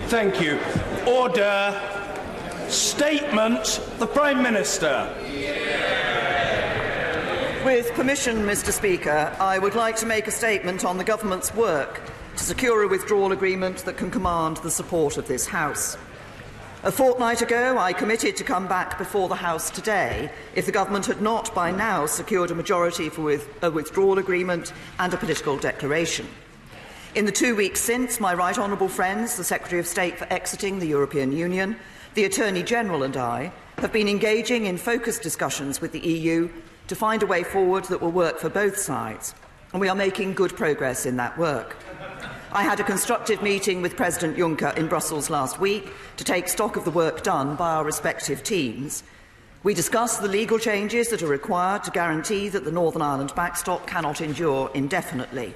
Thank you. Order. Statement, the Prime Minister. With permission, Mr. Speaker, I would like to make a statement on the Government's work to secure a withdrawal agreement that can command the support of this House. A fortnight ago, I committed to come back before the House today if the Government had not by now secured a majority for a withdrawal agreement and a political declaration. In the 2 weeks since, my right honourable friends, the Secretary of State for exiting the European Union, the Attorney-General and I have been engaging in focused discussions with the EU to find a way forward that will work for both sides, and we are making good progress in that work. I had a constructive meeting with President Juncker in Brussels last week to take stock of the work done by our respective teams. We discussed the legal changes that are required to guarantee that the Northern Ireland backstop cannot endure indefinitely.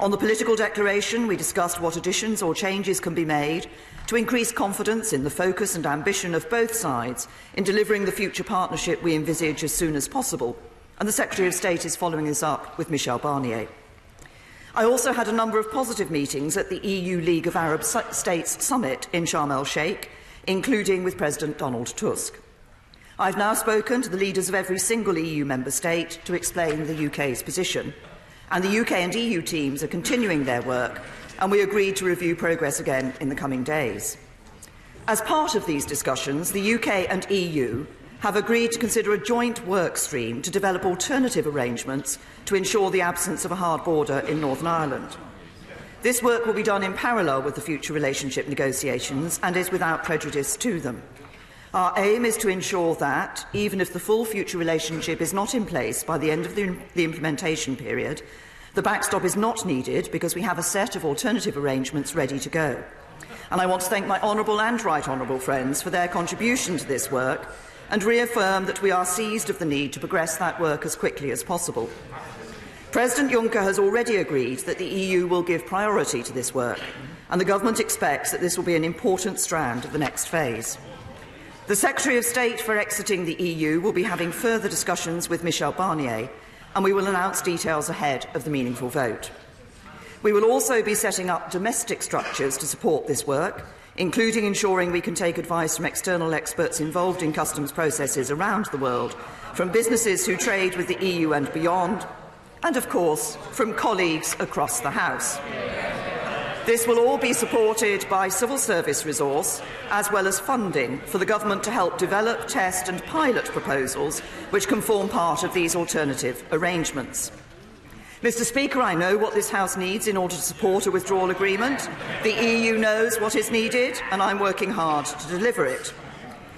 On the political declaration, we discussed what additions or changes can be made to increase confidence in the focus and ambition of both sides in delivering the future partnership we envisage as soon as possible, and the Secretary of State is following this up with Michel Barnier. I also had a number of positive meetings at the EU League of Arab States Summit in Sharm el-Sheikh, including with President Donald Tusk. I've now spoken to the leaders of every single EU member state to explain the UK's position, and the UK and EU teams are continuing their work, and we agreed to review progress again in the coming days. As part of these discussions, the UK and EU have agreed to consider a joint work stream to develop alternative arrangements to ensure the absence of a hard border in Northern Ireland. This work will be done in parallel with the future relationship negotiations and is without prejudice to them. Our aim is to ensure that, even if the full future relationship is not in place by the end of the implementation period, the backstop is not needed because we have a set of alternative arrangements ready to go. And I want to thank my honourable and right honourable friends for their contribution to this work and reaffirm that we are seized of the need to progress that work as quickly as possible. President Juncker has already agreed that the EU will give priority to this work, and the Government expects that this will be an important strand of the next phase. The Secretary of State for exiting the EU will be having further discussions with Michel Barnier, and we will announce details ahead of the meaningful vote. We will also be setting up domestic structures to support this work, including ensuring we can take advice from external experts involved in customs processes around the world, from businesses who trade with the EU and beyond, and of course from colleagues across the House. This will all be supported by civil service resource as well as funding for the Government to help develop, test and pilot proposals which can form part of these alternative arrangements. Mr. Speaker, I know what this House needs in order to support a withdrawal agreement. The EU knows what is needed, and I'm working hard to deliver it.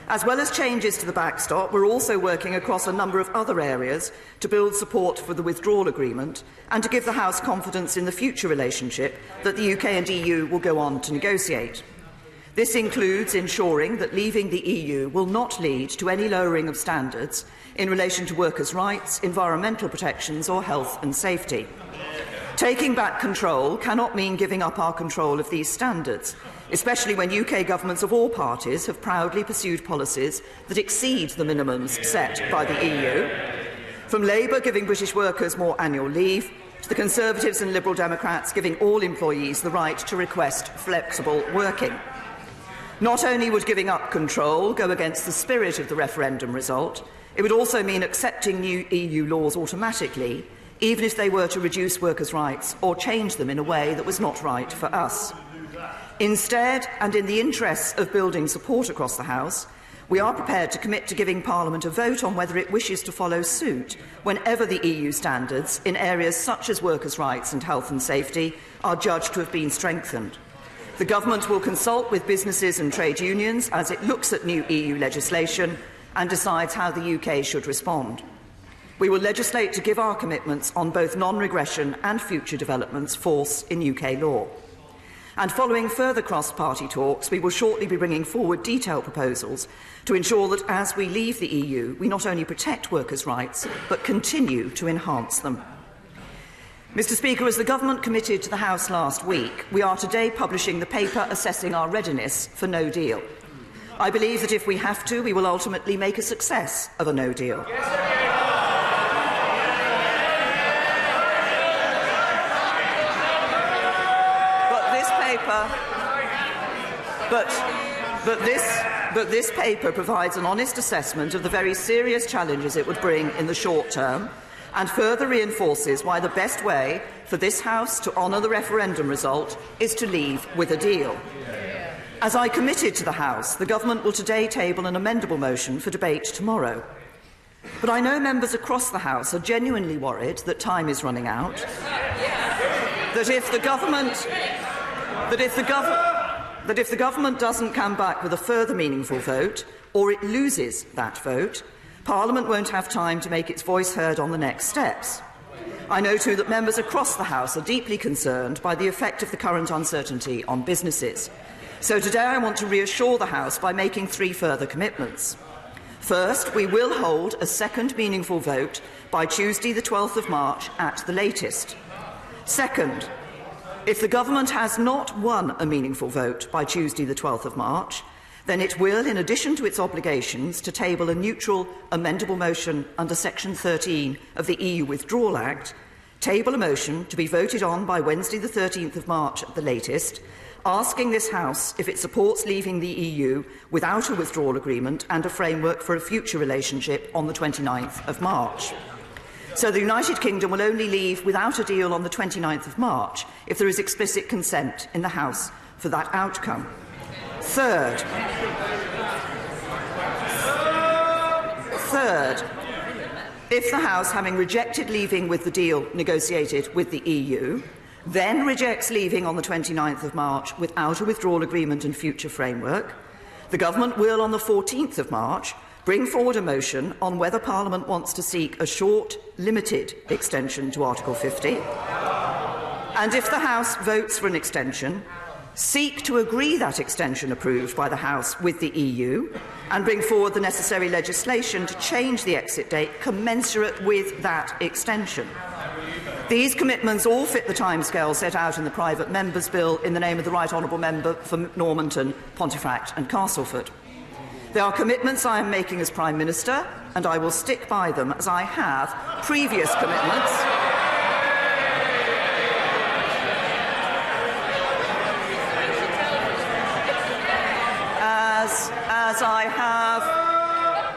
As well as changes to the backstop, we're also working across a number of other areas to build support for the withdrawal agreement and to give the House confidence in the future relationship that the UK and EU will go on to negotiate. This includes ensuring that leaving the EU will not lead to any lowering of standards in relation to workers' rights, environmental protections or health and safety. Taking back control cannot mean giving up our control of these standards, especially when UK governments of all parties have proudly pursued policies that exceed the minimums set by the EU. From Labour giving British workers more annual leave, to the Conservatives and Liberal Democrats giving all employees the right to request flexible working. Not only would giving up control go against the spirit of the referendum result, it would also mean accepting new EU laws automatically, even if they were to reduce workers' rights or change them in a way that was not right for us. Instead, and in the interests of building support across the House, we are prepared to commit to giving Parliament a vote on whether it wishes to follow suit whenever the EU standards in areas such as workers' rights and health and safety are judged to have been strengthened. The Government will consult with businesses and trade unions as it looks at new EU legislation and decides how the UK should respond. We will legislate to give our commitments on both non-regression and future developments force in UK law. And following further cross-party talks, we will shortly be bringing forward detailed proposals to ensure that as we leave the EU, we not only protect workers' rights, but continue to enhance them. Mr. Speaker, as the Government committed to the House last week, we are today publishing the paper assessing our readiness for no deal. I believe that if we have to, we will ultimately make a success of a no deal. But this paper provides an honest assessment of the very serious challenges it would bring in the short term, and further reinforces why the best way for this House to honour the referendum result is to leave with a deal. As I committed to the House, the Government will today table an amendable motion for debate tomorrow. But I know members across the House are genuinely worried that time is running out, that if the Government doesn't come back with a further meaningful vote, or it loses that vote, Parliament won't have time to make its voice heard on the next steps. I know too that members across the House are deeply concerned by the effect of the current uncertainty on businesses. So today I want to reassure the House by making 3 further commitments. First, we will hold a second meaningful vote by Tuesday the 12th of March at the latest. Second, if the Government has not won a meaningful vote by Tuesday the 12th of March, then it will, in addition to its obligations to table a neutral amendable motion under Section 13 of the EU Withdrawal Act, table a motion to be voted on by Wednesday the 13th of March at the latest, asking this House if it supports leaving the EU without a withdrawal agreement and a framework for a future relationship on the 29th of March. So the United Kingdom will only leave without a deal on the 29th of March if there is explicit consent in the House for that outcome. Third, if the House, having rejected leaving with the deal negotiated with the EU, then rejects leaving on the 29th of March without a withdrawal agreement and future framework, the Government will, on the 14th of March, bring forward a motion on whether Parliament wants to seek a short, limited extension to Article 50. And if the House votes for an extension, seek to agree that extension approved by the House with the EU and bring forward the necessary legislation to change the exit date commensurate with that extension. These commitments all fit the timescale set out in the Private Members' Bill in the name of the Right Honourable Member for Normanton, Pontefract and Castleford. They are commitments I am making as Prime Minister, and I will stick by them as I have previous commitments.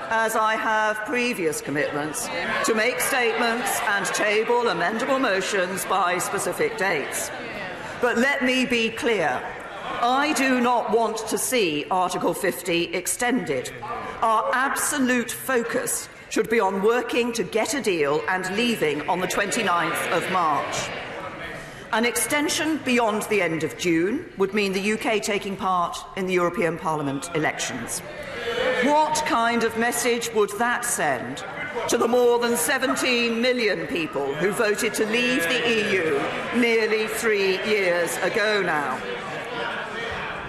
As I have previous commitments to make statements and table amendable motions by specific dates. But let me be clear. I do not want to see Article 50 extended. Our absolute focus should be on working to get a deal and leaving on the 29th of March. An extension beyond the end of June would mean the UK taking part in the European Parliament elections. What kind of message would that send to the more than 17 million people who voted to leave the EU nearly 3 years ago now?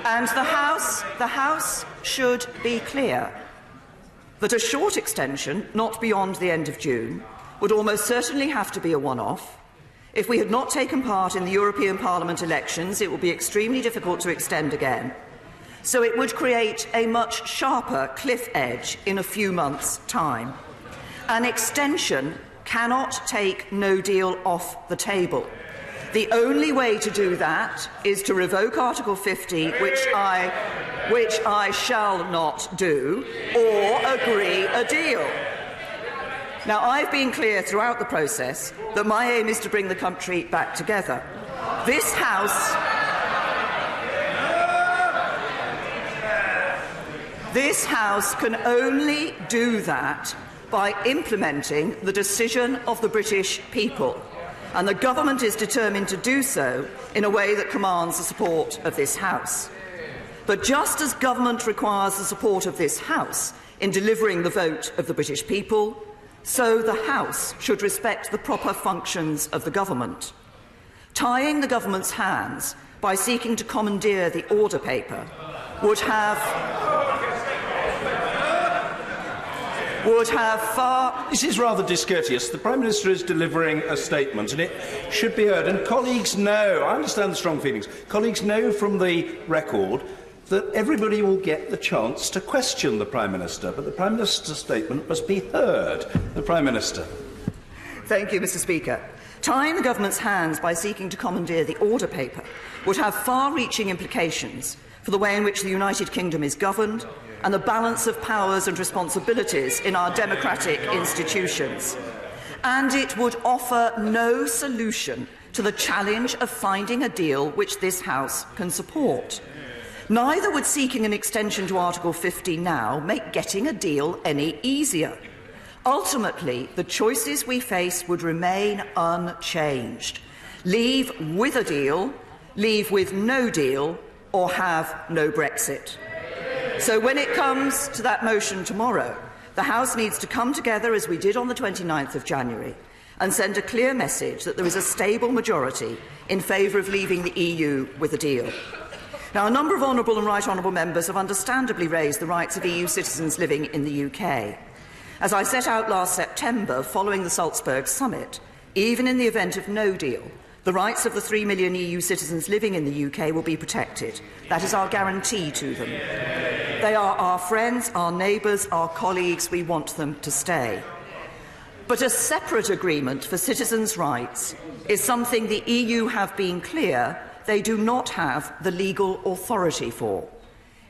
And the House should be clear that a short extension, not beyond the end of June, would almost certainly have to be a one-off. If we had not taken part in the European Parliament elections, it would be extremely difficult to extend again. So it would create a much sharper cliff edge in a few months' time. An extension cannot take no deal off the table. The only way to do that is to revoke Article 50, which I shall not do, or agree a deal. Now, I've been clear throughout the process that my aim is to bring the country back together. This House can only do that by implementing the decision of the British people, and the Government is determined to do so in a way that commands the support of this House. But just as Government requires the support of this House in delivering the vote of the British people, so the House should respect the proper functions of the Government. Tying the Government's hands by seeking to commandeer the order paper would have far... This is rather discourteous. The Prime Minister is delivering a statement and it should be heard. And colleagues know, I understand the strong feelings, colleagues know from the record that everybody will get the chance to question the Prime Minister, but the Prime Minister's statement must be heard. The Prime Minister. Thank you, Mr. Speaker. Tying the Government's hands by seeking to commandeer the order paper would have far-reaching implications for the way in which the United Kingdom is governed and the balance of powers and responsibilities in our democratic institutions. And it would offer no solution to the challenge of finding a deal which this House can support. Neither would seeking an extension to Article 50 now make getting a deal any easier. Ultimately, the choices we face would remain unchanged. Leave with a deal, leave with no deal, or have no Brexit. So when it comes to that motion tomorrow, the House needs to come together as we did on the 29th of January and send a clear message that there is a stable majority in favour of leaving the EU with a deal. Now, a number of honourable and right honourable members have understandably raised the rights of EU citizens living in the UK. As I set out last September, following the Salzburg summit, even in the event of no deal, the rights of the 3 million EU citizens living in the UK will be protected. That is our guarantee to them. They are our friends, our neighbours, our colleagues. We want them to stay. But a separate agreement for citizens' rights is something the EU have been clear they do not have the legal authority for.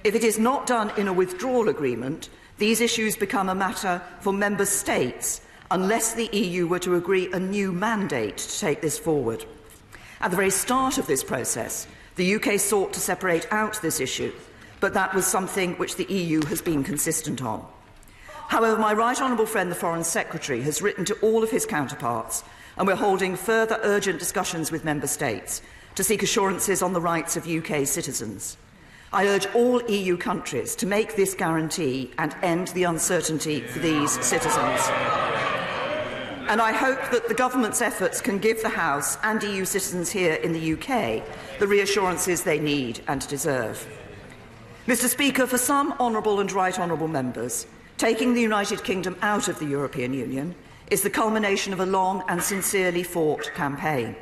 If it is not done in a withdrawal agreement, these issues become a matter for member states unless the EU were to agree a new mandate to take this forward. At the very start of this process, the UK sought to separate out this issue, but that was something which the EU has been consistent on. However, my right honourable friend, the Foreign Secretary, has written to all of his counterparts, and we're holding further urgent discussions with member states to seek assurances on the rights of UK citizens. I urge all EU countries to make this guarantee and end the uncertainty for these citizens. And I hope that the government's efforts can give the House and EU citizens here in the UK the reassurances they need and deserve. Mr. Speaker, for some honourable and right honourable members, taking the United Kingdom out of the European Union is the culmination of a long and sincerely fought campaign.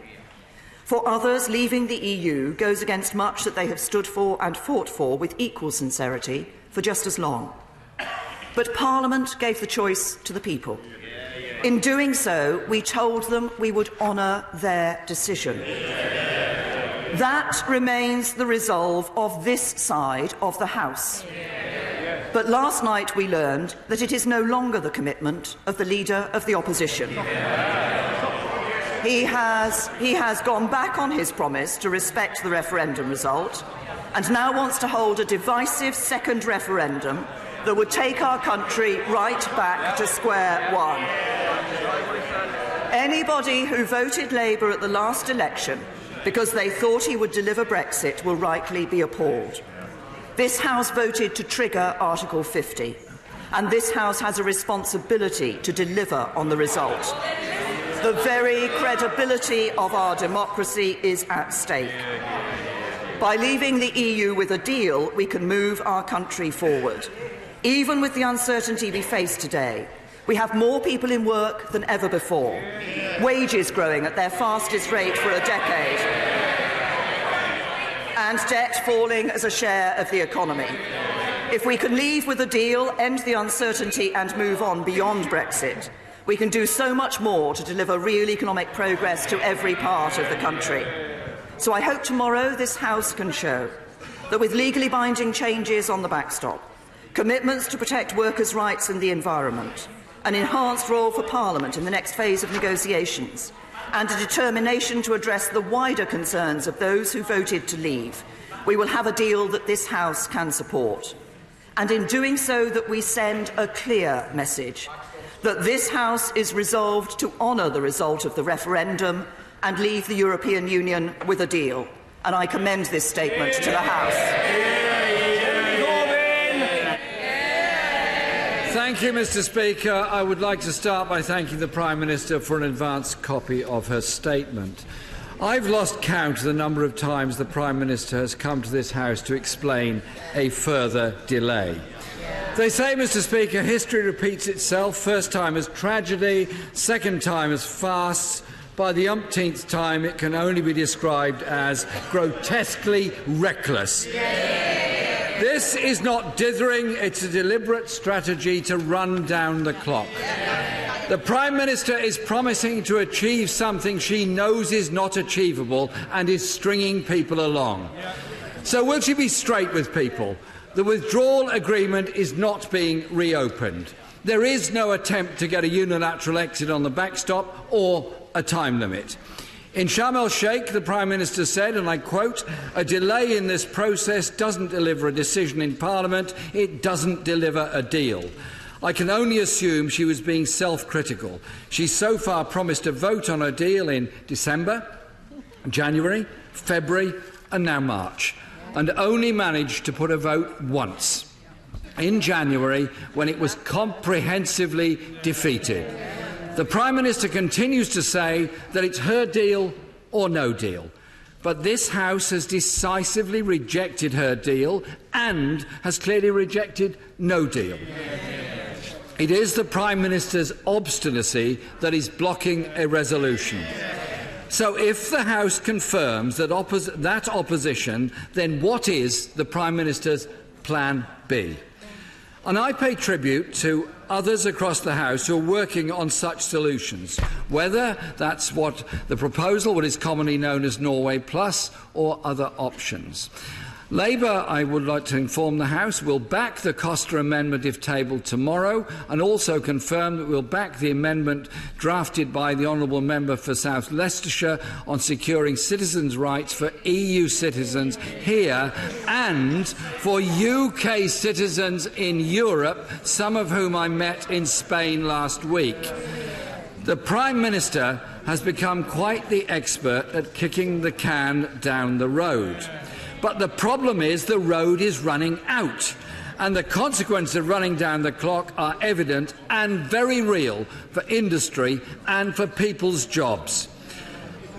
For others, leaving the EU goes against much that they have stood for and fought for with equal sincerity for just as long. But Parliament gave the choice to the people. In doing so, we told them we would honour their decision. That remains the resolve of this side of the House. But last night we learned that it is no longer the commitment of the Leader of the Opposition. He has gone back on his promise to respect the referendum result and now wants to hold a divisive second referendum that would take our country right back to square one. Anybody who voted Labour at the last election because they thought he would deliver Brexit will rightly be appalled. This House voted to trigger Article 50, and this House has a responsibility to deliver on the result. The very credibility of our democracy is at stake. By leaving the EU with a deal, we can move our country forward. Even with the uncertainty we face today, we have more people in work than ever before, wages growing at their fastest rate for a decade, and debt falling as a share of the economy. If we can leave with a deal, end the uncertainty and move on beyond Brexit, we can do so much more to deliver real economic progress to every part of the country. So I hope tomorrow this House can show that with legally binding changes on the backstop, commitments to protect workers' rights and the environment, an enhanced role for Parliament in the next phase of negotiations, and a determination to address the wider concerns of those who voted to leave, we will have a deal that this House can support. And in doing so, that we send a clear message that this House is resolved to honour the result of the referendum and leave the European Union with a deal. And I commend this statement to the House. Thank you, Mr. Speaker. I would like to start by thanking the Prime Minister for an advance copy of her statement. I've lost count of the number of times the Prime Minister has come to this House to explain a further delay. They say, Mr. Speaker, history repeats itself, first time as tragedy, second time as farce. By the umpteenth time, it can only be described as grotesquely reckless. This is not dithering, it's a deliberate strategy to run down the clock. The Prime Minister is promising to achieve something she knows is not achievable and is stringing people along. So will she be straight with people? The withdrawal agreement is not being reopened. There is no attempt to get a unilateral exit on the backstop or a time limit. In Sharm el-Sheikh, the Prime Minister said, and I quote, "A delay in this process doesn't deliver a decision in Parliament, it doesn't deliver a deal." I can only assume she was being self-critical. She's so far promised a vote on her deal in December, January, February and now March, and only managed to put a vote once, in January, when it was comprehensively defeated. The Prime Minister continues to say that it's her deal or no deal. But this House has decisively rejected her deal and has clearly rejected no deal. It is the Prime Minister's obstinacy that is blocking a resolution. So if the House confirms that opposition, then what is the Prime Minister's plan B? And I pay tribute to others across the House who are working on such solutions, whether that's what is commonly known as Norway Plus, or other options. Labour, I would like to inform the House, will back the Costa Amendment if tabled tomorrow, and also confirm that we'll back the amendment drafted by the Honourable Member for South Leicestershire on securing citizens' rights for EU citizens here and for UK citizens in Europe, some of whom I met in Spain last week. The Prime Minister has become quite the expert at kicking the can down the road. But the problem is the road is running out, and the consequences of running down the clock are evident and very real for industry and for people's jobs.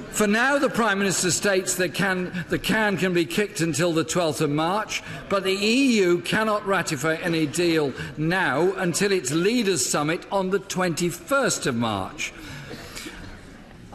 For now, the Prime Minister states the can can be kicked until the 12th of March, but the EU cannot ratify any deal now until its Leaders' Summit on the 21st of March.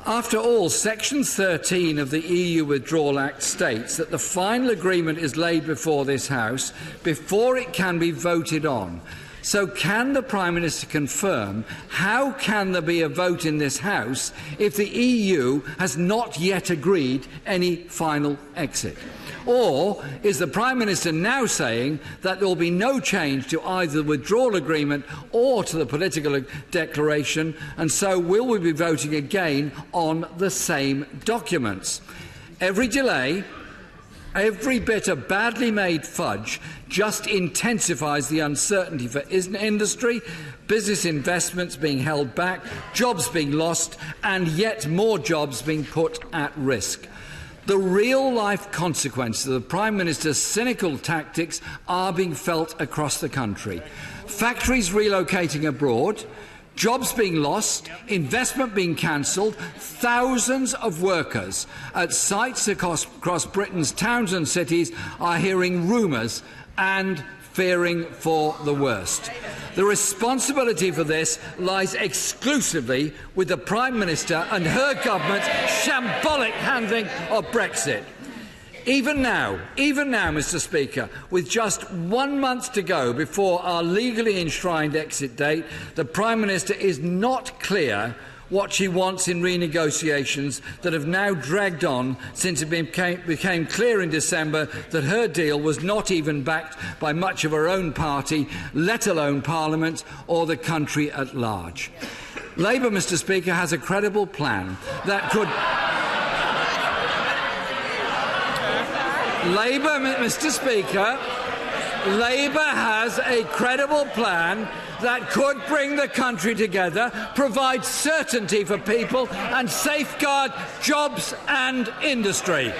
After all, Section 13 of the EU Withdrawal Act states that the final agreement is laid before this House before it can be voted on. So can the Prime Minister confirm how can there be a vote in this House if the EU has not yet agreed any final exit? Or is the Prime Minister now saying that there will be no change to either the withdrawal agreement or to the political declaration, and so will we be voting again on the same documents? Every delay, every bit of badly made fudge just intensifies the uncertainty for industry, business investments being held back, jobs being lost, and yet more jobs being put at risk. The real-life consequences of the Prime Minister's cynical tactics are being felt across the country. Factories relocating abroad, jobs being lost, investment being cancelled, thousands of workers at sites across Britain's towns and cities are hearing rumours and fearing for the worst. The responsibility for this lies exclusively with the Prime Minister and her government's shambolic handling of Brexit. Even now, Mr. Speaker, with just 1 month to go before our legally enshrined exit date, the Prime Minister is not clear what she wants in renegotiations that have now dragged on since it became clear in December that her deal was not even backed by much of her own party, let alone Parliament or the country at large. Labour, Mr. Speaker, has a credible plan that could... Labour, Mr. Speaker, Labour has a credible plan that could bring the country together, provide certainty for people and safeguard jobs and industry.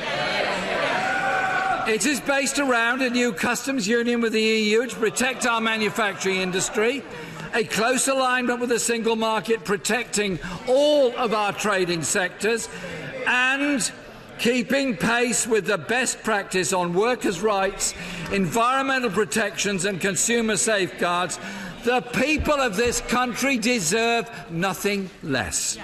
It is based around a new customs union with the EU to protect our manufacturing industry, a close alignment with the single market protecting all of our trading sectors, and keeping pace with the best practice on workers' rights, environmental protections and consumer safeguards. The people of this country deserve nothing less.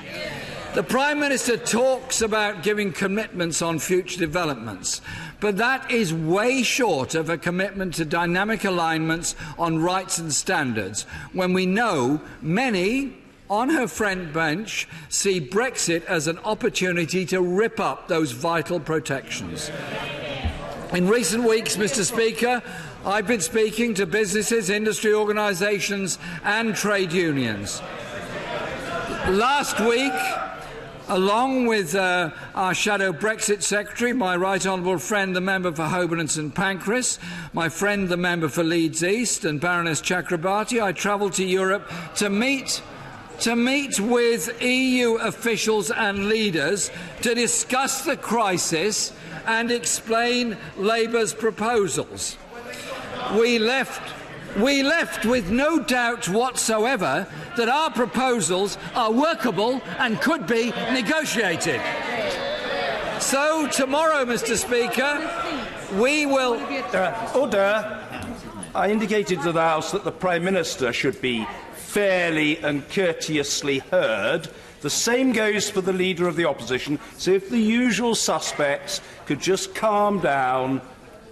The Prime Minister talks about giving commitments on future developments, but that is way short of a commitment to dynamic alignments on rights and standards, when we know many on her front bench see Brexit as an opportunity to rip up those vital protections. In recent weeks, Mr. Speaker, I've been speaking to businesses, industry organisations and trade unions. Last week, along with our shadow Brexit Secretary, my right honourable friend, the member for Holborn and St Pancras, my friend, the member for Leeds East, and Baroness Chakrabarti, I travelled to Europe to meet with EU officials and leaders to discuss the crisis and explain Labour's proposals. We left with no doubt whatsoever that our proposals are workable and could be negotiated. So tomorrow, Mr. Speaker, we will... Order. I indicated to the House that the Prime Minister should be fairly and courteously heard. The same goes for the Leader of the Opposition. So if the usual suspects could just calm down,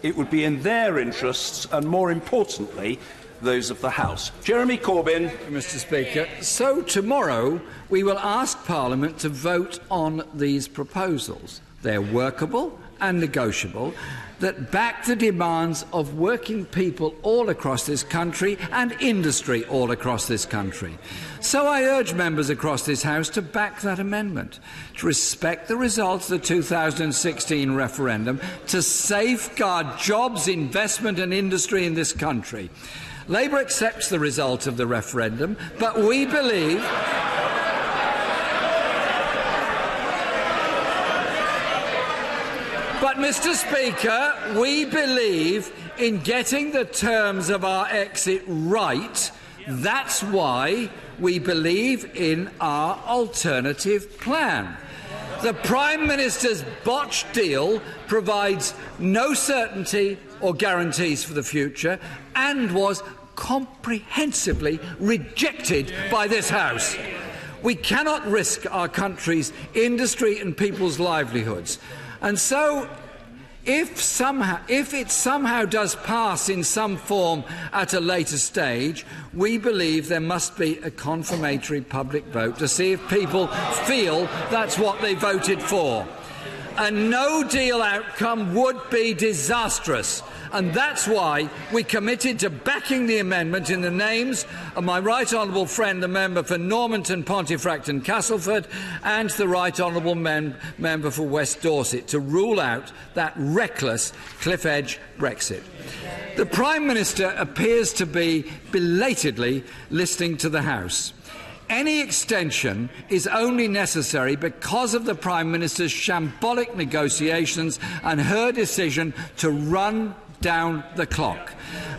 it would be in their interests and, more importantly, those of the House. Jeremy Corbyn. Mr. Speaker, so tomorrow we will ask Parliament to vote on these proposals. They're workable and negotiable, that back the demands of working people all across this country and industry all across this country. So I urge members across this House to back that amendment, to respect the results of the 2016 referendum, to safeguard jobs, investment and industry in this country. Labour accepts the result of the referendum, but we believe... But, Mr. Speaker, we believe in getting the terms of our exit right. That's why we believe in our alternative plan. The Prime Minister's botched deal provides no certainty or guarantees for the future and was comprehensively rejected by this House. We cannot risk our country's industry and people's livelihoods. And so, if it somehow does pass in some form at a later stage, we believe there must be a confirmatory public vote to see if people feel that's what they voted for. A no-deal outcome would be disastrous, and that's why we committed to backing the amendment in the names of my right honourable friend, the member for Normanton, Pontefract and Castleford, and the right honourable member for West Dorset, to rule out that reckless cliff-edge Brexit. The Prime Minister appears to be belatedly listening to the House. Any extension is only necessary because of the Prime Minister's shambolic negotiations and her decision to run down the clock.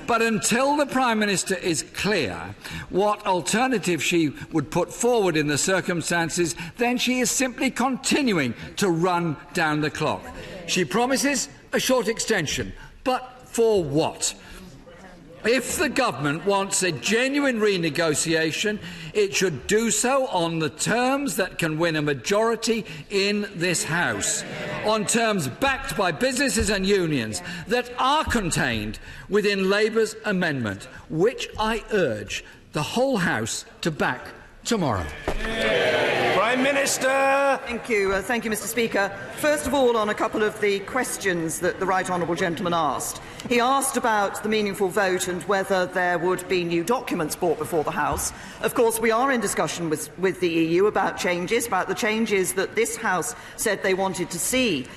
But until the Prime Minister is clear what alternative she would put forward in the circumstances, then she is simply continuing to run down the clock. She promises a short extension, but for what? If the government wants a genuine renegotiation, it should do so on the terms that can win a majority in this House, on terms backed by businesses and unions that are contained within Labour's amendment, which I urge the whole House to back tomorrow. Prime Minister. Thank you, Mr. Speaker. First of all, on a couple of the questions that the right honourable gentleman asked. He asked about the meaningful vote and whether there would be new documents brought before the House. Of course, we are in discussion with the EU about the changes that this House said they wanted to see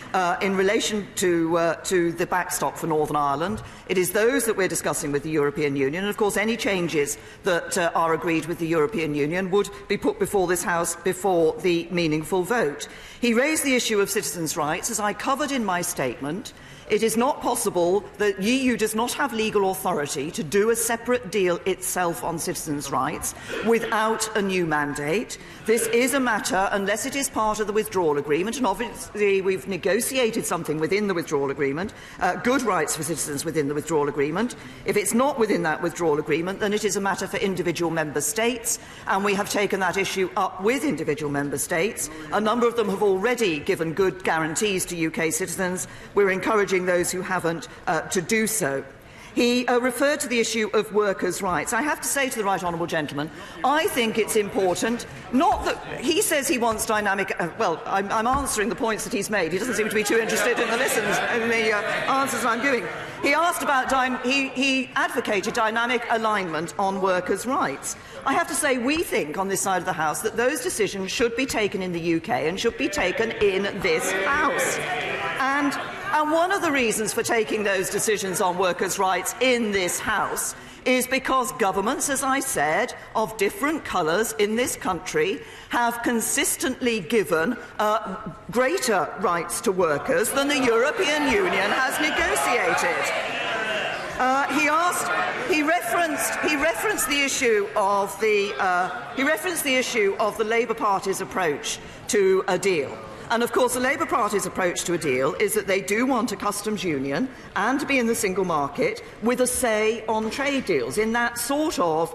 in relation to the backstop for Northern Ireland. It is those that we're discussing with the European Union, and of course any changes that are agreed with the European Union would be put before this House before the meaningful vote. He raised the issue of citizens' rights. As I covered in my statement, it is not possible that the EU does not have legal authority to do a separate deal itself on citizens' rights without a new mandate. This is a matter, unless it is part of the withdrawal agreement, and obviously we've negotiated something within the withdrawal agreement, good rights for citizens within the withdrawal agreement. If it's not within that withdrawal agreement, then it is a matter for individual member states, and we have taken that issue up with individual member states. A number of them have already given good guarantees to UK citizens. We're encouraging those who haven't to do so. He referred to the issue of workers' rights. I have to say to the right honourable gentleman, I think it's important, not that he says he wants dynamic... I'm answering the points that he's made. He doesn't seem to be too interested in the answers I'm giving. He asked about... he advocated dynamic alignment on workers' rights. I have to say we think on this side of the House that those decisions should be taken in the UK and should be taken in this House. And one of the reasons for taking those decisions on workers' rights in this House is because governments, as I said, of different colours in this country have consistently given greater rights to workers than the European Union has negotiated. He referenced the issue of the Labour Party's approach to a deal. And of course, the Labour Party's approach to a deal is that they do want a customs union and to be in the single market with a say on trade deals, in that sort of,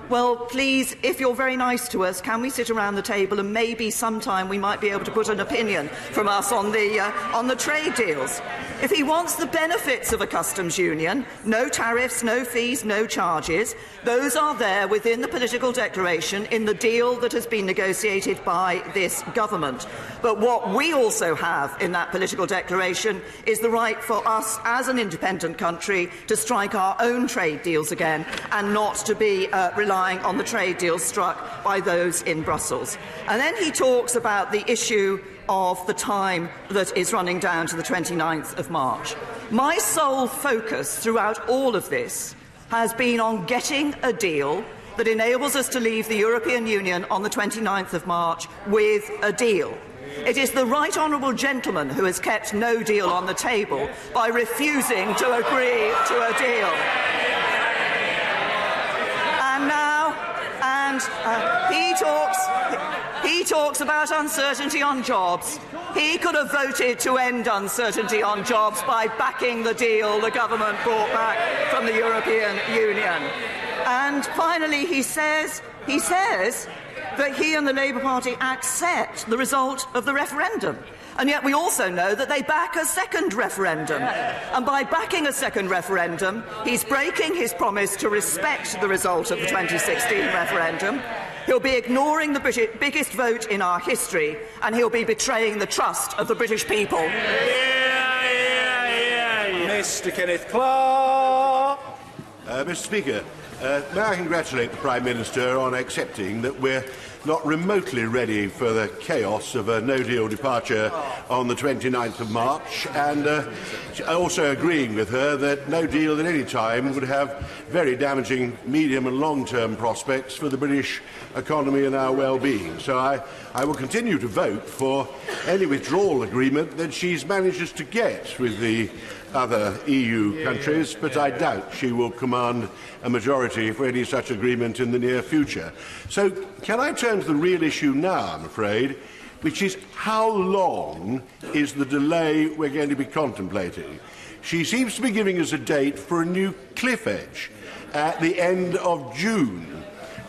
well, please, if you're very nice to us, can we sit around the table and maybe sometime we might be able to put an opinion from us on the trade deals. If he wants the benefits of a customs union, no tariffs, no fees, no charges, those are there within the political declaration in the deal that has been negotiated by this government. But what we also have in that political declaration is the right for us as an independent country to strike our own trade deals again and not to be relying on the trade deals struck by those in Brussels. And then he talks about the issue of the time that is running down to the 29th of March. My sole focus throughout all of this has been on getting a deal that enables us to leave the European Union on the 29th of March with a deal. It is the right honourable gentleman who has kept no deal on the table by refusing to agree to a deal. He talks about uncertainty on jobs. He could have voted to end uncertainty on jobs by backing the deal the government brought back from the European Union. And finally, he says that he and the Labour Party accept the result of the referendum. And yet we also know that they back a second referendum. And by backing a second referendum, he's breaking his promise to respect the result of the 2016 referendum. He'll be ignoring the biggest vote in our history, and he'll be betraying the trust of the British people. Mr. Kenneth Clark. Mr. Speaker, may I congratulate the Prime Minister on accepting that we're not remotely ready for the chaos of a no-deal departure on the 29th of March, and also agreeing with her that no deal at any time would have very damaging medium and long-term prospects for the British economy and our well-being. So I will continue to vote for any withdrawal agreement that she's managed to get with the other EU countries, but I doubt she will command a majority for any such agreement in the near future. So can I turn to the real issue now, I'm afraid, which is how long is the delay we're going to be contemplating? She seems to be giving us a date for a new cliff edge at the end of June.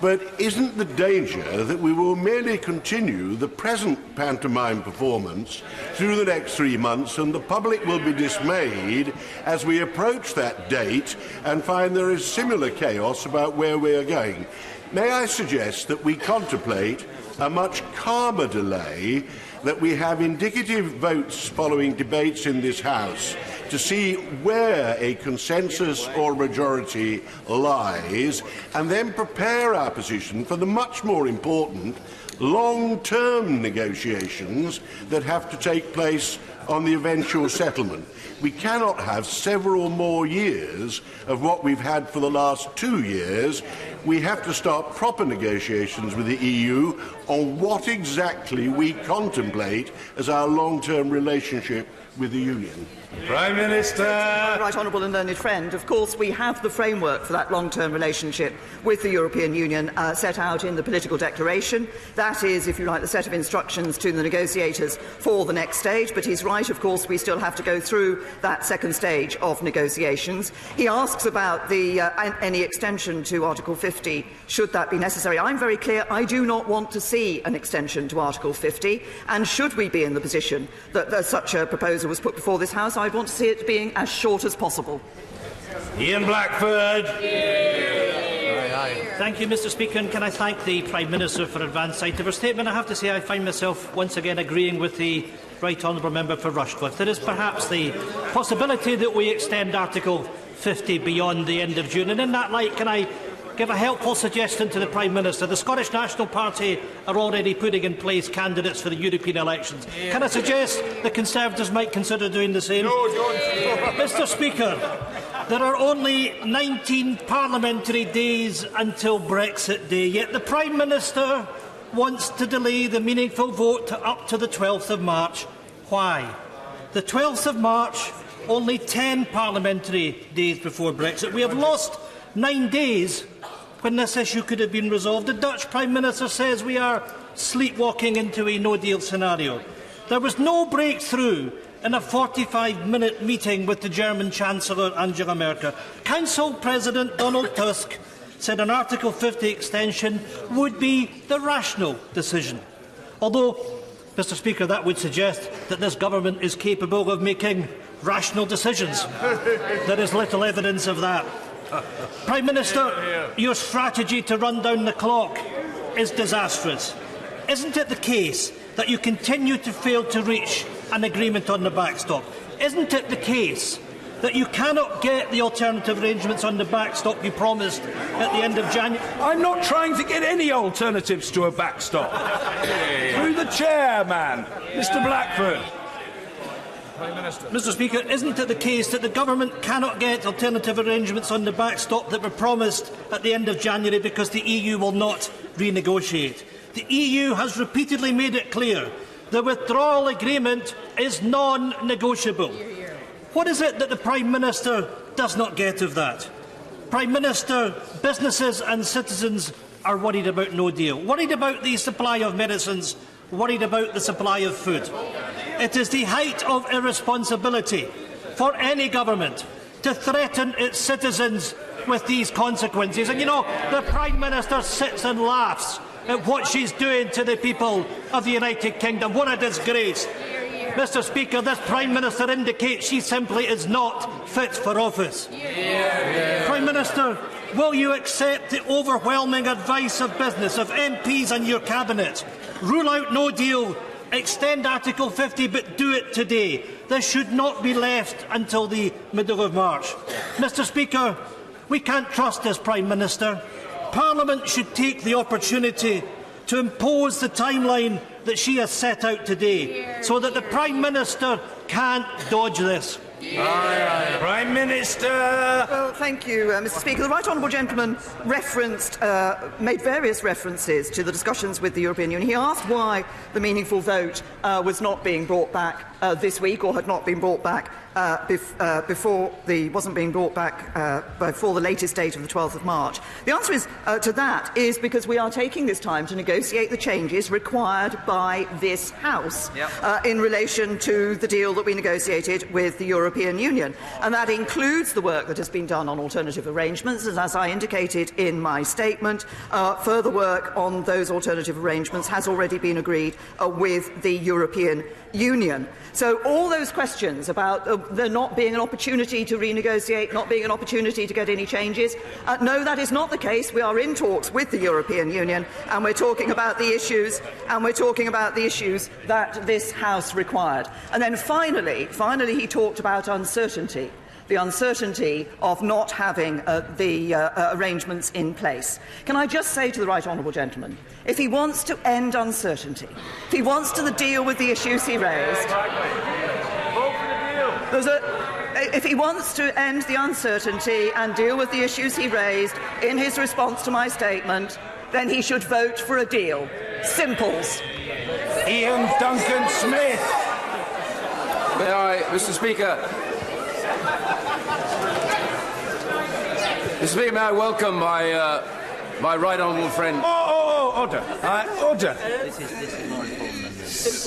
But isn't the danger that we will merely continue the present pantomime performance through the next 3 months, and the public will be dismayed as we approach that date and find there is similar chaos about where we are going? May I suggest that we contemplate a much calmer delay, that we have indicative votes following debates in this House to see where a consensus or majority lies, and then prepare our position for the much more important long-term negotiations that have to take place on the eventual settlement. We cannot have several more years of what we've had for the last 2 years. We have to start proper negotiations with the EU on what exactly we contemplate as our long-term relationship with the Union. Prime Minister. Right honourable and learned friend, of course we have the framework for that long-term relationship with the European Union set out in the political declaration. That is, if you like, the set of instructions to the negotiators for the next stage. But he's right, of course, we still have to go through that second stage of negotiations. He asks about the any extension to Article 50, should that be necessary. I'm very clear, I do not want to see an extension to Article 50, and should we be in the position that such a proposal was put before this House, I want to see it being as short as possible. Ian Blackford. Thank you, Mr. Speaker, and can I thank the Prime Minister for advance sight of her statement. I have to say I find myself once again agreeing with the Right Honourable Member for Rushcliffe. There is perhaps the possibility that we extend Article 50 beyond the end of June, and in that light, can I give a helpful suggestion to the Prime Minister? The Scottish National Party are already putting in place candidates for the European elections. Can I suggest the Conservatives might consider doing the same? Mr. Speaker, there are only 19 parliamentary days until Brexit Day, yet the Prime Minister wants to delay the meaningful vote up to the 12th of March. Why? The 12th of March, only 10 parliamentary days before Brexit. We have lost 9 days when this issue could have been resolved. The Dutch Prime Minister says we are sleepwalking into a no-deal scenario. There was no breakthrough in a 45-minute meeting with the German Chancellor Angela Merkel. Council President Donald Tusk said an Article 50 extension would be the rational decision. Although, Mr. Speaker, that would suggest that this government is capable of making rational decisions. There is little evidence of that. Prime Minister, your strategy to run down the clock is disastrous. Isn't it the case that you continue to fail to reach an agreement on the backstop? Isn't it the case that you cannot get the alternative arrangements on the backstop you promised at the end of January? I'm not trying to get any alternatives to a backstop. Through the chair, man. Mr. Blackford. Mr. Speaker, isn't it the case that the government cannot get alternative arrangements on the backstop that were promised at the end of January because the EU will not renegotiate? The EU has repeatedly made it clear the withdrawal agreement is non-negotiable. What is it that the Prime Minister does not get of that? Prime Minister, businesses and citizens are worried about no deal, worried about the supply of medicines, worried about the supply of food. It is the height of irresponsibility for any government to threaten its citizens with these consequences. And you know, the Prime Minister sits and laughs at what she's doing to the people of the United Kingdom. What a disgrace. Mr. Speaker, this Prime Minister indicates she simply is not fit for office. Prime Minister, will you accept the overwhelming advice of business, of MPs and your Cabinet? Rule out no deal, extend Article 50, but do it today. This should not be left until the middle of March. Mr. Speaker, we can't trust this Prime Minister. Parliament should take the opportunity to impose the timeline that she has set out today, so that the Prime Minister can't dodge this. Prime Minister. Well, thank you, Mr. Speaker. The Right Honourable Gentleman made various references to the discussions with the European Union. He asked why the meaningful vote was not being brought back this week, or had not been brought back before the latest date of the 12th of March. The answer to that is because we are taking this time to negotiate the changes required by this House in relation to the deal that we negotiated with the European Union. And that includes the work that has been done on alternative arrangements, and as I indicated in my statement, further work on those alternative arrangements has already been agreed with the European Union. So all those questions about there not being an opportunity to renegotiate, not being an opportunity to get any changes, no, that is not the case. We are in talks with the European Union, and we're talking about the issues, that this House required. And then finally, he talked about uncertainty. The uncertainty of not having the arrangements in place. Can I just say to the Right Honourable Gentleman, if he wants to end uncertainty, if he wants to deal with the issues he raised, if he wants to end the uncertainty and deal with the issues he raised in his response to my statement, then he should vote for a deal. Simples. Ian Duncan Smith. May I, Mr. Speaker? Mr. Speaker, may I welcome my right honourable friend. Order. Order.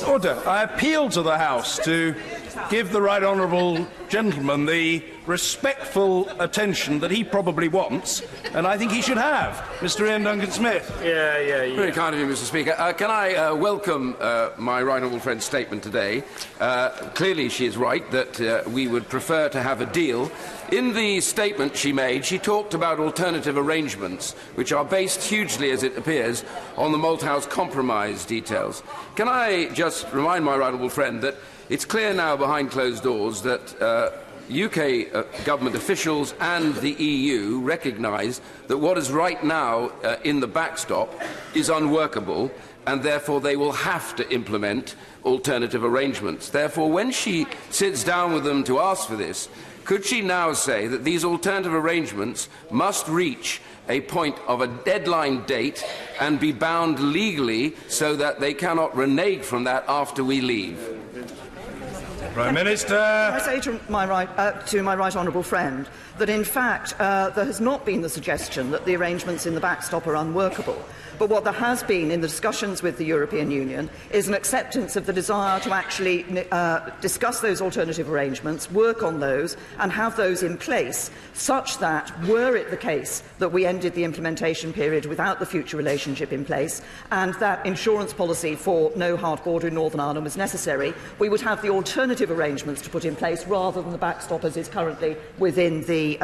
Order. I appeal to the House to give the right honourable gentleman the respectful attention that he probably wants, and I think he should have. Mr. Ian Duncan-Smith. Very kind of you, Mr. Speaker. Can I welcome my right honourable friend's statement today? Clearly she is right that we would prefer to have a deal. In the statement she made, she talked about alternative arrangements, which are based hugely, as it appears, on the Malthouse Compromise details. Can I just remind my right honourable friend that it's clear now behind closed doors that UK government officials and the EU recognise that what is right now in the backstop is unworkable, and therefore they will have to implement alternative arrangements. Therefore, when she sits down with them to ask for this, could she now say that these alternative arrangements must reach a point of a deadline date and be bound legally so that they cannot renege from that after we leave? Prime Minister. Can I say to my right honourable friend that, in fact, there has not been the suggestion that the arrangements in the backstop are unworkable. But what there has been in the discussions with the European Union is an acceptance of the desire to actually discuss those alternative arrangements, work on those, and have those in place, such that, were it the case that we ended the implementation period without the future relationship in place, and that insurance policy for no hard border in Northern Ireland was necessary, we would have the alternative arrangements to put in place rather than the backstop as is currently within the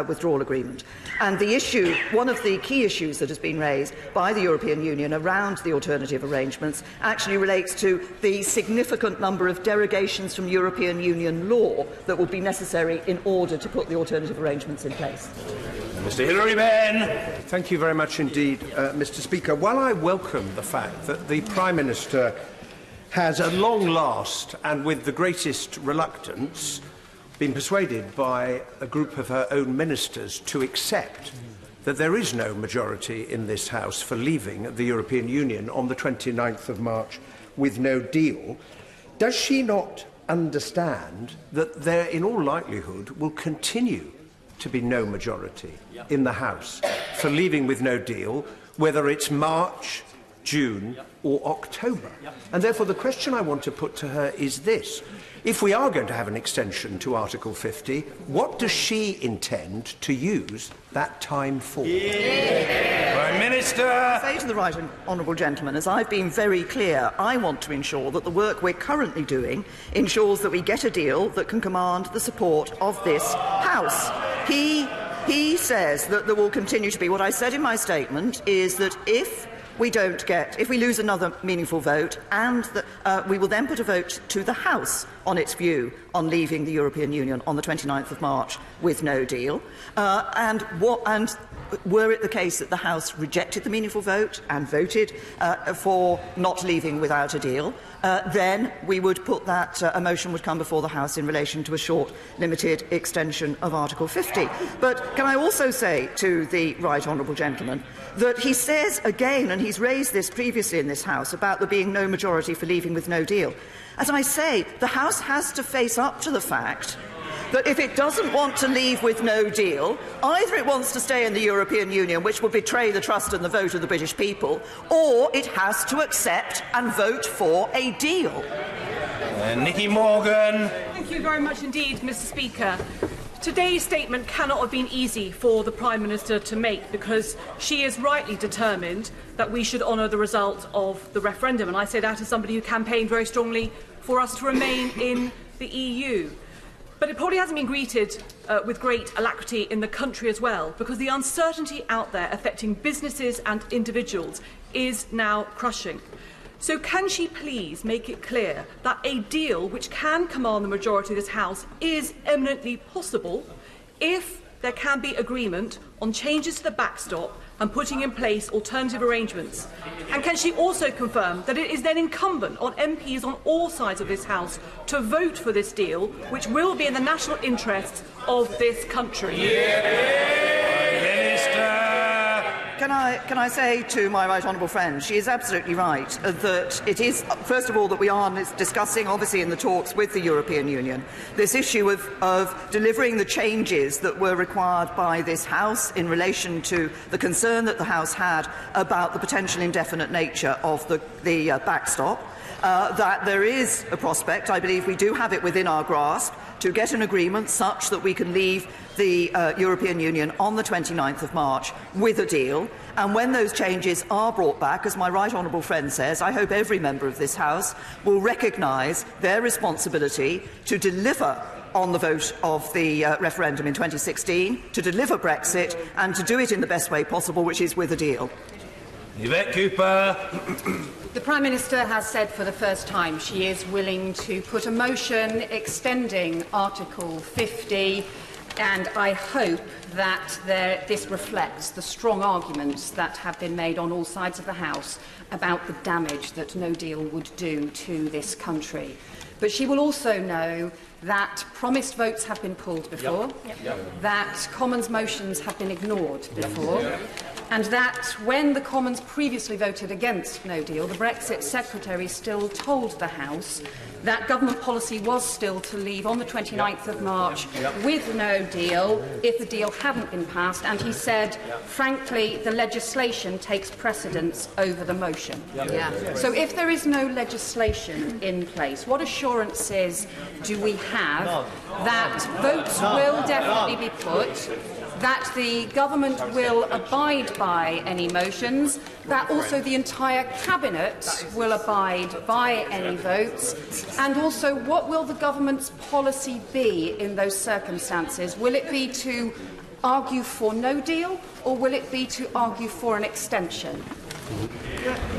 withdrawal agreement. And the issue, one of the key issues that has been raised by the European Union around the alternative arrangements actually relates to the significant number of derogations from European Union law that would be necessary in order to put the alternative arrangements in place. Mr. Hilary Benn. Thank you very much indeed, Mr. Speaker. While I welcome the fact that the Prime Minister has at long last and with the greatest reluctance been persuaded by a group of her own ministers to accept that there is no majority in this House for leaving the European Union on the 29th of March with no deal, does she not understand that there, in all likelihood, will continue to be no majority in the House for leaving with no deal, whether it's March, June or October? And therefore the question I want to put to her is this. If we are going to have an extension to Article 50, what does she intend to use that time for? Prime Minister. I say to the right honourable gentleman, as I've been very clear, I want to ensure that the work we're currently doing ensures that we get a deal that can command the support of this House. He says that there will continue to be. What I said in my statement is that if we lose another meaningful vote, and we will then put a vote to the House on its view on leaving the European Union on the 29th of March with no deal. And were it the case that the House rejected the meaningful vote and voted for not leaving without a deal, then we would put that a motion would come before the House in relation to a short, limited extension of Article 50. But can I also say to the right honourable gentleman that he says again, and he's raised this previously in this House, about there being no majority for leaving with no deal. As I say, the House has to face up to the fact that if it doesn't want to leave with no deal, either it wants to stay in the European Union, which would betray the trust and the vote of the British people, or it has to accept and vote for a deal. Nicky Morgan. Thank you very much indeed, Mr. Speaker. Today's statement cannot have been easy for the Prime Minister to make, because she is rightly determined that we should honour the result of the referendum. And I say that as somebody who campaigned very strongly for us to remain in the EU. But it probably hasn't been greeted with great alacrity in the country as well, because the uncertainty out there affecting businesses and individuals is now crushing. So can she please make it clear that a deal which can command the majority of this House is eminently possible if there can be agreement on changes to the backstop and putting in place alternative arrangements? And can she also confirm that it is then incumbent on MPs on all sides of this House to vote for this deal, which will be in the national interests of this country? Minister. can I say to my right honourable friend, she is absolutely right that it is, first of all, that we are discussing, obviously in the talks with the European Union, this issue of delivering the changes that were required by this House in relation to the concern that the House had about the potential indefinite nature of the backstop. That there is a prospect, I believe we do have it within our grasp, to get an agreement such that we can leave the European Union on the 29th of March with a deal. And when those changes are brought back, as my right honourable friend says, I hope every member of this House will recognise their responsibility to deliver on the vote of the referendum in 2016, to deliver Brexit, and to do it in the best way possible, which is with a deal. Yvette Cooper. The Prime Minister has said for the first time she is willing to put a motion extending Article 50, and I hope that this reflects the strong arguments that have been made on all sides of the House about the damage that no deal would do to this country. But she will also know that promised votes have been pulled before, that Commons motions have been ignored before, and that when the Commons previously voted against no deal, the Brexit Secretary still told the House that government policy was still to leave on the 29th of March with no deal if the deal hadn't been passed, and he said, frankly, the legislation takes precedence over the motion. So if there is no legislation in place, what assurances do we have that votes will definitely be put, that the government will abide by any motions, that also the entire Cabinet will abide by any votes, and also what will the government's policy be in those circumstances? Will it be to argue for no deal, or will it be to argue for an extension?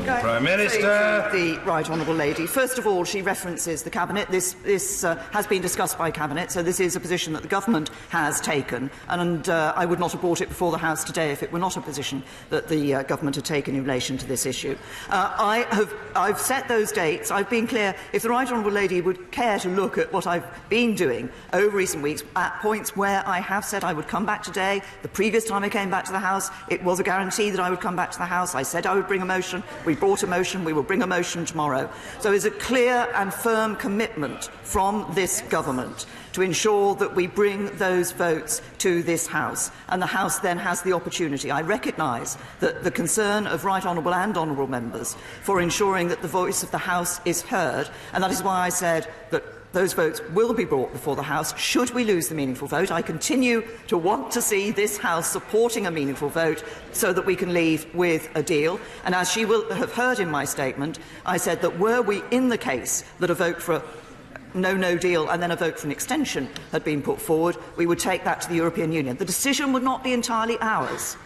Prime Minister. The right honourable lady. First of all, she references the Cabinet. This has been discussed by Cabinet, so this is a position that the Government has taken, and I would not have brought it before the House today if it were not a position that the Government had taken in relation to this issue. I've set those dates. I've been clear. If the right honourable lady would care to look at what I've been doing over recent weeks, at points where I have said I would come back today, the previous time I came back to the House, it was a guarantee that I would come back to the House. I said I would bring a motion. We brought a motion. We will bring a motion tomorrow. So there is a clear and firm commitment from this Government to ensure that we bring those votes to this House, and the House then has the opportunity. I recognise that the concern of right honourable and honourable members for ensuring that the voice of the House is heard, and that is why I said that those votes will be brought before the House should we lose the meaningful vote. I continue to want to see this House supporting a meaningful vote so that we can leave with a deal. And as she will have heard in my statement, I said that were we in the case that a vote for no deal and then a vote for an extension had been put forward, we would take that to the European Union. The decision would not be entirely ours.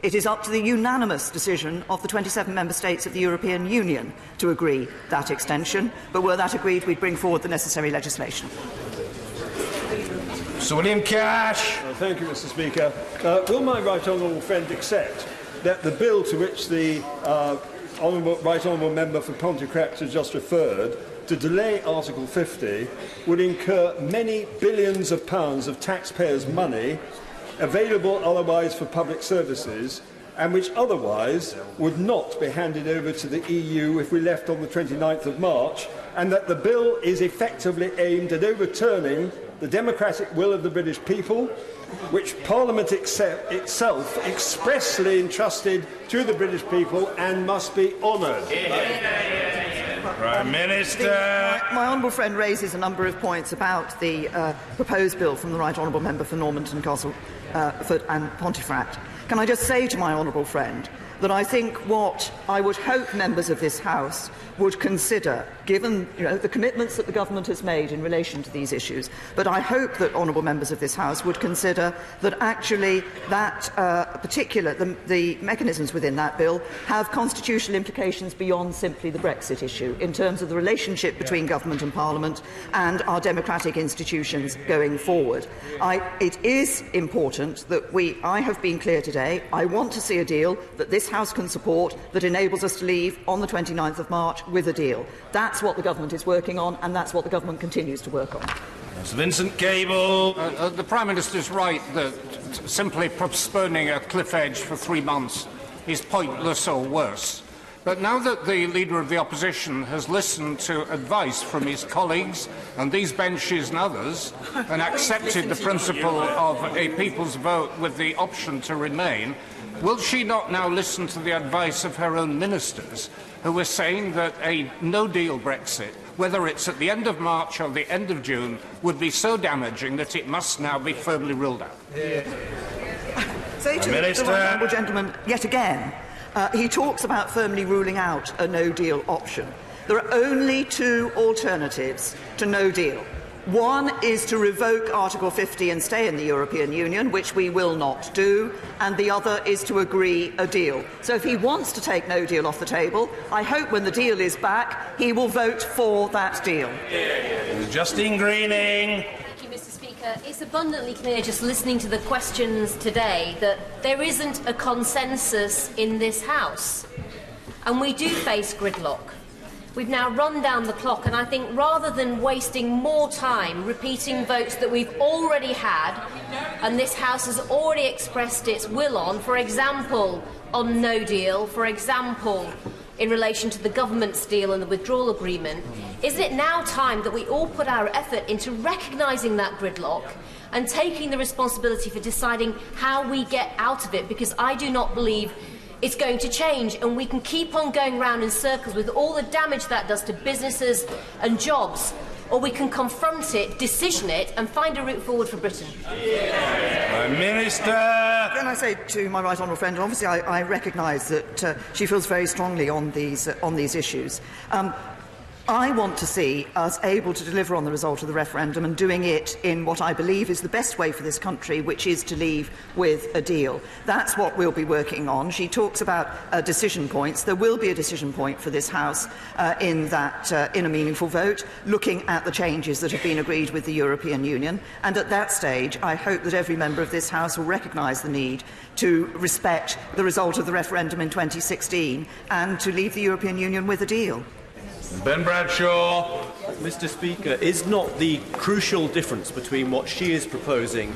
It is up to the unanimous decision of the 27 member states of the European Union to agree that extension, but were that agreed, we'd bring forward the necessary legislation. Sir William Cash. Thank you, Mr. Speaker. Will my right honourable friend accept that the bill to which the right honourable member for Pontefract has just referred, to delay Article 50, would incur many billions of pounds of taxpayers' money available otherwise for public services, and which otherwise would not be handed over to the EU if we left on the 29th of March, and that the bill is effectively aimed at overturning the democratic will of the British people, which Parliament itself expressly entrusted to the British people and must be honoured. Prime Minister. My honourable friend raises a number of points about the proposed bill from the right honourable member for Normanton, Castleford and Pontefract. Can I just say to my honourable friend that I think what I would hope members of this House would consider, given the commitments that the Government has made in relation to these issues, but I hope that honourable members of this House would consider that actually that the mechanisms within that bill have constitutional implications beyond simply the Brexit issue in terms of the relationship between Government and Parliament and our democratic institutions going forward. It is important that I have been clear today, I want to see a deal that this House can support that enables us to leave on the 29th of March with a deal. That's what the Government is working on, and that's what the Government continues to work on. Sir Vincent Cable. The Prime Minister is right that simply postponing a cliff edge for 3 months is pointless or worse. But now that the Leader of the Opposition has listened to advice from his colleagues and these benches and others and accepted the principle of a people's vote with the option to remain, will she not now listen to the advice of her own ministers, who are saying that a no-deal Brexit, whether it's at the end of March or the end of June, would be so damaging that it must now be firmly ruled out? Say to the honourable gentleman yet again, he talks about firmly ruling out a no-deal option. There are only two alternatives to no deal. One is to revoke Article 50 and stay in the European Union, which we will not do, and the other is to agree a deal. So if he wants to take no deal off the table, I hope when the deal is back, he will vote for that deal. Justine Greening. Thank you, Mr. Speaker. It's abundantly clear, just listening to the questions today, that there isn't a consensus in this House. And we do face gridlock. We've now run down the clock, and I think rather than wasting more time repeating votes that we've already had, and this House has already expressed its will on, for example, on no deal, for example, in relation to the government's deal and the withdrawal agreement, isn't it now time that we all put our effort into recognising that gridlock and taking the responsibility for deciding how we get out of it? Because I do not believe it's going to change, and we can keep on going round in circles with all the damage that does to businesses and jobs, or we can confront it, decision it, and find a route forward for Britain. Prime Minister. Can I say to my right honourable friend, obviously I recognise that she feels very strongly on these issues. I want to see us able to deliver on the result of the referendum and doing it in what I believe is the best way for this country, which is to leave with a deal. That's what we'll be working on. She talks about decision points. There will be a decision point for this House in a meaningful vote, looking at the changes that have been agreed with the European Union. And at that stage, I hope that every member of this House will recognise the need to respect the result of the referendum in 2016 and to leave the European Union with a deal. Ben Bradshaw. Mr. Speaker, is not the crucial difference between what she is proposing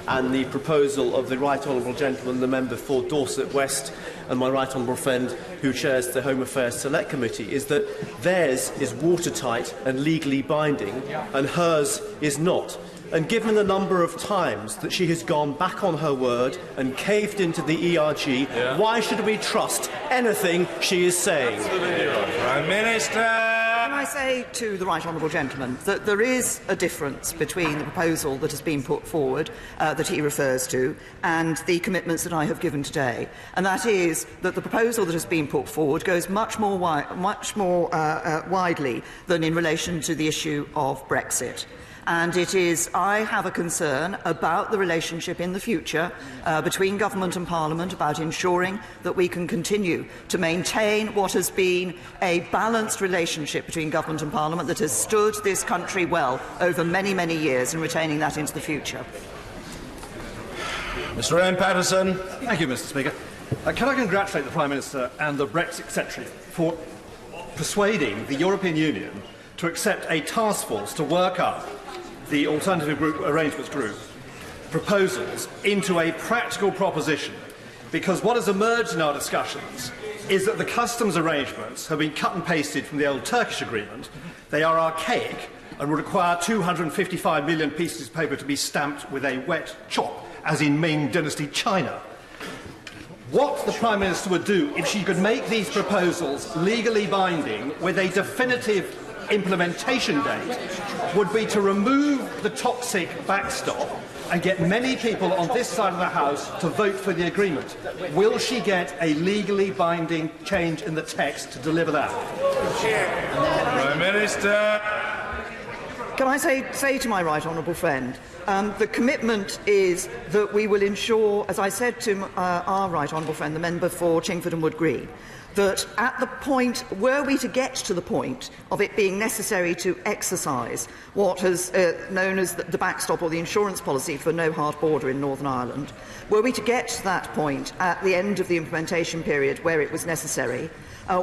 and the proposal of the Right Honourable Gentleman, the member for Dorset West, and my right honourable friend who chairs the Home Affairs Select Committee, is that theirs is watertight and legally binding and hers is not? And given the number of times that she has gone back on her word and caved into the ERG, why should we trust anything she is saying? Prime Minister. Can I say to the right honourable gentleman that there is a difference between the proposal that has been put forward, that he refers to, and the commitments that I have given today, and that is that the proposal that has been put forward goes much more widely than in relation to the issue of Brexit. And I have a concern about the relationship in the future between Government and Parliament, about ensuring that we can continue to maintain what has been a balanced relationship between Government and Parliament that has stood this country well over many, many years, and retaining that into the future. Mr. Owen Patterson. Thank you, Mr. Speaker. Can I congratulate the Prime Minister and the Brexit Secretary for persuading the European Union to accept a task force to work up the Alternative Arrangements Group proposals into a practical proposition, because what has emerged in our discussions is that the customs arrangements have been cut and pasted from the old Turkish agreement. They are archaic and would require 255 million pieces of paper to be stamped with a wet chop, as in Ming Dynasty China. What the Prime Minister would do if she could make these proposals legally binding with a definitive implementation date would be to remove the toxic backstop and get many people on this side of the House to vote for the agreement. Will she get a legally binding change in the text to deliver that? Prime Minister. Can I say to my right honourable friend, the commitment is that we will ensure, as I said to our right honourable friend, the member for Chingford and Wood Green, that at the point, were we to get to the point of it being necessary to exercise what is known as the backstop or the insurance policy for no hard border in Northern Ireland, were we to get to that point at the end of the implementation period where it was necessary,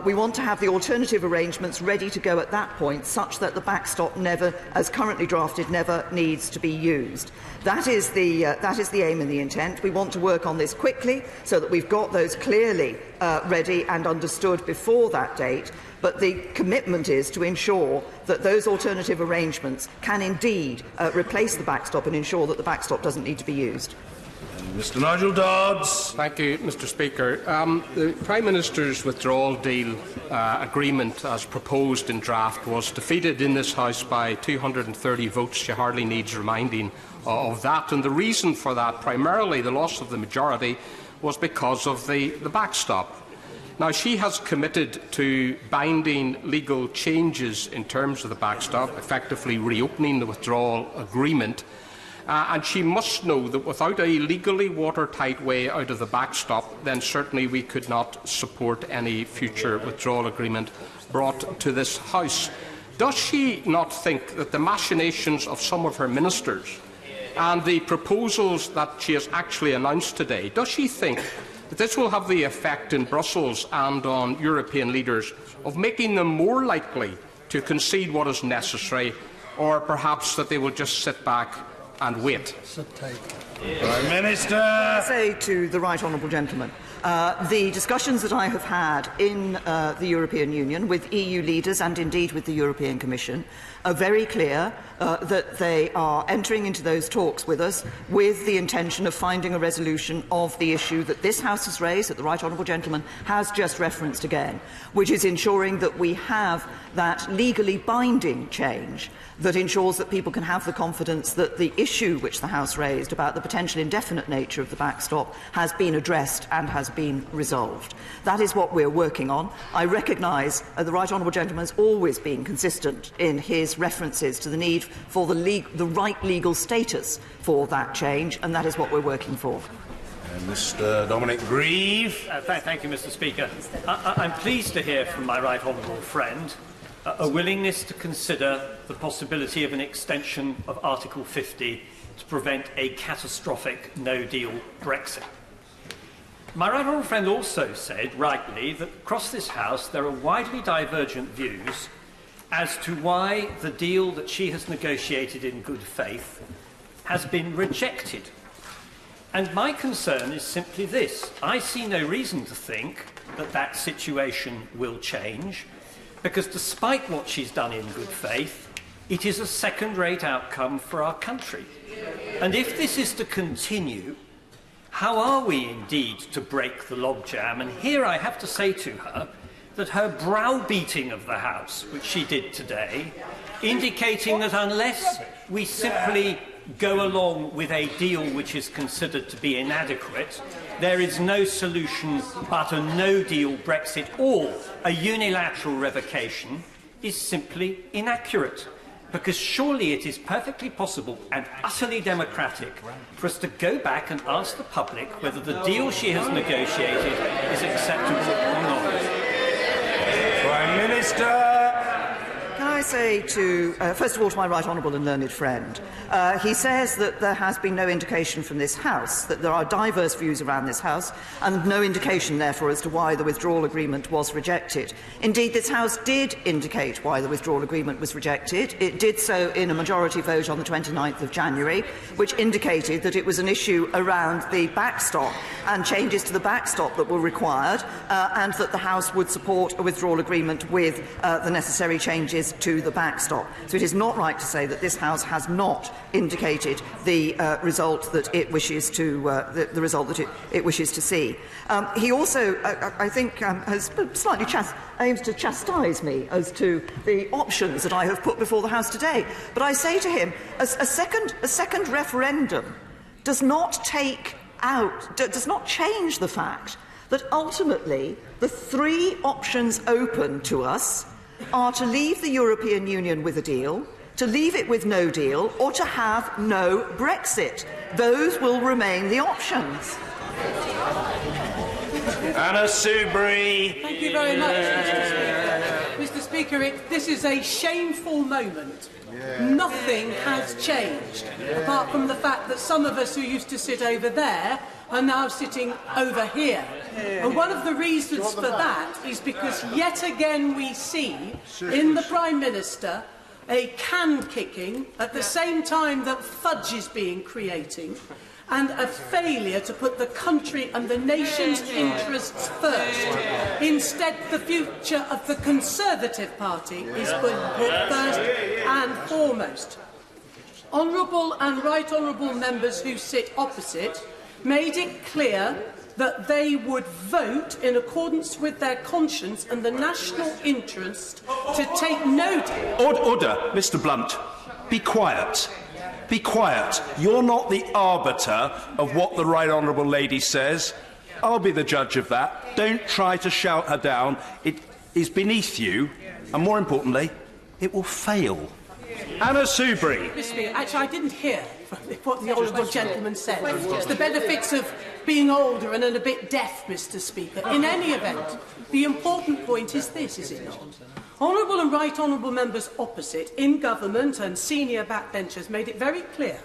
we want to have the alternative arrangements ready to go at that point, such that the backstop never, as currently drafted, never needs to be used. That is the aim and the intent. We want to work on this quickly so that we've got those clearly ready and understood before that date. But the commitment is to ensure that those alternative arrangements can indeed replace the backstop and ensure that the backstop doesn't need to be used. Mr. Nigel Dodds. Thank you, Mr. Speaker. The Prime Minister's withdrawal deal agreement, as proposed in draft, was defeated in this House by 230 votes. She hardly needs reminding of that. And the reason for that, primarily the loss of the majority, was because of the backstop. Now, she has committed to binding legal changes in terms of the backstop, effectively reopening the withdrawal agreement. And she must know that without a legally watertight way out of the backstop, then certainly we could not support any future withdrawal agreement brought to this House. Does she not think that the machinations of some of her ministers and the proposals that she has actually announced today, does she think that this will have the effect in Brussels and on European leaders of making them more likely to concede what is necessary, or perhaps that they will just sit back and wait? Prime Minister. I say to the right honourable gentleman, the discussions that I have had in the European Union with EU leaders and indeed with the European Commission are very clear that they are entering into those talks with us with the intention of finding a resolution of the issue that this House has raised, that the right honourable gentleman has just referenced again, which is ensuring that we have that legally binding change that ensures that people can have the confidence that the issue which the House raised about the potential indefinite nature of the backstop has been addressed and has been resolved. That is what we're working on. I recognise the right honourable gentleman has always been consistent in his references to the need for the right legal status for that change, and that is what we're working for. Mr. Dominic Grieve. Thank you, Mr. Speaker. I'm pleased to hear from my right honourable friend a willingness to consider the possibility of an extension of Article 50 to prevent a catastrophic no-deal Brexit. My right honourable friend also said, rightly, that across this House there are widely divergent views as to why the deal that she has negotiated in good faith has been rejected. And my concern is simply this. I see no reason to think that that situation will change, because despite what she's done in good faith, it is a second-rate outcome for our country. And if this is to continue, how are we indeed to break the logjam? And here I have to say to her that her browbeating of the House, which she did today, indicating that unless we simply go along with a deal which is considered to be inadequate, there is no solution but a no-deal Brexit or a unilateral revocation, is simply inaccurate. Because surely it is perfectly possible and utterly democratic for us to go back and ask the public whether the deal she has negotiated is acceptable or not. Prime Minister. Can I say to, first of all, to my right honourable and learned friend, he says that there has been no indication from this House, that there are diverse views around this House, and no indication, therefore, as to why the withdrawal agreement was rejected. Indeed, this House did indicate why the withdrawal agreement was rejected. It did so in a majority vote on the 29th of January, which indicated that it was an issue around the backstop and changes to the backstop that were required, and that the House would support a withdrawal agreement with the necessary changes to the backstop. So it is not right to say that this House has not indicated the result that it wishes to the result that it wishes to see. He also, I think, has slightly aims to chastise me as to the options that I have put before the House today. But I say to him, a second referendum does not does not change the fact that ultimately the three options open to us are to leave the European Union with a deal, to leave it with no deal, or to have no Brexit. Those will remain the options. Anna Soubry. Thank you very much, Mr. Speaker. Mr. Speaker, this is a shameful moment. Nothing has changed, apart from the fact that some of us who used to sit over there are now sitting over here. And one of the reasons for that is because yet again we see in the Prime Minister a can kicking at the same time that fudge is being created, and a failure to put the country and the nation's interests first. Instead, the future of the Conservative Party is put first and foremost. Honourable and right honourable members who sit opposite made it clear that they would vote in accordance with their conscience and the national interest to take note. Order, Mr. Blunt. Be quiet. Be quiet. You're not the arbiter of what the right honourable lady says. I'll be the judge of that. Don't try to shout her down. It is beneath you, and more importantly, it will fail. Anna Soubry. Actually, I didn't hear what the honourable gentleman said. It's the benefits of being older and a bit deaf, Mr. Speaker. In any event, the important point is this, is it not? Honourable and right honourable members opposite in government and senior backbenchers made it very clear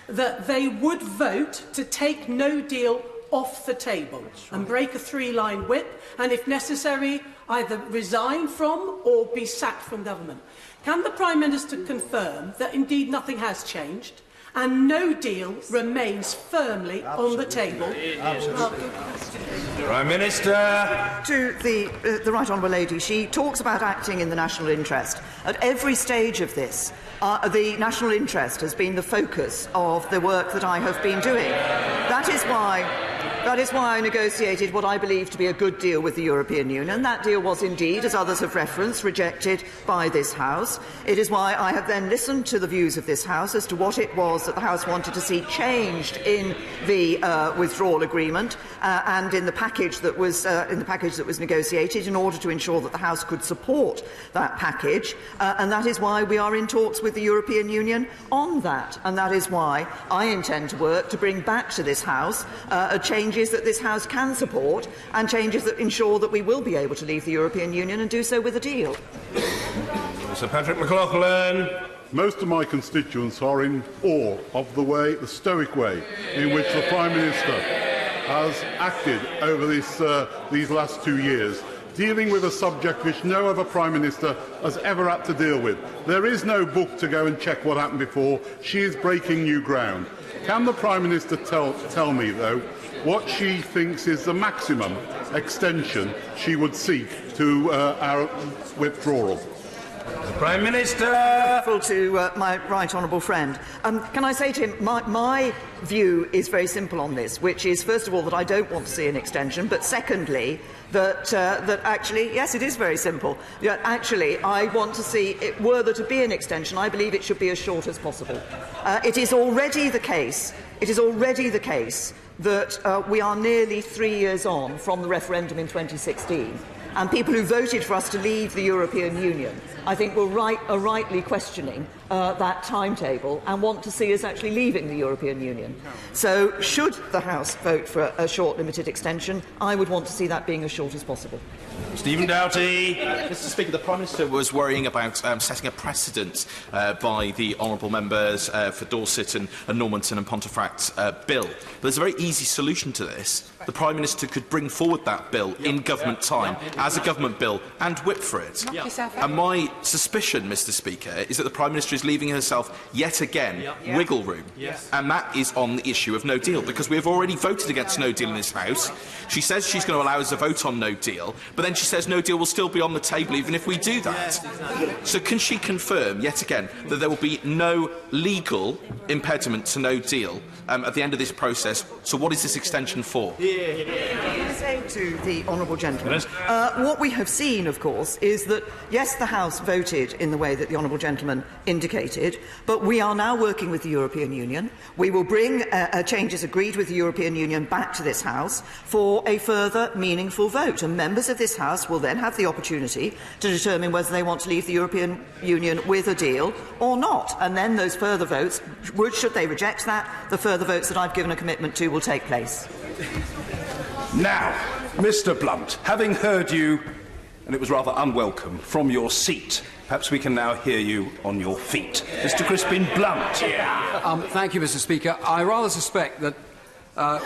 that they would vote to take no deal off the table and break a three-line whip and, if necessary, either resign from or be sacked from government. Can the Prime Minister confirm that indeed nothing has changed and no deal remains firmly on the table? Prime Minister. To the right honourable lady, she talks about acting in the national interest. At every stage of this, the national interest has been the focus of the work that I have been doing. That is why I negotiated what I believe to be a good deal with the European Union. That deal was indeed, as others have referenced, rejected by this House. It is why I have then listened to the views of this House as to what it was that the House wanted to see changed in the withdrawal agreement and in the package that was negotiated, in order to ensure that the House could support that package. And that is why we are in talks with the European Union on that. And that is why I intend to work to bring back to this House changes that this House can support, and changes that ensure that we will be able to leave the European Union and do so with a deal. Sir Patrick McLaughlin. Most of my constituents are in awe of the stoic way in which the Prime Minister has acted over these last 2 years, dealing with a subject which no other Prime Minister has ever had to deal with. There is no book to go and check what happened before. She is breaking new ground. Can the Prime Minister tell me, though, what she thinks is the maximum extension she would seek to our withdrawal? Prime Minister. To my right honourable friend, can I say to him, my view is very simple on this, which is, first of all, that I don't want to see an extension, but secondly, that actually, yes, it is very simple. Actually, I want to see, were there to be an extension, I believe it should be as short as possible. It is already the case that we are nearly 3 years on from the referendum in 2016, and people who voted for us to leave the European Union, I think, are rightly questioning that timetable and want to see us actually leaving the European Union. So, should the House vote for a short, limited extension, I would want to see that being as short as possible. Stephen Doughty. Mr. Speaker, the Prime Minister was worrying about setting a precedent by the honourable members for Dorset and Normanton and Pontefract's bill. But there's a very easy solution to this. The Prime Minister could bring forward that bill in government time as a government bill and whip for it. And my suspicion, Mr. Speaker, is that the Prime Minister is leaving herself yet again wiggle room. And that is on the issue of no deal, because we have already voted against no deal in this House. She says she's going to allow us a vote on no deal, but then she says no deal will still be on the table even if we do that. So can she confirm yet again that there will be no legal impediment to no deal at the end of this process? So what is this extension for? Can I say to the honourable gentleman, what we have seen, of course, is that, yes, the House voted in the way that the honourable gentleman indicated, but we are now working with the European Union. We will bring changes agreed with the European Union back to this House for a further meaningful vote, and members of this House will then have the opportunity to determine whether they want to leave the European Union with a deal or not. And then those further votes, should they reject that, the further votes that I've given a commitment to will take place. Now, Mr Blunt, having heard you, and it was rather unwelcome, from your seat, perhaps we can now hear you on your feet. Mr Crispin Blunt. Thank you, Mr Speaker. I rather suspect that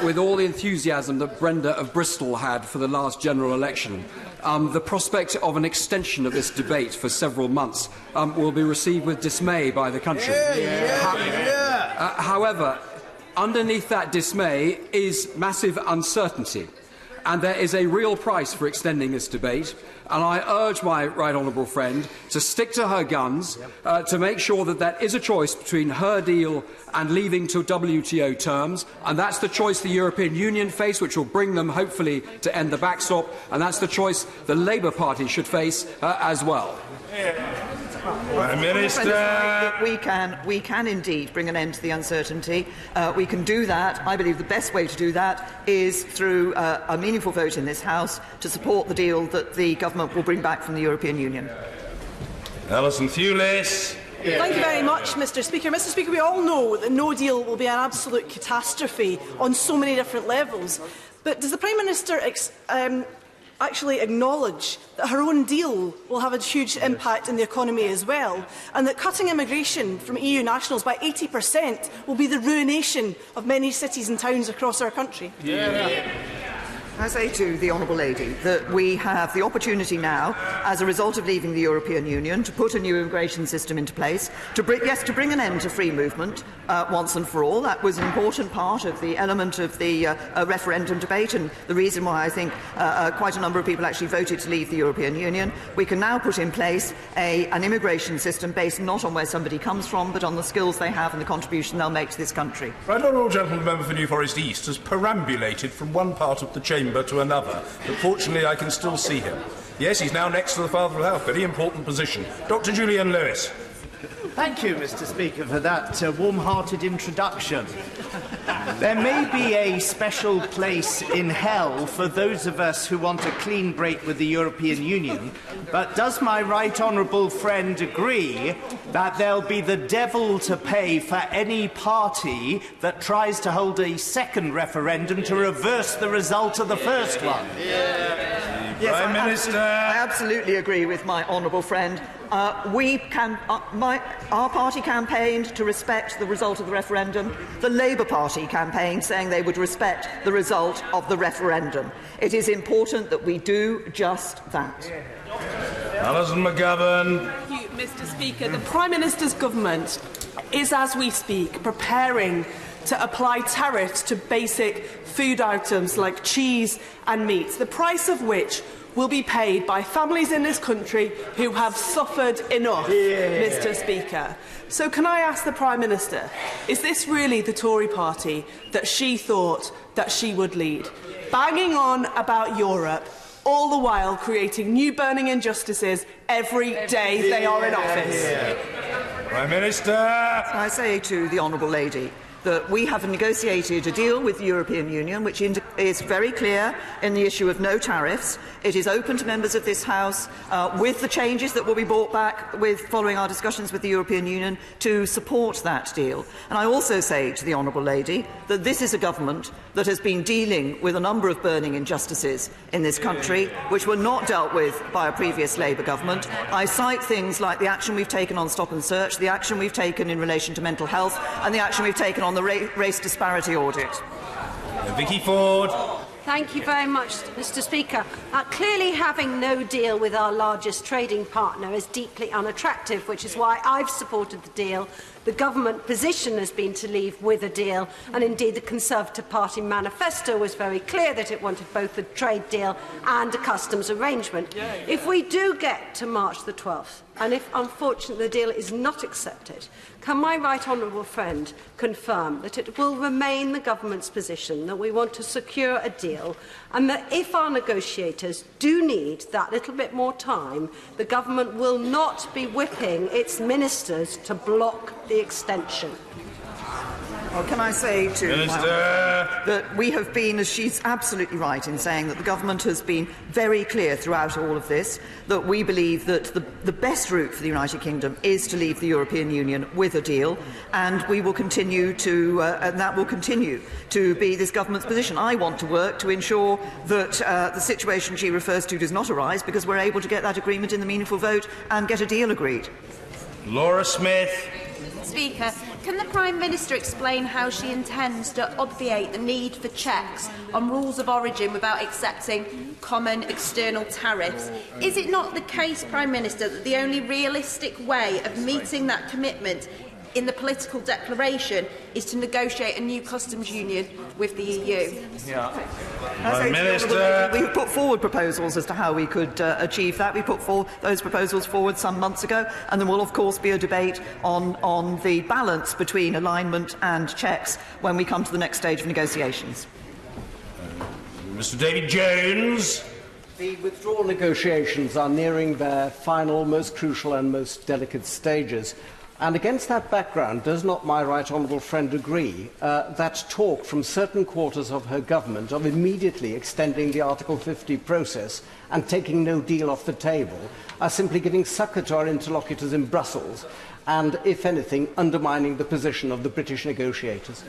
with all the enthusiasm that Brenda of Bristol had for the last general election, the prospect of an extension of this debate for several months will be received with dismay by the country. However, underneath that dismay is massive uncertainty, and there is a real price for extending this debate. And I urge my right honourable friend to stick to her guns, to make sure that that is a choice between her deal and leaving to WTO terms, and that's the choice the European Union face, which will bring them, hopefully, to end the backstop, and that's the choice the Labour Party should face as well. Prime Minister. We can indeed bring an end to the uncertainty. We can do that. I believe the best way to do that is through a meaningful vote in this House to support the deal that the government will bring back from the European Union. Alison Thewlis. Thank you very much, Mr Speaker. Mr Speaker, we all know that no deal will be an absolute catastrophe on so many different levels. But does the Prime Minister actually acknowledge that her own deal will have a huge impact in the economy as well, and that cutting immigration from EU nationals by 80% will be the ruination of many cities and towns across our country? I say to the Honourable Lady that we have the opportunity now, as a result of leaving the European Union, to put a new immigration system into place, to bring an end to free movement once and for all. That was an important part of the element of the referendum debate, and the reason why I think quite a number of people actually voted to leave the European Union. We can now put in place an immigration system based not on where somebody comes from, but on the skills they have and the contribution they'll make to this country. Right Honourable Gentleman Member for New Forest East has perambulated from one part of the chamber to another, but fortunately I can still see him. Yes, he's now next to the Father of Health, very important position. Dr Julian Lewis. Thank you, Mr Speaker, for that warm-hearted introduction. There may be a special place in hell for those of us who want a clean break with the European Union, but does my right honourable friend agree that there'll be the devil to pay for any party that tries to hold a second referendum to reverse the result of the first one? Yes, Prime Minister. I absolutely agree with my honourable friend. Our party campaigned to respect the result of the referendum. The Labour Party campaigned saying they would respect the result of the referendum. It is important that we do just that. Alison McGovern. Thank you, Mr Speaker. The Prime Minister's government is, as we speak, preparing to apply tariffs to basic food items like cheese and meat, the price of which will be paid by families in this country who have suffered enough, Mr Speaker. So can I ask the Prime Minister, is this really the Tory party that she thought that she would lead? Banging on about Europe, all the while creating new burning injustices every day they are in office. Prime Minister. I say to the Honourable Lady that we have negotiated a deal with the European Union which is very clear in the issue of no tariffs. It is open to members of this House, with the changes that will be brought back following our discussions with the European Union, to support that deal. And I also say to the Honourable Lady that this is a government that has been dealing with a number of burning injustices in this country which were not dealt with by a previous Labour government. I cite things like the action we've taken on stop and search, the action we've taken in relation to mental health, and the action we've taken on the race disparity audit. Vicky Ford. Thank you very much, Mr Speaker. Clearly having no deal with our largest trading partner is deeply unattractive, which is why I've supported the deal. The government position has been to leave with a deal, and indeed the Conservative Party manifesto was very clear that it wanted both a trade deal and a customs arrangement. If we do get to March the 12th, and if unfortunately the deal is not accepted, can my right honourable friend confirm that it will remain the government's position that we want to secure a deal, and that if our negotiators do need that little bit more time, the government will not be whipping its ministers to block the extension? Well, can I say to Minister that we have been, as she's absolutely right in saying, that the government has been very clear throughout all of this that we believe that the best route for the United Kingdom is to leave the European Union with a deal, and we will continue to, and that will continue to be this government's position. I want to work to ensure that the situation she refers to does not arise, because we're able to get that agreement in the meaningful vote and get a deal agreed. Laura Smith. Speaker, can the Prime Minister explain how she intends to obviate the need for checks on rules of origin without accepting common external tariffs? Is it not the case, Prime Minister, that the only realistic way of meeting that commitment in the political declaration is to negotiate a new customs union with the EU? Prime Minister. We've put forward proposals as to how we could achieve that. We put those proposals forward some months ago, and there will of course be a debate on the balance between alignment and checks when we come to the next stage of negotiations. Mr. David Jones. The withdrawal negotiations are nearing their final, most crucial and most delicate stages. And against that background, does not my right honourable friend agree that talk from certain quarters of her government of immediately extending the Article 50 process and taking no deal off the table are simply giving succour to our interlocutors in Brussels and, if anything, undermining the position of the British negotiators?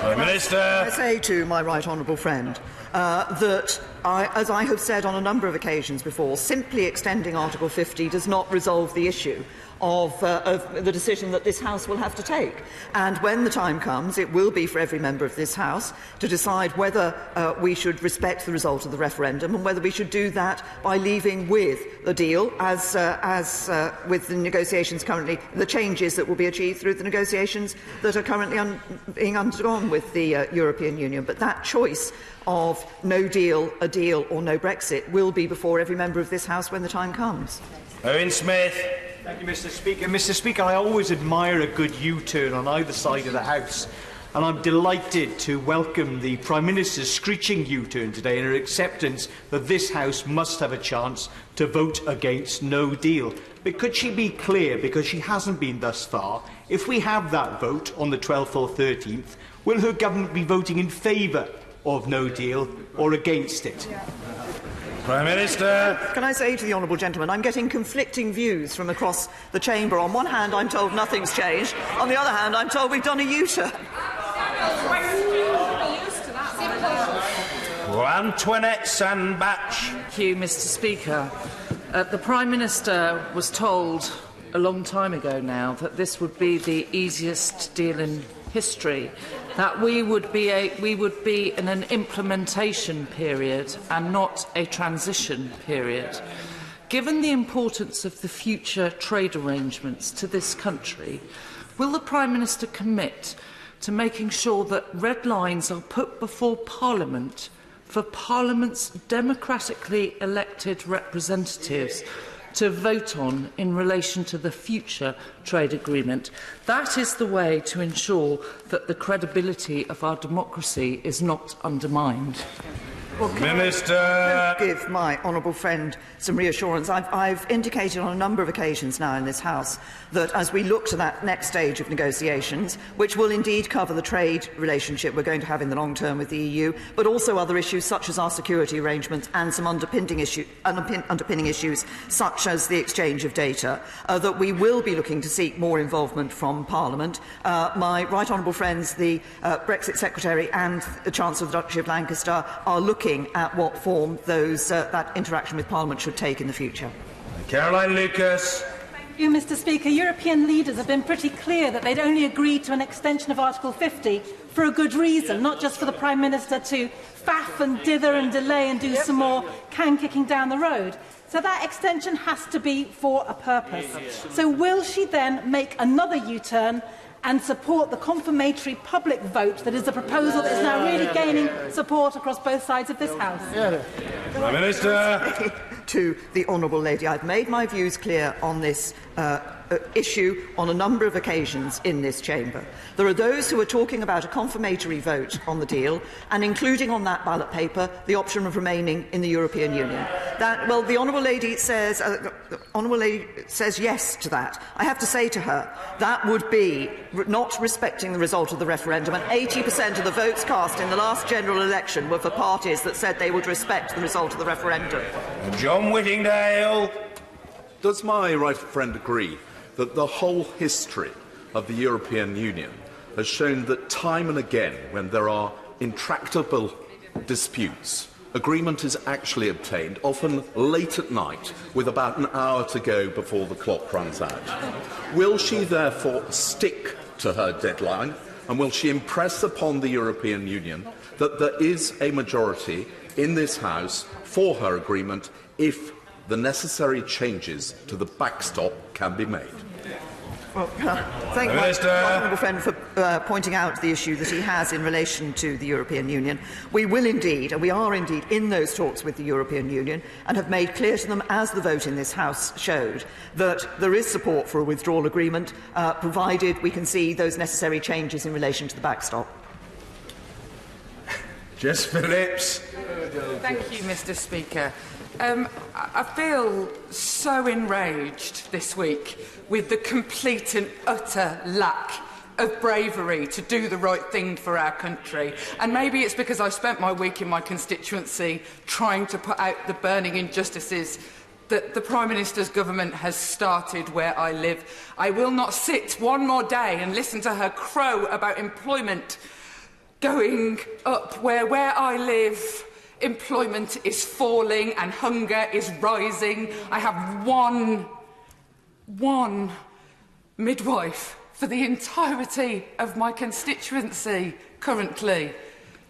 Prime Minister. I say to my right honourable friend that, as I have said on a number of occasions before, simply extending Article 50 does not resolve the issue of the decision that this House will have to take. And when the time comes, it will be for every member of this House to decide whether we should respect the result of the referendum and whether we should do that by leaving with the deal, as with the negotiations currently, the changes that will be achieved through the negotiations that are currently being undergone with the European Union. But that choice of no deal, a deal or no Brexit will be before every member of this House when the time comes. Owen Smith. Thank you, Mr. Speaker. Mr. Speaker, I always admire a good U-turn on either side of the House, and I'm delighted to welcome the Prime Minister's screeching U-turn today and her acceptance that this House must have a chance to vote against no deal. But could she be clear, because she hasn't been thus far, if we have that vote on the 12th or 13th, will her government be voting in favour of no deal or against it? Prime Minister. Can I say to the honourable gentleman, I'm getting conflicting views from across the chamber. On one hand, I'm told nothing's changed. On the other hand, I'm told we've done a U-turn. Antoinette Sandbach. Thank you, Mr. Speaker. The Prime Minister was told a long time ago now that this would be the easiest deal in history, that we would be in an implementation period and not a transition period. Given the importance of the future trade arrangements to this country, will the Prime Minister commit to making sure that red lines are put before Parliament for Parliament's democratically elected representatives to vote on in relation to the future trade agreement? That is the way to ensure that the credibility of our democracy is not undermined. Well, Minister, give my honourable friend some reassurance. I've indicated on a number of occasions now in this House that as we look to that next stage of negotiations, which will indeed cover the trade relationship we're going to have in the long term with the EU, but also other issues such as our security arrangements and some underpinning issues such as the exchange of data, that we will be looking to seek more involvement from Parliament. My right honourable friends, the Brexit Secretary and the Chancellor of the Duchy of Lancaster, are looking at what form that interaction with Parliament should take in the future. Caroline Lucas. Thank you, Mr. Speaker. European leaders have been pretty clear that they'd only agreed to an extension of Article 50 for a good reason, not just for the Prime Minister to faff and dither and delay and do some more can-kicking down the road. So that extension has to be for a purpose. So will she then make another U-turn and support the confirmatory public vote that is a proposal that is now really gaining support across both sides of this House? Prime Minister. To the honourable lady, I've made my views clear on this issue on a number of occasions in this chamber. There are those who are talking about a confirmatory vote on the deal and including on that ballot paper the option of remaining in the European Union. Well, the Honourable Lady says yes to that. I have to say to her, that would be not respecting the result of the referendum, and 80% of the votes cast in the last general election were for parties that said they would respect the result of the referendum. John Whittingdale. Does my right friend agree that the whole history of the European Union has shown that time and again, when there are intractable disputes, agreement is actually obtained, often late at night, with about an hour to go before the clock runs out? Will she therefore stick to her deadline, and will she impress upon the European Union that there is a majority in this House for her agreement if the necessary changes to the backstop can be made? Well, thank my honourable friend for pointing out the issue that he has in relation to the European Union. We will indeed, and we are indeed, in those talks with the European Union, and have made clear to them, as the vote in this House showed, that there is support for a withdrawal agreement, provided we can see those necessary changes in relation to the backstop. Jess Phillips. Thank you, Mr. Speaker. I feel so enraged this week with the complete and utter lack of bravery to do the right thing for our country. And maybe it's because I spent my week in my constituency trying to put out the burning injustices that the Prime Minister's government has started where I live. I will not sit one more day and listen to her crow about employment going up where I live. Employment is falling and hunger is rising. I have one midwife for the entirety of my constituency currently.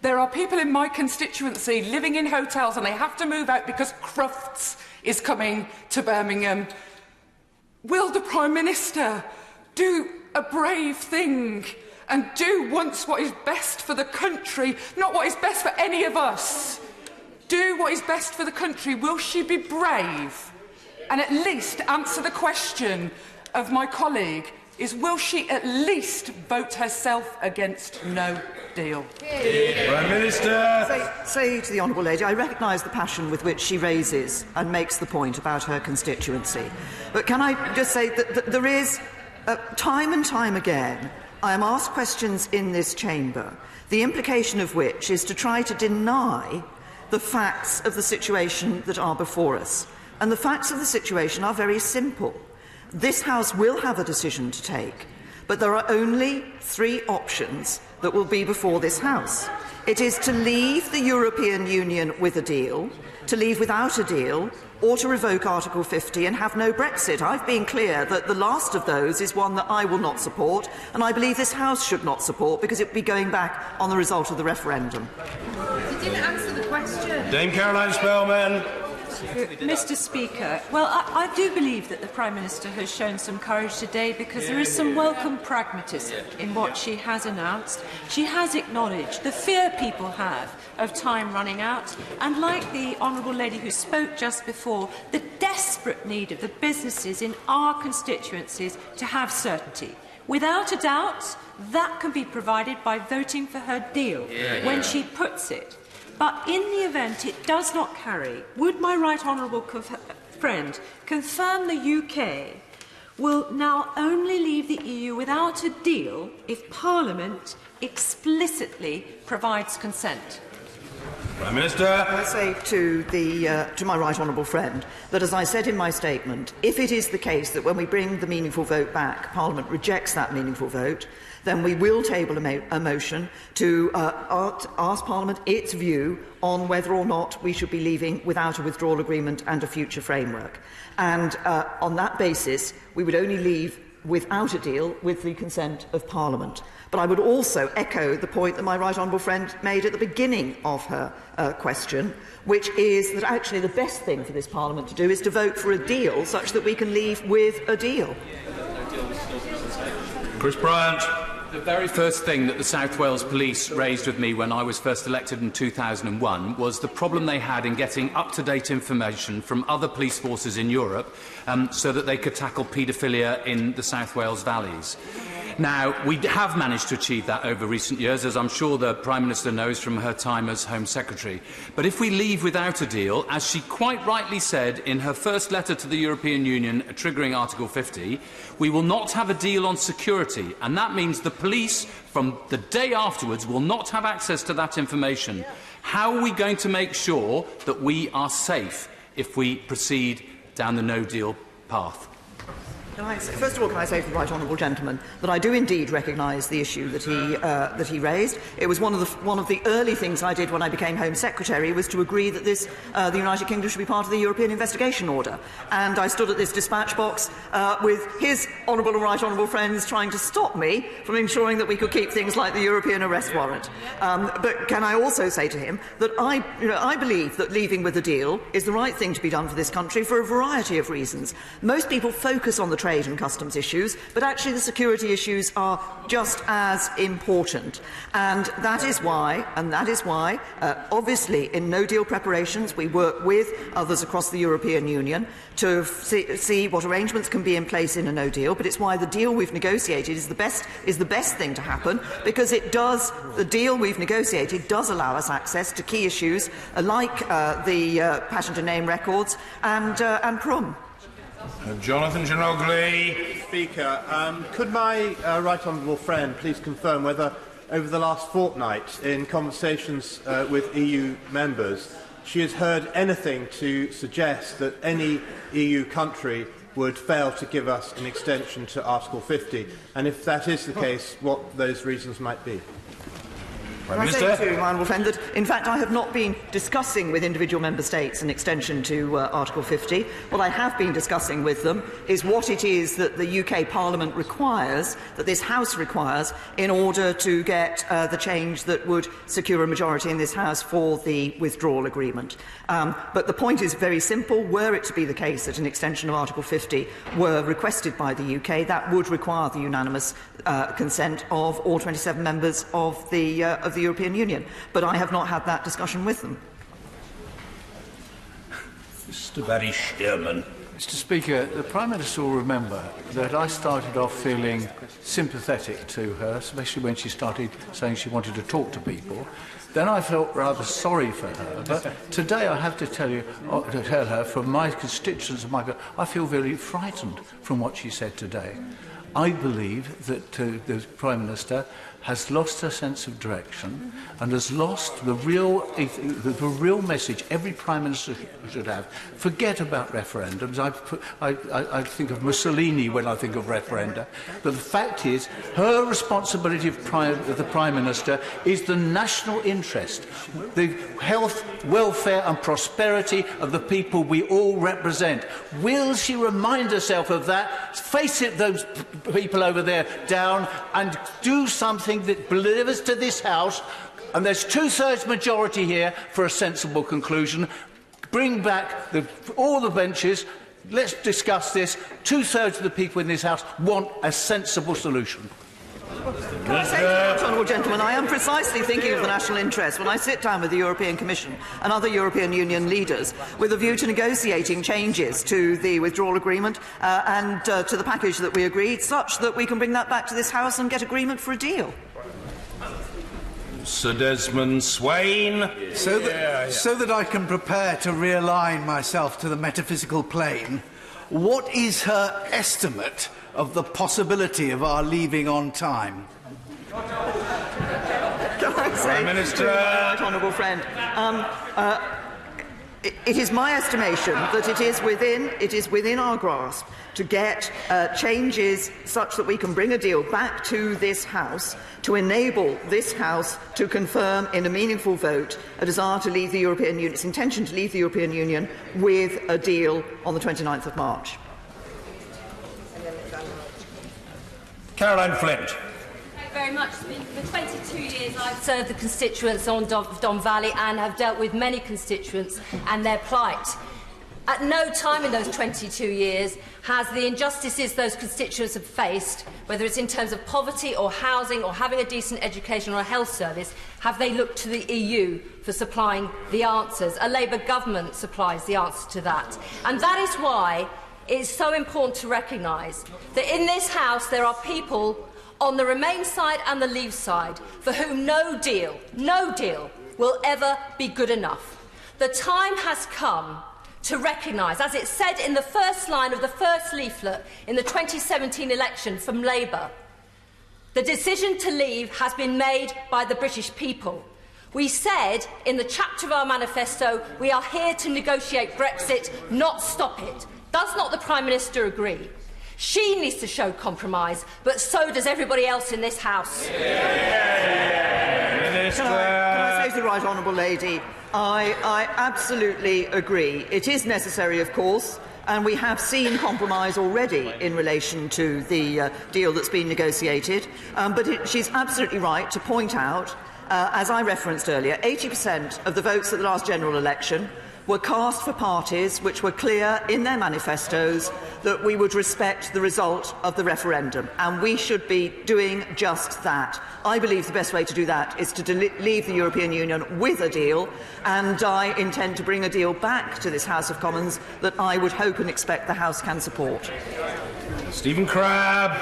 There are people in my constituency living in hotels and they have to move out because Crufts is coming to Birmingham. Will the Prime Minister do a brave thing and do once what is best for the country, not what is best for any of us? Do what is best for the country. Will she be brave and at least answer the question of my colleague, will she at least vote herself against no deal? Prime Minister. Say to the Honourable Lady, I recognise the passion with which she raises and makes the point about her constituency. But can I just say that there is, time and time again, I am asked questions in this chamber, the implication of which is to try to deny the facts of the situation that are before us. And the facts of the situation are very simple. This House will have a decision to take, but there are only three options that will be before this House. It is to leave the European Union with a deal, to leave without a deal, or to revoke Article 50 and have no Brexit. I've been clear that the last of those is one that I will not support, and I believe this House should not support, because it would be going back on the result of the referendum. You didn't answer the question. Dame Caroline Spellman. Mr. Speaker, well, I do believe that the Prime Minister has shown some courage today, because there is some welcome pragmatism in what she has announced. She has acknowledged the fear people have of time running out, and like the Honourable Lady who spoke just before, the desperate need of the businesses in our constituencies to have certainty. Without a doubt, that can be provided by voting for her deal when she puts it. But in the event it does not carry, would my right honourable friend confirm the UK will now only leave the EU without a deal if Parliament explicitly provides consent? Prime Minister. I say to my right honourable friend that, as I said in my statement, if it is the case that when we bring the meaningful vote back, Parliament rejects that meaningful vote, then we will table a motion to ask Parliament its view on whether or not we should be leaving without a withdrawal agreement and a future framework. And on that basis, we would only leave without a deal with the consent of Parliament. But I would also echo the point that my right honourable friend made at the beginning of her question, which is that actually the best thing for this Parliament to do is to vote for a deal such that we can leave with a deal. Chris Bryant. The very first thing that the South Wales Police raised with me when I was first elected in 2001 was the problem they had in getting up-to-date information from other police forces in Europe so that they could tackle paedophilia in the South Wales valleys. Now, we have managed to achieve that over recent years, as I'm sure the Prime Minister knows from her time as Home Secretary. But if we leave without a deal, as she quite rightly said in her first letter to the European Union triggering Article 50, we will not have a deal on security, and that means the police from the day afterwards will not have access to that information. How are we going to make sure that we are safe if we proceed down the no-deal path? First of all, can I say to the right honourable gentleman that I do indeed recognise the issue that he raised. It was one of the early things I did when I became Home Secretary was to agree that the United Kingdom should be part of the European Investigation Order, and I stood at this dispatch box with his honourable and right honourable friends trying to stop me from ensuring that we could keep things like the European arrest warrant. But can I also say to him that I believe that leaving with a deal is the right thing to be done for this country for a variety of reasons. Most people focus on the trade and customs issues, but actually the security issues are just as important. And that is why, obviously, in no-deal preparations, we work with others across the European Union to see what arrangements can be in place in a no-deal. But it's why the deal we've negotiated is the best thing to happen, because the deal we've negotiated does allow us access to key issues like the passenger name records and PRUM. Jonathan Ginogly. Speaker, could my right honourable friend please confirm whether over the last fortnight in conversations with EU members she has heard anything to suggest that any EU country would fail to give us an extension to Article 50, and if that is the case, what those reasons might be? Can I say to my honourable friend that, in fact, I have not been discussing with individual member states an extension to Article 50. What I have been discussing with them is what it is that the UK Parliament requires, that this House requires, in order to get the change that would secure a majority in this House for the withdrawal agreement. But the point is very simple. Were it to be the case that an extension of Article 50 were requested by the UK, that would require the unanimous consent of all 27 members of the European Union. But I have not had that discussion with them. Mr. Barry Sherman. Mr. Speaker, the Prime Minister will remember that I started off feeling sympathetic to her, especially when she started saying she wanted to talk to people. Then I felt rather sorry for her. But today I have to tell her, from my constituents, I feel very frightened from what she said today. I believe that the Prime Minister has lost her sense of direction and has lost the real message every Prime Minister should have. Forget about referendums. I think of Mussolini when I think of referenda. But the fact is, her responsibility of the Prime Minister is the national interest, the health, welfare and prosperity of the people we all represent. Will she remind herself of that, face it, those people over there down, and do something that delivers to this House, and there's two-thirds majority here for a sensible conclusion. Bring back all the benches, let's discuss this. Two-thirds of the people in this House want a sensible solution. Can I say to the honourable gentleman, I am precisely thinking of the national interest when I sit down with the European Commission and other European Union leaders with a view to negotiating changes to the withdrawal agreement and to the package that we agreed, such that we can bring that back to this House and get agreement for a deal. Sir Desmond Swain. So that I can prepare to realign myself to the metaphysical plane, what is her estimate of the possibility of our leaving on time? Can I say, to my right honourable friend, it is my estimation that it is within our grasp to get changes such that we can bring a deal back to this House to enable this House to confirm in a meaningful vote a desire to leave the European Union, its intention to leave the European Union with a deal on the 29th of March. Caroline Flint. Thank you very much, Speaker. For 22 years I've served the constituents on Don Valley and have dealt with many constituents and their plight. At no time in those 22 years has the injustices those constituents have faced, whether it's in terms of poverty or housing or having a decent education or a health service, have they looked to the EU for supplying the answers. A Labour government supplies the answer to that. And that is why it is so important to recognise that in this House there are people on the Remain side and the Leave side, for whom no deal will ever be good enough. The time has come to recognise, as it said in the first line of the first leaflet in the 2017 election from Labour, the decision to leave has been made by the British people. We said in the chapter of our manifesto, we are here to negotiate Brexit, not stop it. Does not the Prime Minister agree? She needs to show compromise, but so does everybody else in this House. Can I say to the Right Honourable Lady, I absolutely agree. It is necessary, of course, and we have seen compromise already in relation to the deal that's been negotiated. But she's absolutely right to point out, as I referenced earlier, 80% of the votes at the last general election were cast for parties which were clear in their manifestos that we would respect the result of the referendum, and we should be doing just that. I believe the best way to do that is to leave the European Union with a deal, and I intend to bring a deal back to this House of Commons that I would hope and expect the House can support. Stephen Crabb.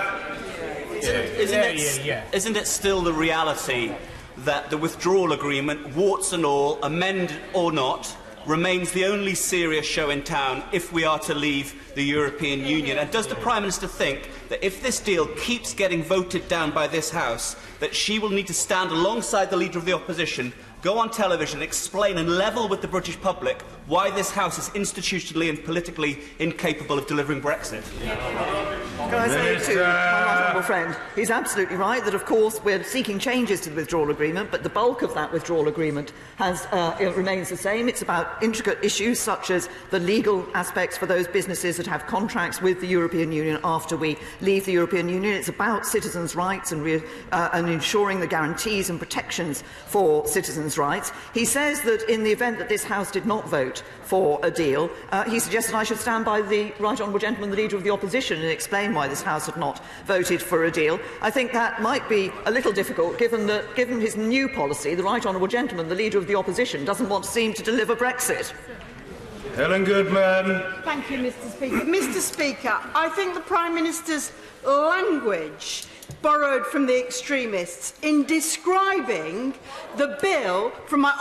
Isn't it still the reality that the withdrawal agreement, warts and all, amended or not, remains the only serious show in town if we are to leave the European Union? And does the Prime Minister think that if this deal keeps getting voted down by this House, that she will need to stand alongside the Leader of the Opposition, go on television, explain and level with the British public why this House is institutionally and politically incapable of delivering Brexit? Can I say to my honourable friend, he's absolutely right that, of course, we're seeking changes to the withdrawal agreement, but the bulk of that withdrawal agreement remains the same. It's about intricate issues such as the legal aspects for those businesses that have contracts with the European Union after we leave the European Union. It's about citizens' rights and ensuring the guarantees and protections for citizens' rights. He says that in the event that this House did not vote for a deal, he suggested I should stand by the Right Honourable Gentleman, the Leader of the Opposition, and explain why this House had not voted for a deal. I think that might be a little difficult, given his new policy, the Right Honourable Gentleman, the Leader of the Opposition, doesn't want to seem to deliver Brexit. Helen Goodman. Thank you, Mr. Speaker. Mr. Speaker, I think the Prime Minister's language borrowed from the extremists in describing the bill from my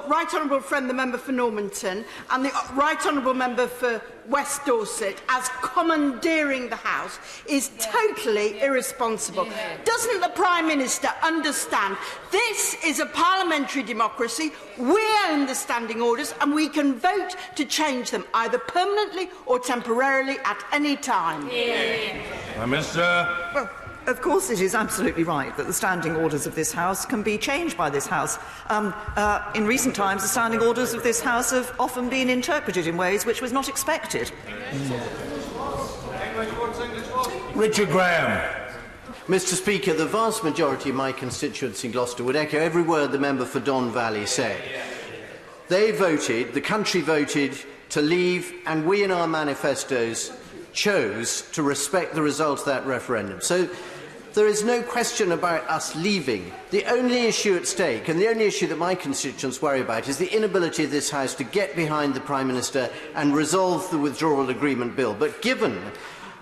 right honourable friend, the member for Normanton, and the right honourable member for West Dorset as commandeering the House is totally irresponsible. Doesn't the Prime Minister understand this is a parliamentary democracy? We own the standing orders and we can vote to change them either permanently or temporarily at any time. Well, of course it is absolutely right that the standing orders of this House can be changed by this House. In recent times, the standing orders of this House have often been interpreted in ways which was not expected. Richard Graham. Mr. Speaker, the vast majority of my constituents in Gloucester would echo every word the member for Don Valley said. They voted, the country voted to leave, and we in our manifestos chose to respect the result of that referendum. So there is no question about us leaving. The only issue at stake, and the only issue that my constituents worry about, is the inability of this House to get behind the Prime Minister and resolve the withdrawal agreement bill. But given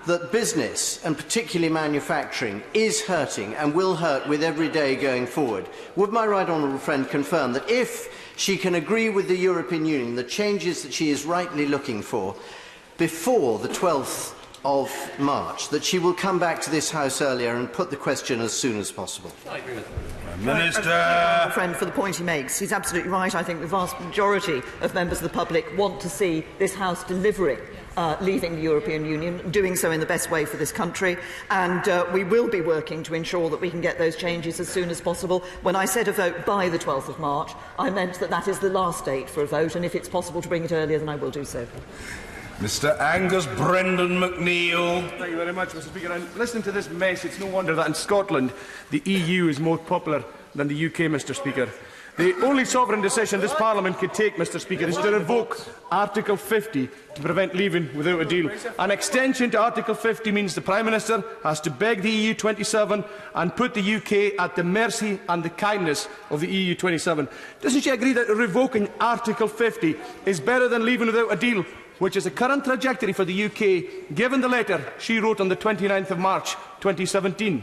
that business, and particularly manufacturing, is hurting and will hurt with every day going forward, would my right honourable friend confirm that if she can agree with the European Union the changes that she is rightly looking for before the 12th of March, that she will come back to this House earlier and put the question as soon as possible? I agree with Minister. Friend, for the point he makes, he's absolutely right. I think the vast majority of members of the public want to see this House delivering leaving the European Union, doing so in the best way for this country, and we will be working to ensure that we can get those changes as soon as possible. When I said a vote by the 12th of March, I meant that that is the last date for a vote, and if it's possible to bring it earlier, then I will do so. Mr. Angus Brendan McNeill. Thank you very much, Mr. Speaker. And listening to this mess, it's no wonder that in Scotland the EU is more popular than the UK, Mr. Speaker. The only sovereign decision this Parliament could take, Mr. Speaker, is to revoke Article 50 to prevent leaving without a deal. An extension to Article 50 means the Prime Minister has to beg the EU 27 and put the UK at the mercy and the kindness of the EU 27. Doesn't she agree that revoking Article 50 is better than leaving without a deal, which is the current trajectory for the UK, given the letter she wrote on the 29th of March 2017?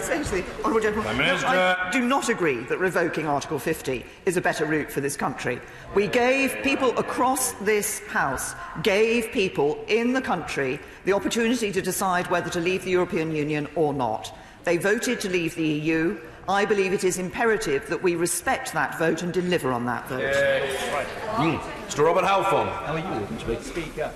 say to the honourable gentleman, I do not agree that revoking Article 50 is a better route for this country. We gave people across this House, gave people in the country the opportunity to decide whether to leave the European Union or not. They voted to leave the EU. I believe it is imperative that we respect that vote and deliver on that vote. Mr. Robert Halfon. How are you, Mr. Speaker?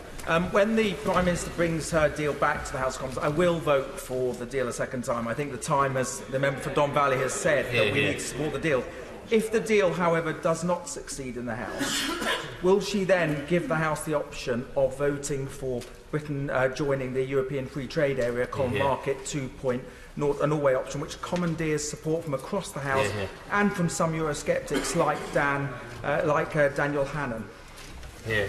When the Prime Minister brings her deal back to the House of Commons, I will vote for the deal a second time. I think the time, as the member for Don Valley has said, that we need to support the deal. If the deal, however, does not succeed in the House, will she then give the House the option of voting for Britain joining the European Free Trade Area, Common Market 2.0, a Norway option, which commandeers support from across the House and from some Eurosceptics like Daniel Hannan? Can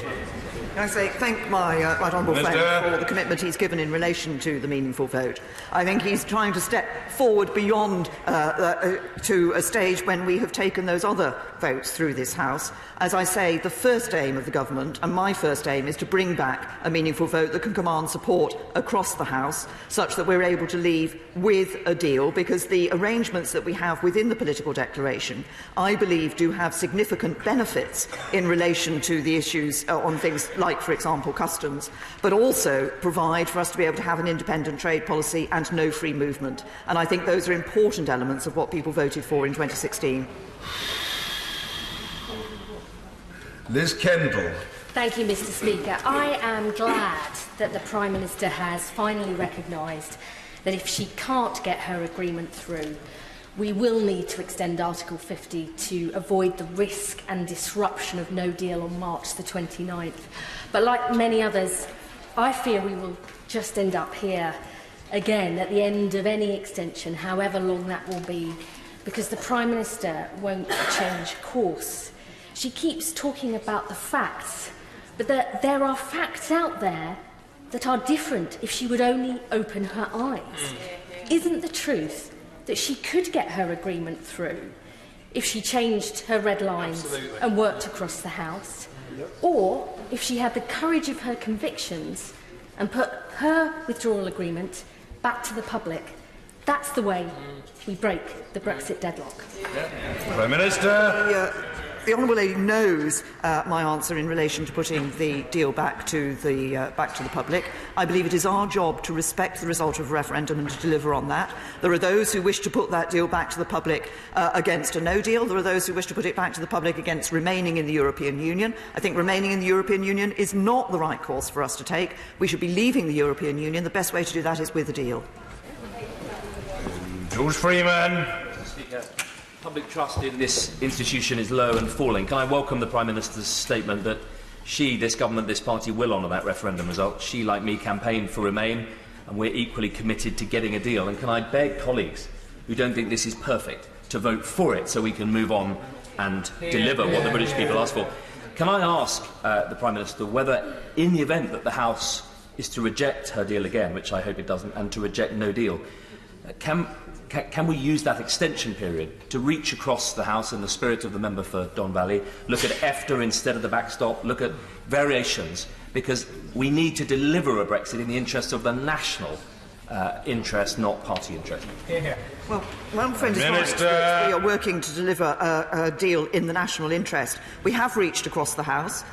I say thank my right honourable friend for the commitment he's given in relation to the meaningful vote. I think he's trying to step forward beyond to a stage when we have taken those other votes through this House. As I say, the first aim of the government, and my first aim, is to bring back a meaningful vote that can command support across the House, such that we're able to leave with a deal, because the arrangements that we have within the political declaration, I believe, do have significant benefits in relation to the issues on things like, for example, customs, but also provide for us to be able to have an independent trade policy and no free movement. And I think those are important elements of what people voted for in 2016. Liz Kendall. Thank you, Mr. Speaker. I am glad that the Prime Minister has finally recognised that if she can't get her agreement through, we will need to extend Article 50 to avoid the risk and disruption of no deal on March the 29th. But like many others, I fear we will just end up here again at the end of any extension, however long that will be, because the Prime Minister won't change course. She keeps talking about the facts, but there are facts out there that are different if she would only open her eyes. Isn't the truth that she could get her agreement through if she changed her red lines and worked across the House, or if she had the courage of her convictions and put her withdrawal agreement back to the public? That's the way we break the Brexit deadlock. Prime Minister. The honourable lady knows my answer in relation to putting the deal back to the public. I believe it is our job to respect the result of a referendum and to deliver on that. There are those who wish to put that deal back to the public against a no deal. There are those who wish to put it back to the public against remaining in the European Union. I think remaining in the European Union is not the right course for us to take. We should be leaving the European Union. The best way to do that is with a deal. George Freeman. Public trust in this institution is low and falling. Can I welcome the Prime Minister's statement that she, this government, this party will honour that referendum result? She, like me, campaigned for Remain, and we're equally committed to getting a deal. And can I beg colleagues who don't think this is perfect to vote for it so we can move on and deliver what the British people ask for? Can I ask the Prime Minister whether, in the event that the House is to reject her deal again, which I hope it doesn't, and to reject no deal, can we use that extension period to reach across the House in the spirit of the member for Don Valley, look at EFTA instead of the backstop, look at variations, because we need to deliver a Brexit in the interest of the national interest, not party interest. Well, one friend is right. We are working to deliver a deal in the national interest. We have reached across the House.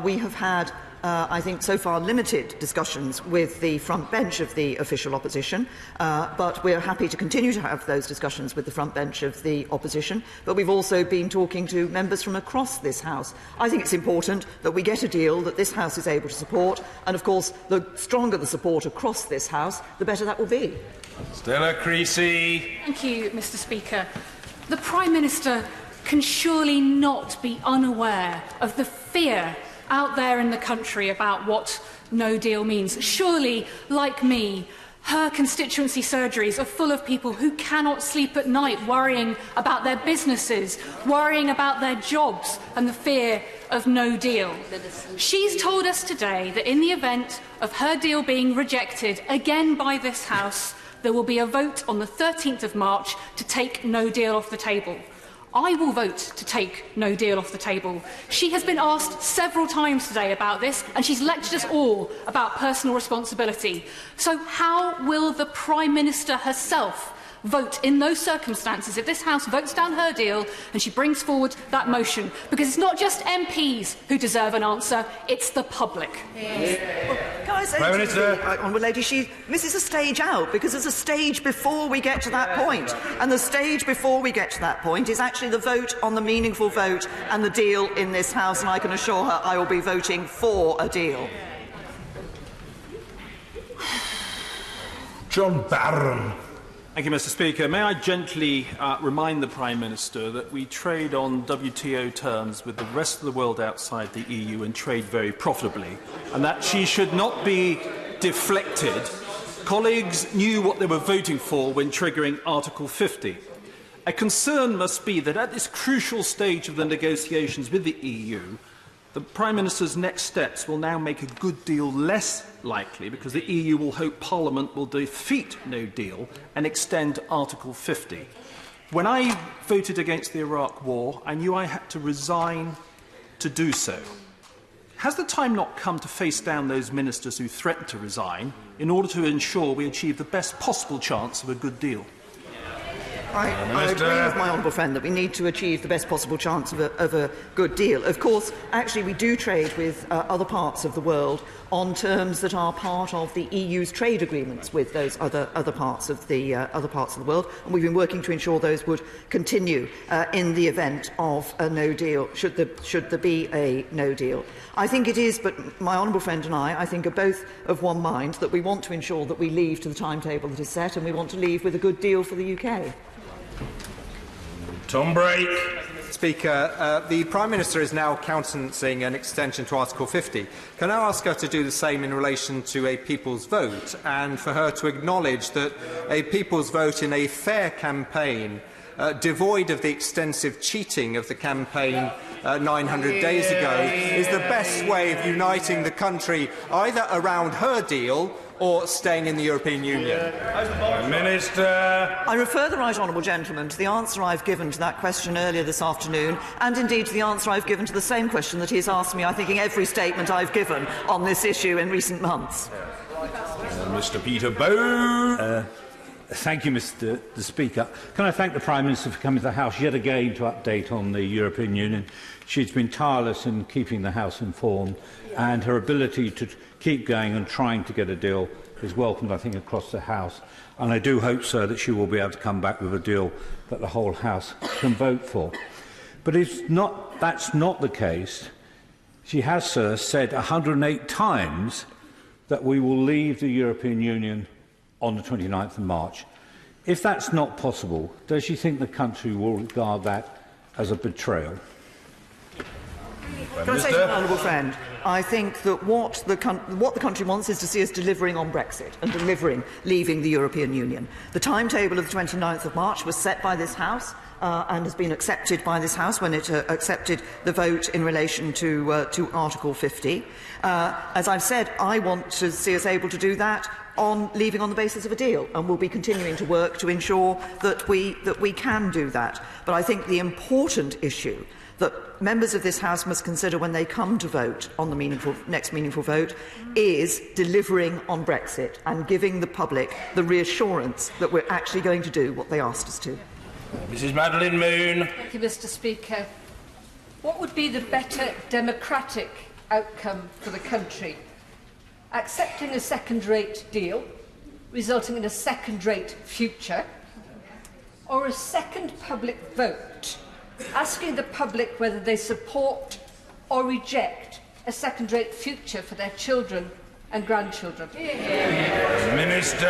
We have had I think so far limited discussions with the front bench of the official opposition, but we're happy to continue to have those discussions with the front bench of the opposition. But we've also been talking to members from across this House. I think it's important that we get a deal that this House is able to support, and of course the stronger the support across this House, the better that will be. Stella Creasy. Thank you, Mr. Speaker. The Prime Minister can surely not be unaware of the fear out there in the country about what no deal means. Surely, like me, her constituency surgeries are full of people who cannot sleep at night worrying about their businesses, worrying about their jobs and the fear of no deal. She's told us today that in the event of her deal being rejected again by this House, there will be a vote on the 13th of March to take no deal off the table. I will vote to take no deal off the table. She has been asked several times today about this, and she's lectured us all about personal responsibility. So how will the Prime Minister herself vote in those circumstances, if this House votes down her deal and she brings forward that motion? Because it's not just MPs who deserve an answer, it's the public. Well, can I say Prime to Minister. the Honourable Lady, she misses a stage out, because there's a stage before we get to that point. And the stage before we get to that point is actually the vote on the meaningful vote and the deal in this House, and I can assure her I will be voting for a deal. John Barron. Thank you, Mr. Speaker. May I gently remind the Prime Minister that we trade on WTO terms with the rest of the world outside the EU and trade very profitably, and that she should not be deflected. Colleagues knew what they were voting for when triggering Article 50. A concern must be that at this crucial stage of the negotiations with the EU, the Prime Minister's next steps will now make a good deal less likely, because the EU will hope Parliament will defeat no deal and extend Article 50. When I voted against the Iraq War, I knew I had to resign to do so. Has the time not come to face down those ministers who threatened to resign in order to ensure we achieve the best possible chance of a good deal? I agree with my honourable friend that we need to achieve the best possible chance of a good deal. Of course, actually, we do trade with other parts of the world on terms that are part of the EU's trade agreements with those other parts of the world, and we've been working to ensure those would continue in the event of a no deal, should there be a no deal. I think it is, but my honourable friend and I think, are both of one mind that we want to ensure that we leave to the timetable that is set, and we want to leave with a good deal for the UK. Tom Brake. Speaker, the Prime Minister is now countenancing an extension to Article 50. Can I ask her to do the same in relation to a people's vote, and for her to acknowledge that a people's vote in a fair campaign, devoid of the extensive cheating of the campaign 900 days ago, is the best way of uniting the country either around her deal or staying in the European Union? Minister. I refer the right honourable gentleman to the answer I've given to that question earlier this afternoon, and indeed to the answer I've given to the same question that he has asked me, I think, in every statement I've given on this issue in recent months. Mr. Peter Bowe. Thank you, Mr. the Speaker. Can I thank the Prime Minister for coming to the House yet again to update on the European Union. She's been tireless in keeping the House informed, and her ability to keep going and trying to get a deal is welcomed, I think, across the House. And I do hope, sir, that she will be able to come back with a deal that the whole House can vote for. But if that's not the case, she has, sir, said 108 times that we will leave the European Union on the 29th of March. If that's not possible, does she think the country will regard that as a betrayal? Can I say to my honourable friend, I think that what the country wants is to see us delivering on Brexit and delivering leaving the European Union. The timetable of the 29th of March was set by this House and has been accepted by this House when it accepted the vote in relation to Article 50. As I've said, I want to see us able to do that on leaving on the basis of a deal, and we'll be continuing to work to ensure that we can do that. But I think the important issue that members of this House must consider when they come to vote on the next meaningful vote is delivering on Brexit and giving the public the reassurance that we're actually going to do what they asked us to. Mrs. Madeline Moon. Thank you, Mr. Speaker. What would be the better democratic outcome for the country? Accepting a second-rate deal, resulting in a second-rate future, or a second public vote, asking the public whether they support or reject a second-rate future for their children and grandchildren? Minister.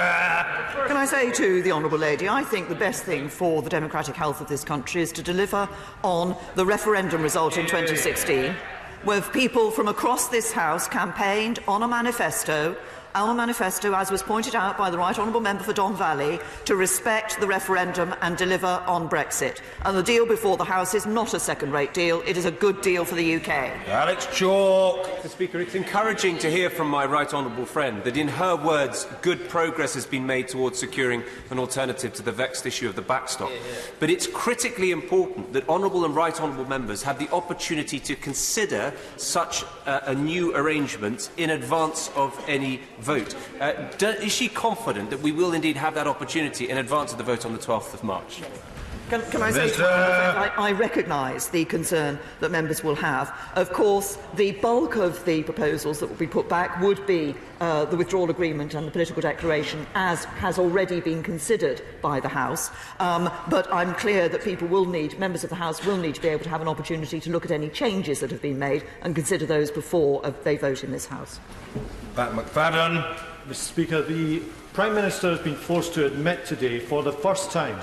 Can I say to the honourable lady, I think the best thing for the democratic health of this country is to deliver on the referendum result in 2016, where people from across this House campaigned on a manifesto, as was pointed out by the right honourable member for Don Valley, to respect the referendum and deliver on Brexit. And the deal before the House is not a second-rate deal, it is a good deal for the UK. Alex Chalk. Mr. Speaker, it's encouraging to hear from my right honourable friend that, in her words, good progress has been made towards securing an alternative to the vexed issue of the backstop. But it's critically important that honourable and right honourable members have the opportunity to consider such a new arrangement in advance of any vote. Is she confident that we will indeed have that opportunity in advance of the vote on the 12th of March? Can I say, I recognise the concern that members will have. Of course, the bulk of the proposals that will be put back would be the withdrawal agreement and the political declaration, as has already been considered by the House. But I'm clear that members of the House will need to be able to have an opportunity to look at any changes that have been made and consider those before they vote in this House. Pat McFadden. Mr. Speaker, the Prime Minister has been forced to admit today, for the first time,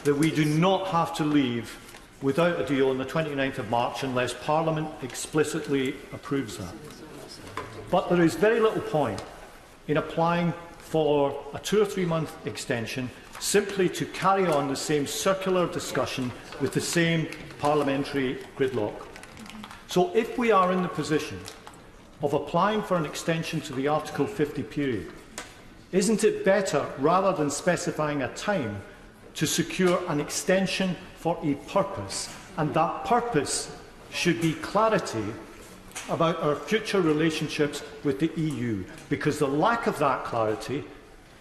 that we do not have to leave without a deal on the 29th of March unless Parliament explicitly approves that. But there is very little point in applying for a 2 or 3 month extension simply to carry on the same circular discussion with the same parliamentary gridlock. So if we are in the position of applying for an extension to the Article 50 period, isn't it better, rather than specifying a time, to secure an extension for a purpose, and that purpose should be clarity about our future relationships with the EU, because the lack of that clarity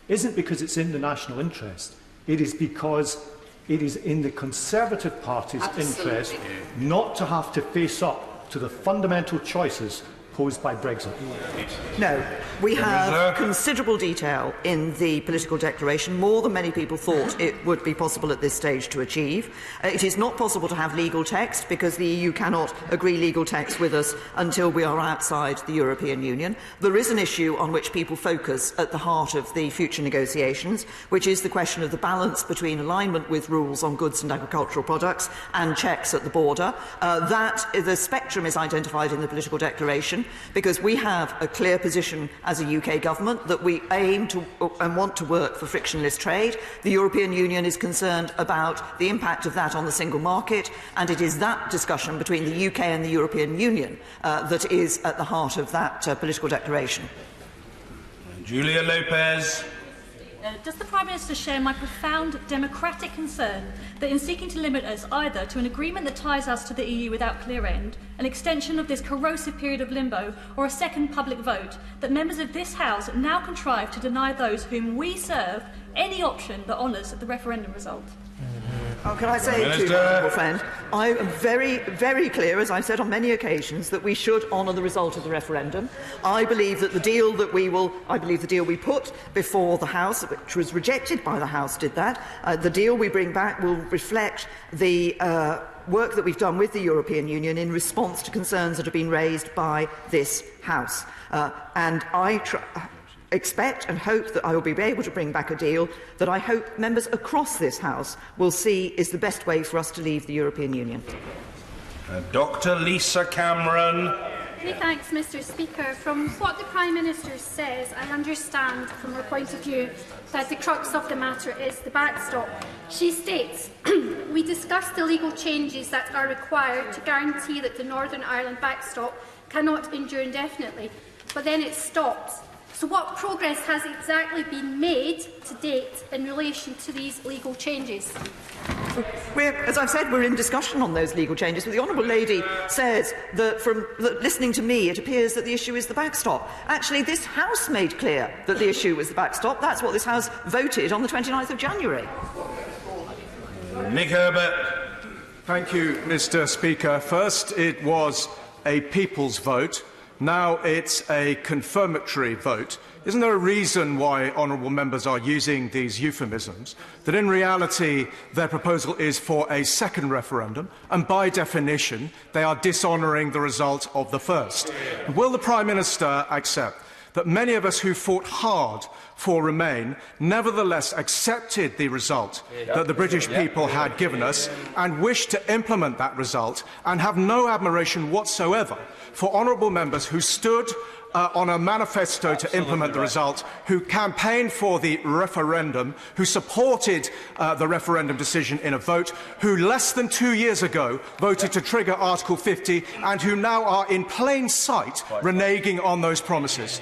isn't because it's in the national interest, it is because it is in the Conservative Party's interest not to have to face up to the fundamental choices posed by Brexit. No, we have considerable detail in the political declaration, more than many people thought it would be possible at this stage to achieve. It is not possible to have legal text because the EU cannot agree legal text with us until we are outside the European Union. There is an issue on which people focus at the heart of the future negotiations, which is the question of the balance between alignment with rules on goods and agricultural products and checks at the border. The spectrum is identified in the political declaration, because we have a clear position as a UK government that we aim to and want to work for frictionless trade. The European Union is concerned about the impact of that on the single market, and it is that discussion between the UK and the European Union that is at the heart of that political declaration. Julia Lopez. Does the Prime Minister share my profound democratic concern that in seeking to limit us either to an agreement that ties us to the EU without clear end, an extension of this corrosive period of limbo, or a second public vote, that members of this House now contrive to deny those whom we serve any option that honours the referendum result? Can I say to my honourable friend, I am very, very clear, as I've said on many occasions, that we should honour the result of the referendum. I believe that the deal we put before the House, which was rejected by the House, did that. The deal we bring back will reflect the work that we've done with the European Union in response to concerns that have been raised by this House. And I expect and hope that I will be able to bring back a deal that I hope members across this House will see is the best way for us to leave the European Union. Dr. Lisa Cameron. Many thanks, Mr. Speaker. From what the Prime Minister says, I understand from her point of view that the crux of the matter is the backstop. She states, "We discussed the legal changes that are required to guarantee that the Northern Ireland backstop cannot endure indefinitely," but then it stops. So what progress has exactly been made to date in relation to these legal changes? As I've said, we're in discussion on those legal changes. But the Honourable Lady says that from listening to me, it appears that the issue is the backstop. Actually, this House made clear that the issue was the backstop. That's what this House voted on the 29th of January. Nick Herbert. Thank you, Mr. Speaker. First, it was a people's vote. Now it's a confirmatory vote. Isn't there a reason why honourable members are using these euphemisms? That in reality their proposal is for a second referendum, and by definition they are dishonouring the result of the first. Will the Prime Minister accept that many of us who fought hard for Remain nevertheless accepted the result that the British people had given us and wish to implement that result, and have no admiration whatsoever for honourable members who stood on a manifesto to implement the result, who campaigned for the referendum, who supported the referendum decision in a vote, who less than 2 years ago voted to trigger Article 50, and who now are in plain sight reneging on those promises?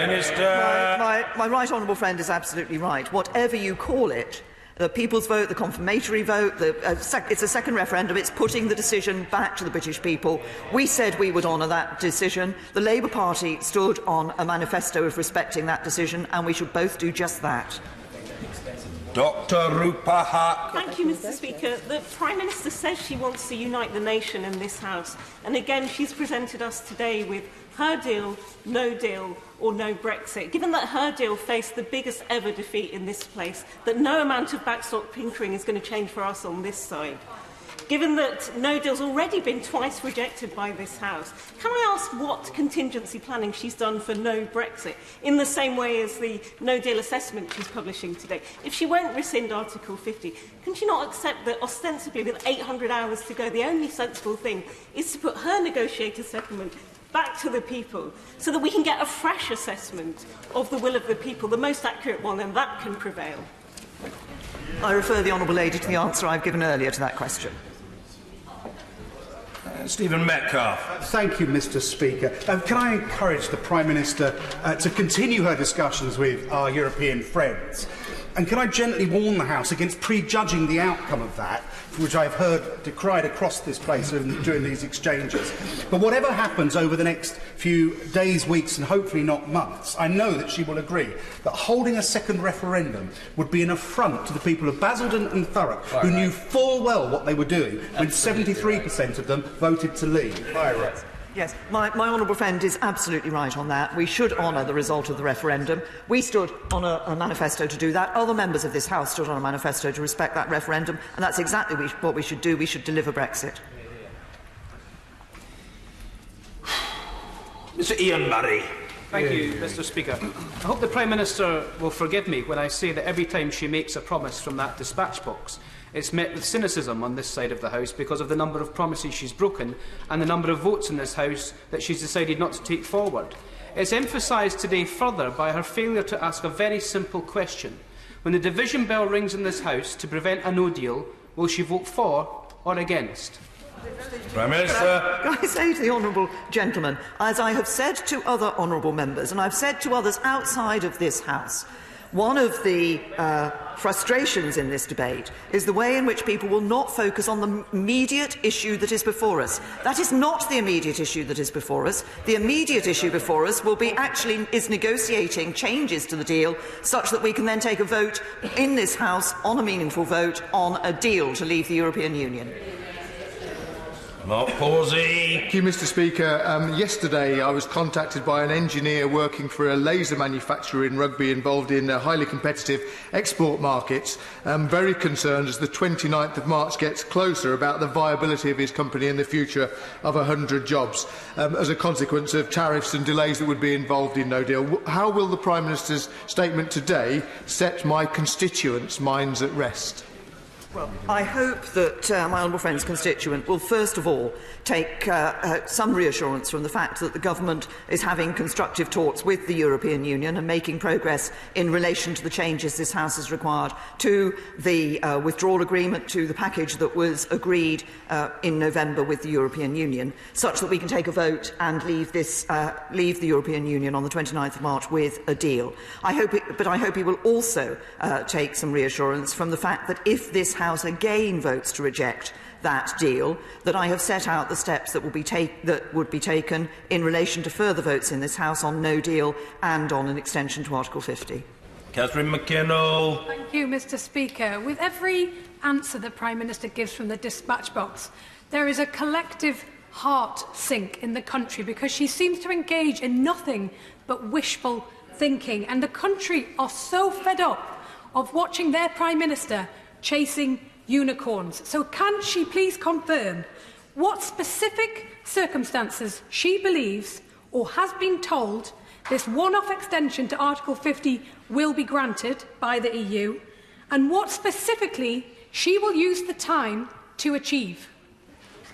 Minister. My right honourable friend is absolutely right. Whatever you call it, The people's vote, the confirmatory vote, it's a second referendum. It's putting the decision back to the British people. We said we would honour that decision. The Labour Party stood on a manifesto of respecting that decision, and we should both do just that. Dr Rupa Haq. Thank you, Mr Speaker. The Prime Minister says she wants to unite the nation in this House. And again, she's presented us today with her deal, no deal, or no Brexit. Given that her deal faced the biggest ever defeat in this place, that no amount of backstop tinkering is going to change for us on this side. Given that no deal's already been twice rejected by this House, can I ask what contingency planning she's done for no Brexit, in the same way as the no deal assessment she's publishing today? If she won't rescind Article 50, can she not accept that ostensibly with 800 hours to go, the only sensible thing is to put her negotiated settlement back to the people so that we can get a fresh assessment of the will of the people, the most accurate one, and that can prevail? I refer the Honourable Lady to the answer I've given earlier to that question. Stephen Metcalfe. Thank you, Mr Speaker. Can I encourage the Prime Minister to continue her discussions with our European friends? And can I gently warn the House against prejudging the outcome of that, which I've heard decried across this place during these exchanges? But whatever happens over the next few days, weeks and hopefully not months, I know that she will agree that holding a second referendum would be an affront to the people of Basildon and Thurrock, who knew full well what they were doing when 73% of them voted to leave. Yes, my honourable friend is absolutely right on that. We should honour the result of the referendum. We stood on a manifesto to do that. Other members of this House stood on a manifesto to respect that referendum, and that's exactly what we should do. We should deliver Brexit. Mr Ian Murray. Thank you, Mr Speaker. I hope the Prime Minister will forgive me when I say that every time she makes a promise from that dispatch box, it's met with cynicism on this side of the House because of the number of promises she's broken and the number of votes in this House that she's decided not to take forward. It's emphasised today further by her failure to ask a very simple question. When the division bell rings in this House to prevent a no deal, will she vote for or against? Prime Minister. Can I say to the honourable gentleman, as I have said to other honourable members and I've said to others outside of this House, one of the frustrations in this debate is the way in which people will not focus on the immediate issue that is before us. That is not the immediate issue that is before us. The immediate issue before us is negotiating changes to the deal such that we can then take a vote in this House on a meaningful vote on a deal to leave the European Union. Mark Pawsey. Thank you, Mr Speaker. Yesterday I was contacted by an engineer working for a laser manufacturer in Rugby involved in highly competitive export markets. Very concerned as the 29th of March gets closer about the viability of his company and the future of 100 jobs as a consequence of tariffs and delays that would be involved in no deal. How will the Prime Minister's statement today set my constituents' minds at rest? Well, I hope that my honourable friend's constituent will first of all take some reassurance from the fact that the government is having constructive talks with the European Union and making progress in relation to the changes this House has required to the withdrawal agreement, to the package that was agreed in November with the European Union, such that we can take a vote and leave the European Union on the 29th of March with a deal. I hope he will also take some reassurance from the fact that if this House again votes to reject that deal, that I have set out the steps that would be taken in relation to further votes in this House on no deal and on an extension to Article 50. Catherine McKinnell. Thank you, Mr Speaker. With every answer the Prime Minister gives from the dispatch box, there is a collective heart sink in the country because she seems to engage in nothing but wishful thinking, and the country are so fed up of watching their Prime Minister chasing unicorns. So can she please confirm what specific circumstances she believes or has been told this one-off extension to Article 50 will be granted by the EU, and what specifically she will use the time to achieve?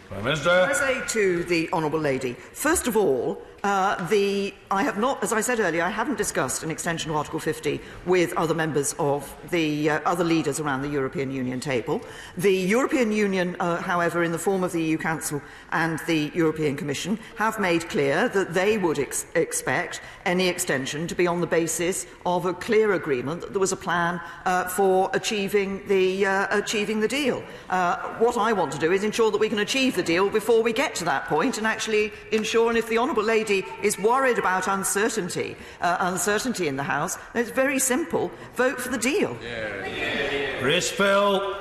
Prime Minister. Can I say to the honourable lady, first of all, I have not, as I said earlier, I haven't discussed an extension of Article 50 with other members of the other leaders around the European Union table. The European Union, however, in the form of the EU Council and the European Commission, have made clear that they would expect any extension to be on the basis of a clear agreement that there was a plan for achieving the deal. What I want to do is ensure that we can achieve the deal before we get to that point, and actually ensure, and if the honourable lady is worried about uncertainty in the House, then it's very simple. Vote for the deal. Crisfield.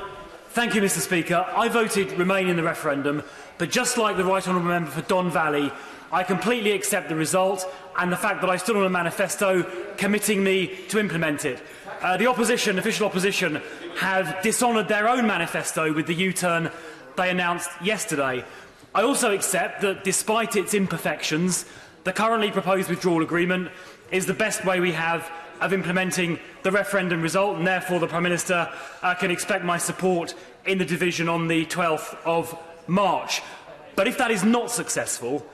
Thank you, Mr. Speaker. I voted Remain in the referendum, but just like the Right Honourable Member for Don Valley, I completely accept the result and the fact that I stood on a manifesto committing me to implement it. The opposition, official opposition, have dishonoured their own manifesto with the U-turn they announced yesterday. I also accept that, despite its imperfections, the currently proposed withdrawal agreement is the best way we have of implementing the referendum result, and therefore the Prime Minister can expect my support in the division on the 12th of March. But if that is not successful,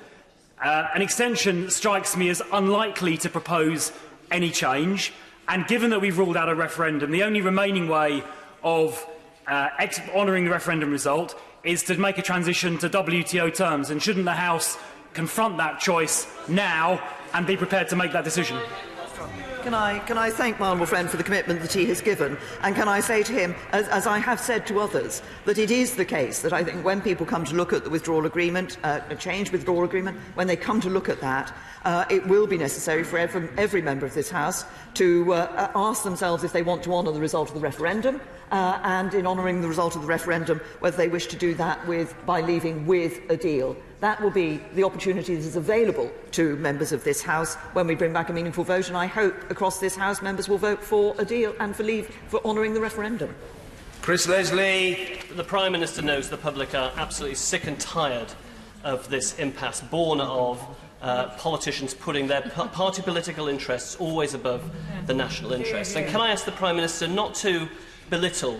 an extension strikes me as unlikely to propose any change, and given that we've ruled out a referendum, the only remaining way of honouring the referendum result is to make a transition to WTO terms, and shouldn't the House confront that choice now and be prepared to make that decision? Can I thank my honourable friend for the commitment that he has given, and can I say to him, as I have said to others, that it is the case that I think when people come to look at the withdrawal agreement, a changed withdrawal agreement, when they come to look at that, it will be necessary for every member of this House to ask themselves if they want to honour the result of the referendum, and in honouring the result of the referendum, whether they wish to do that by leaving with a deal. That will be the opportunity that is available to members of this House when we bring back a meaningful vote, and I hope across this House members will vote for a deal and for honouring the referendum. Chris Leslie. The Prime Minister knows the public are absolutely sick and tired of this impasse, born of politicians putting their party political interests always above the national interests. And can I ask the Prime Minister not to belittle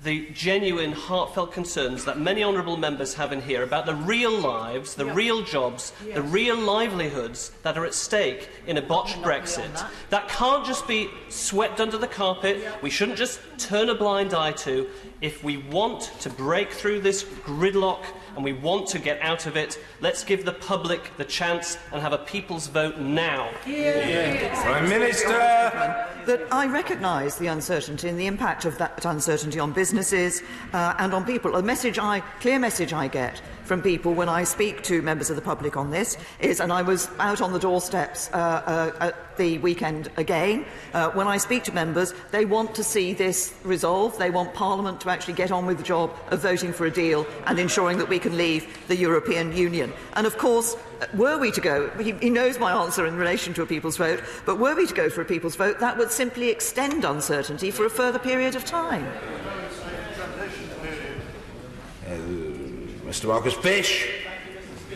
the genuine, heartfelt concerns that many honourable members have in here about the real lives, the real jobs, the real livelihoods that are at stake in a botched Brexit. That can't just be swept under the carpet. We shouldn't just turn a blind eye to. If we want to break through this gridlock and we want to get out of it, let's give the public the chance and have a people's vote now. Prime Minister. That I recognise the uncertainty and the impact of that uncertainty on businesses and on people. A clear message I get from people when I speak to members of the public on this is, and I was out on the doorsteps at the weekend again, when I speak to members, they want to see this resolved. They want Parliament to actually get on with the job of voting for a deal and ensuring that we can leave the European Union. And of course, were we to go, he knows my answer in relation to a people's vote, but were we to go for a people's vote, that would simply extend uncertainty for a further period of time. Mr Marcus Fish.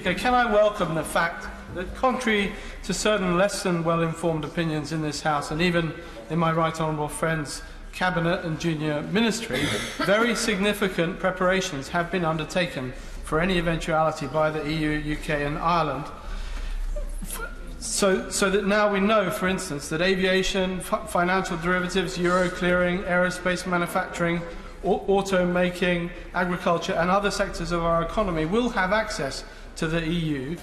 Can I welcome the fact that, contrary to certain less than well-informed opinions in this House, and even in my right honourable friend's Cabinet and junior ministry, very significant preparations have been undertaken for any eventuality by the EU, UK and Ireland, so that now we know, for instance, that aviation, financial derivatives, euro clearing, aerospace manufacturing, auto making, agriculture and other sectors of our economy will have access to the EU,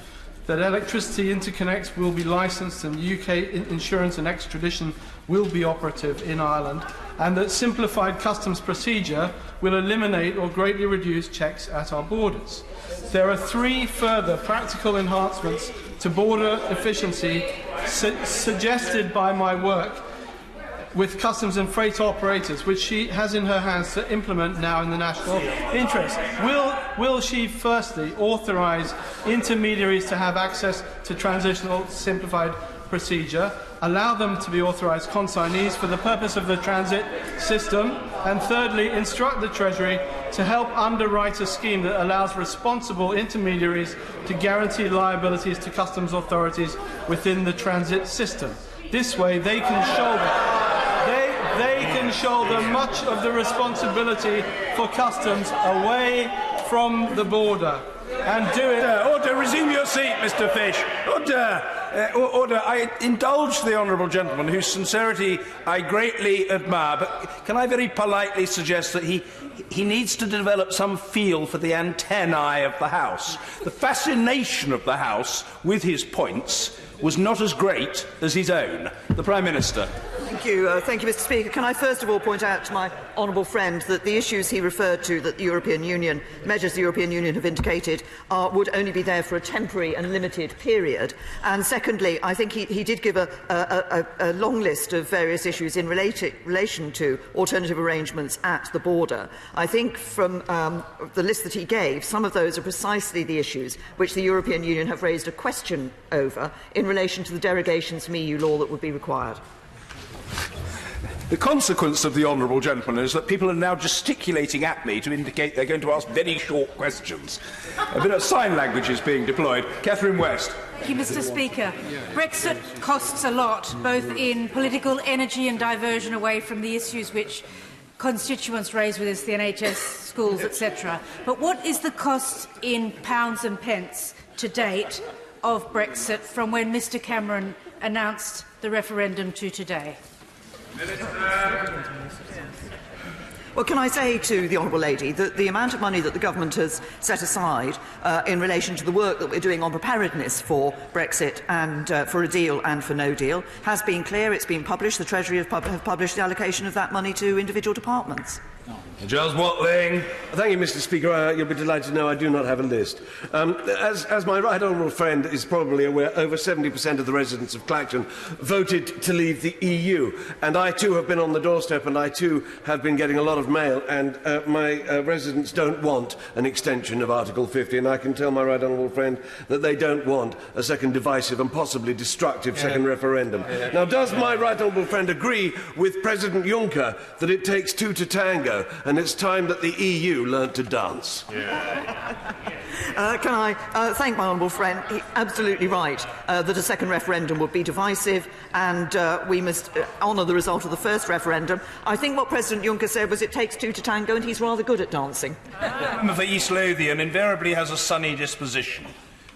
that electricity interconnects will be licensed and UK insurance and extradition will be operative in Ireland, and that simplified customs procedure will eliminate or greatly reduce checks at our borders. There are 3 further practical enhancements to border efficiency suggested by my work with customs and freight operators, which she has in her hands to implement now in the national interest. Will she firstly authorise intermediaries to have access to transitional simplified procedure, allow them to be authorised consignees for the purpose of the transit system, and thirdly, instruct the Treasury to help underwrite a scheme that allows responsible intermediaries to guarantee liabilities to customs authorities within the transit system. This way they can shoulder much of the responsibility for customs away from the border. And do it. Order. Resume your seat, Mr. Fish. Order. Order. I indulge the honourable gentleman, whose sincerity I greatly admire, but can I very politely suggest that he needs to develop some feel for the antennae of the House. The fascination of the House with his points was not as great as his own. The Prime Minister. Thank you, Mr. Speaker. Can I first of all point out to my honourable friend that the issues he referred to that the European Union, measures the European Union have indicated, would only be there for a temporary and limited period. And secondly, I think he did give a long list of various issues in relation to alternative arrangements at the border. I think from the list that he gave, some of those are precisely the issues which the European Union have raised a question over in relation to the derogations from EU law that would be required. The consequence of the honourable gentleman is that people are now gesticulating at me to indicate they're going to ask very short questions. A bit of sign language is being deployed. Catherine West. Thank you, Mr. Speaker. Brexit costs a lot, both in political energy and diversion away from the issues which constituents raise with us, the NHS, schools, etc. But what is the cost in pounds and pence to date of Brexit from when Mr. Cameron announced the referendum to today? Well, can I say to the Honourable Lady that the amount of money that the government has set aside in relation to the work that we're doing on preparedness for Brexit and for a deal and for no deal has been clear, it's been published, the Treasury have published the allocation of that money to individual departments. Giles Watling. Thank you, Mr. Speaker. You'll be delighted to know I do not have a list. As my right honourable friend is probably aware, over 70% of the residents of Clacton voted to leave the EU. And I too have been on the doorstep, and I too have been getting a lot of mail, and my residents don't want an extension of Article 50, and I can tell my right honourable friend that they don't want a second divisive and possibly destructive second referendum. Now, does my right honourable friend agree with President Juncker that it takes two to tango, and it's time that the EU learnt to dance? Can I thank my honourable friend? He's absolutely right that a second referendum would be divisive, and we must honour the result of the first referendum. I think what President Juncker said was it takes two to tango, and he's rather good at dancing. For East Lothian invariably has a sunny disposition.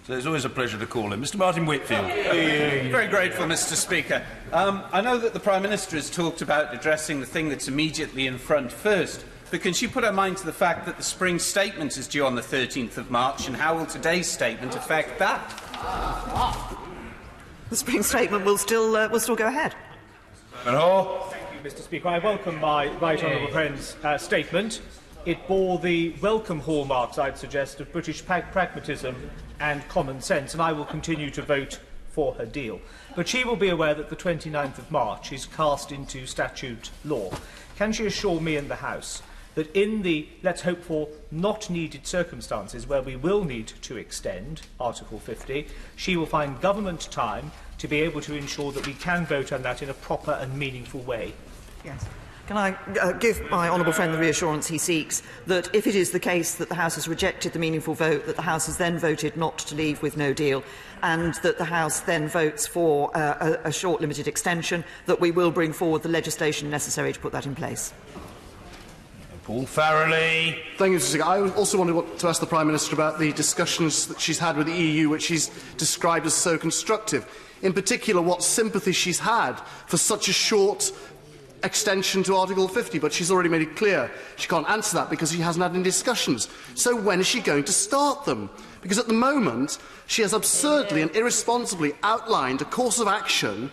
So it's always a pleasure to call him. Mr. Martin Whitfield. Very grateful, Mr. Speaker. I know that the Prime Minister has talked about addressing the thing that's immediately in front first, but can she put her mind to the fact that the spring statement is due on the 13th of March, and how will today's statement affect that? The spring statement will still go ahead. Thank you, Mr. Speaker. I welcome my right honourable friend's statement. It bore the welcome hallmarks, I'd suggest, of British pragmatism and common sense, and I will continue to vote for her deal. But she will be aware that the 29th of March is cast into statute law. Can she assure me and the House that in the, let's hope for, not needed circumstances where we will need to extend Article 50, she will find government time to be able to ensure that we can vote on that in a proper and meaningful way? Yes. Can I give my honourable friend the reassurance he seeks that if it is the case that the House has rejected the meaningful vote, that the House has then voted not to leave with no deal, and that the House then votes for a short limited extension, that we will bring forward the legislation necessary to put that in place? Paul Farrelly. Thank you, Mr. Speaker. I also wanted to ask the Prime Minister about the discussions that she's had with the EU, which she's described as so constructive. In particular, what sympathy she's had for such a short extension to Article 50, but she's already made it clear she can't answer that because she hasn't had any discussions. So when is she going to start them? Because at the moment, she has absurdly and irresponsibly outlined a course of action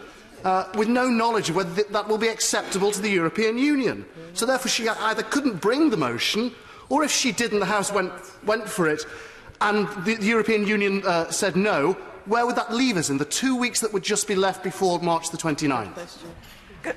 with no knowledge of whether that will be acceptable to the European Union. So therefore she either couldn't bring the motion, or if she did and the House went for it and the European Union said no, where would that leave us in the 2 weeks that would just be left before March the 29th?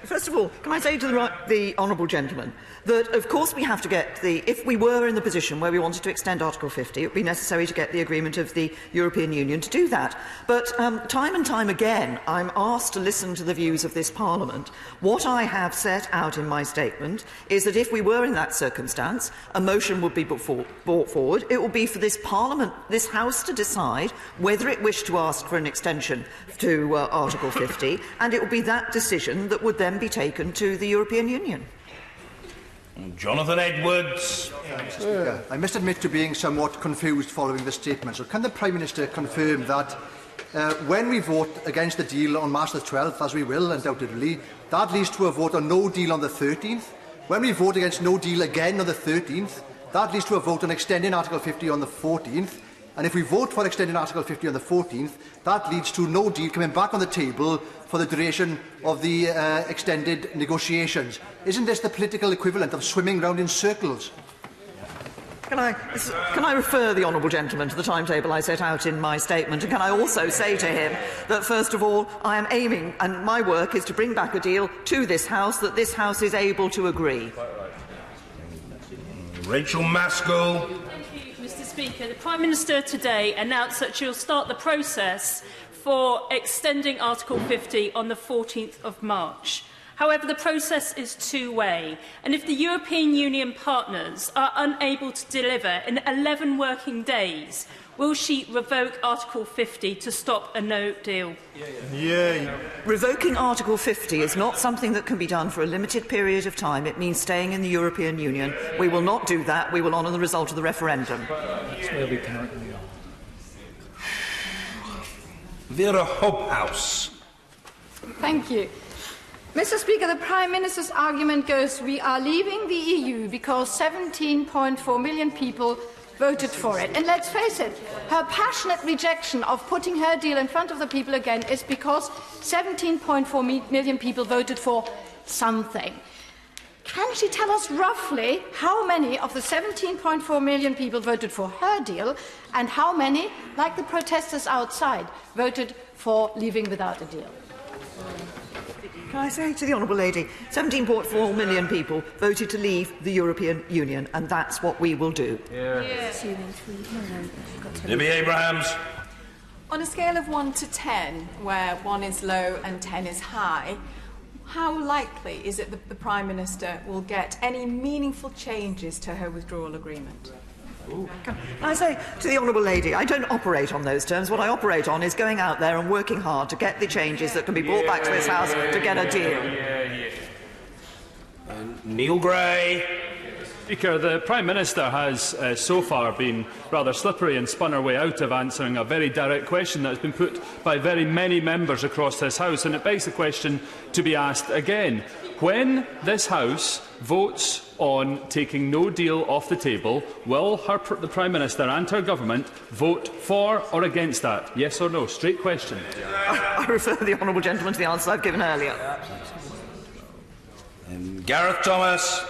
First of all, can I say to the honourable gentleman that, of course, we have to get if we were in the position where we wanted to extend Article 50, it would be necessary to get the agreement of the European Union to do that. But time and time again, I'm asked to listen to the views of this Parliament. What I have set out in my statement is that if we were in that circumstance, a motion would be brought forward. It will be for this Parliament, this House, to decide whether it wished to ask for an extension to Article 50, and it will be that decision that would then be taken to the European Union. Jonathan Edwards. Mr. Speaker, I must admit to being somewhat confused following the statement. So can the Prime Minister confirm that when we vote against the deal on March the 12th, as we will undoubtedly, that leads to a vote on no deal on the 13th? When we vote against no deal again on the 13th, that leads to a vote on extending Article 50 on the 14th. And if we vote for extending Article 50 on the 14th, that leads to no deal coming back on the table for the duration of the extended negotiations. Isn't this the political equivalent of swimming round in circles? Can I refer the honourable gentleman to the timetable I set out in my statement? And can I also say to him that, first of all, I am aiming, and my work is to bring back a deal to this House that this House is able to agree. Rachel Maskell. Mr. Speaker, the Prime Minister today announced that she will start the process for extending Article 50 on the 14th of March. However, the process is two-way, and if the European Union partners are unable to deliver in 11 working days, will she revoke Article 50 to stop a no-deal? Revoking Article 50 is not something that can be done for a limited period of time. It means staying in the European Union. We will not do that. We will honour the result of the referendum. Vera Hobhouse. Thank you. Mr. Speaker, the Prime Minister's argument goes, we are leaving the EU because 17.4 million people voted for it. And let's face it, her passionate rejection of putting her deal in front of the people again is because 17.4 million people voted for something. Can she tell us roughly how many of the 17.4 million people voted for her deal and how many, like the protesters outside, voted for leaving without a deal? Can I say to the Honourable Lady, 17.4 million people voted to leave the European Union, and that's what we will do. Debbie Abrahams. On a scale of 1 to 10, where 1 is low and 10 is high, how likely is it that the Prime Minister will get any meaningful changes to her withdrawal agreement? Can I say to the Honourable Lady, I don't operate on those terms. What I operate on is going out there and working hard to get the changes that can be brought back to this House to get a deal. Neil Gray. Speaker, the Prime Minister has so far been rather slippery and spun her way out of answering a very direct question that has been put by very many members across this House, and it begs the question to be asked again. When this House votes on taking no deal off the table, will the Prime Minister and her government vote for or against that? Yes or no? Straight question. I refer the honourable gentleman to the answer I've given earlier. Gareth Thomas.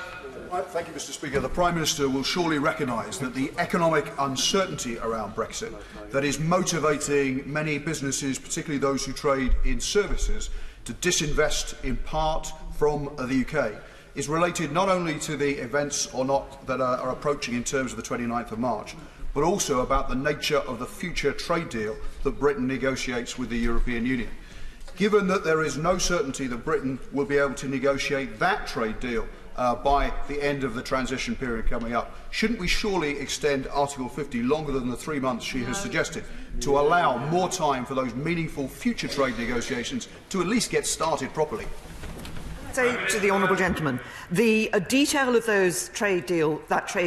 Thank you, Mr. Speaker. The Prime Minister will surely recognise that the economic uncertainty around Brexit that is motivating many businesses, particularly those who trade in services, to disinvest in part from the UK, is related not only to the events or not that are approaching in terms of the 29th of March, but also about the nature of the future trade deal that Britain negotiates with the European Union. Given that there is no certainty that Britain will be able to negotiate that trade deal by the end of the transition period coming up, shouldn't we surely extend Article 50 longer than the 3 months she has suggested, to allow more time for those meaningful future trade negotiations to at least get started properly? Say to the honourable gentleman, the detail of that trade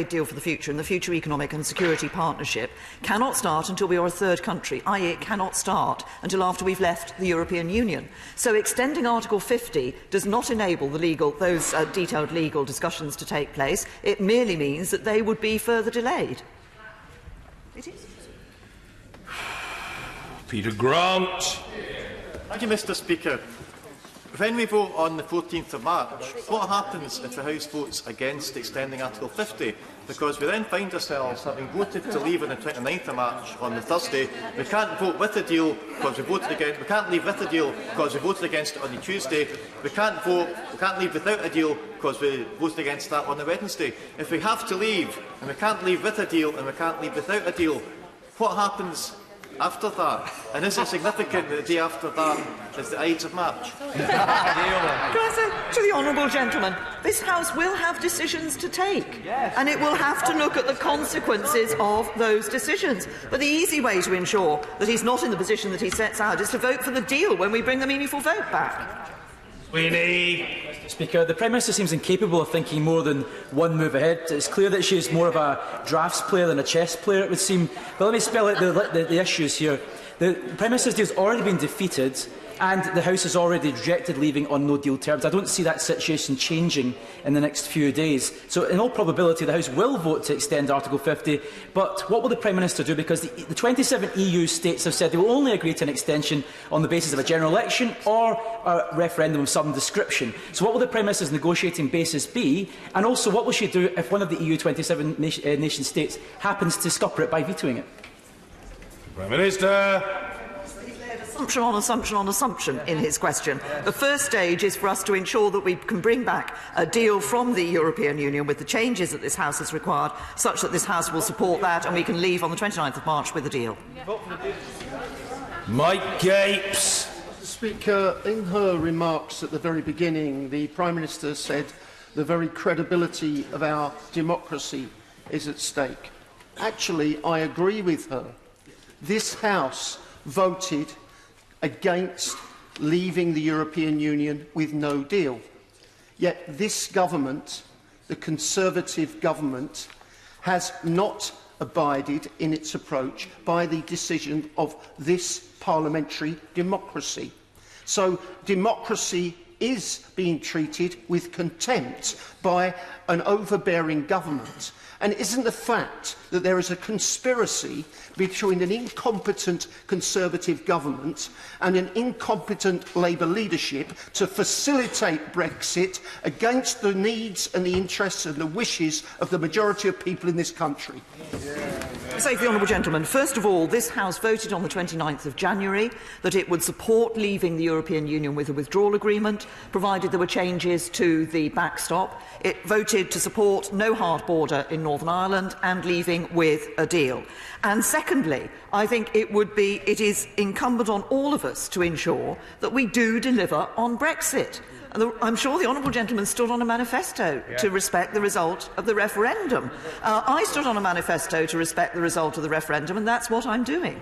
deal for the future and the future economic and security partnership cannot start until we are a third country, i.e. it cannot start until after we've left the European Union. So extending Article 50 does not enable those detailed legal discussions to take place. It merely means that they would be further delayed. It is. Peter Grant. Thank you, Mr. Speaker. When we vote on the 14th of March, what happens if the House votes against extending Article 50? Because we then find ourselves having voted to leave on the 29th of March on the Thursday. We can't vote with the deal because we voted against. We can't leave with the deal because we voted against it on the Tuesday. We can't leave without a deal because we voted against that on the Wednesday. If we have to leave and we can't leave with a deal and we can't leave without a deal, what happens after that? And is it significant that the day after that is the Ides of March? Can I say to the honourable gentleman, this House will have decisions to take, and it will have to look at the consequences of those decisions. But the easy way to ensure that he's not in the position that he sets out is to vote for the deal when we bring the meaningful vote back. Mr. Speaker, the Prime Minister seems incapable of thinking more than one move ahead. It's clear that she is more of a drafts player than a chess player, it would seem. But let me spell out the issues here. The Prime Minister's deal has already been defeated, and the House has already rejected leaving on no-deal terms. I don't see that situation changing in the next few days. So, in all probability, the House will vote to extend Article 50. But what will the Prime Minister do? Because the 27 EU states have said they will only agree to an extension on the basis of a general election or a referendum of some description. So, what will the Prime Minister's negotiating basis be? And also, what will she do if one of the EU 27 nation states happens to scupper it by vetoing it? Prime Minister. Assumption on assumption on assumption in his question. The first stage is for us to ensure that we can bring back a deal from the European Union with the changes that this House has required, such that this House will support that and we can leave on the 29th of March with a deal. Mike Gapes. Speaker, in her remarks at the very beginning, the Prime Minister said the very credibility of our democracy is at stake. Actually, I agree with her. This House voted against leaving the European Union with no deal. Yet this government, the Conservative government, has not abided in its approach by the decision of this parliamentary democracy. So democracy is being treated with contempt by an overbearing government. And isn't the fact that there is a conspiracy between an incompetent Conservative government and an incompetent Labour leadership to facilitate Brexit against the needs and the interests and the wishes of the majority of people in this country? I say to the honourable gentleman, first of all, this House voted on the 29th of January that it would support leaving the European Union with a withdrawal agreement, provided there were changes to the backstop. It voted to support no hard border in Northern Ireland and leaving with a deal. And secondly, I think it is incumbent on all of us to ensure that we do deliver on Brexit. I'm sure the honourable gentleman stood on a manifesto to respect the result of the referendum. I stood on a manifesto to respect the result of the referendum, and that's what I'm doing.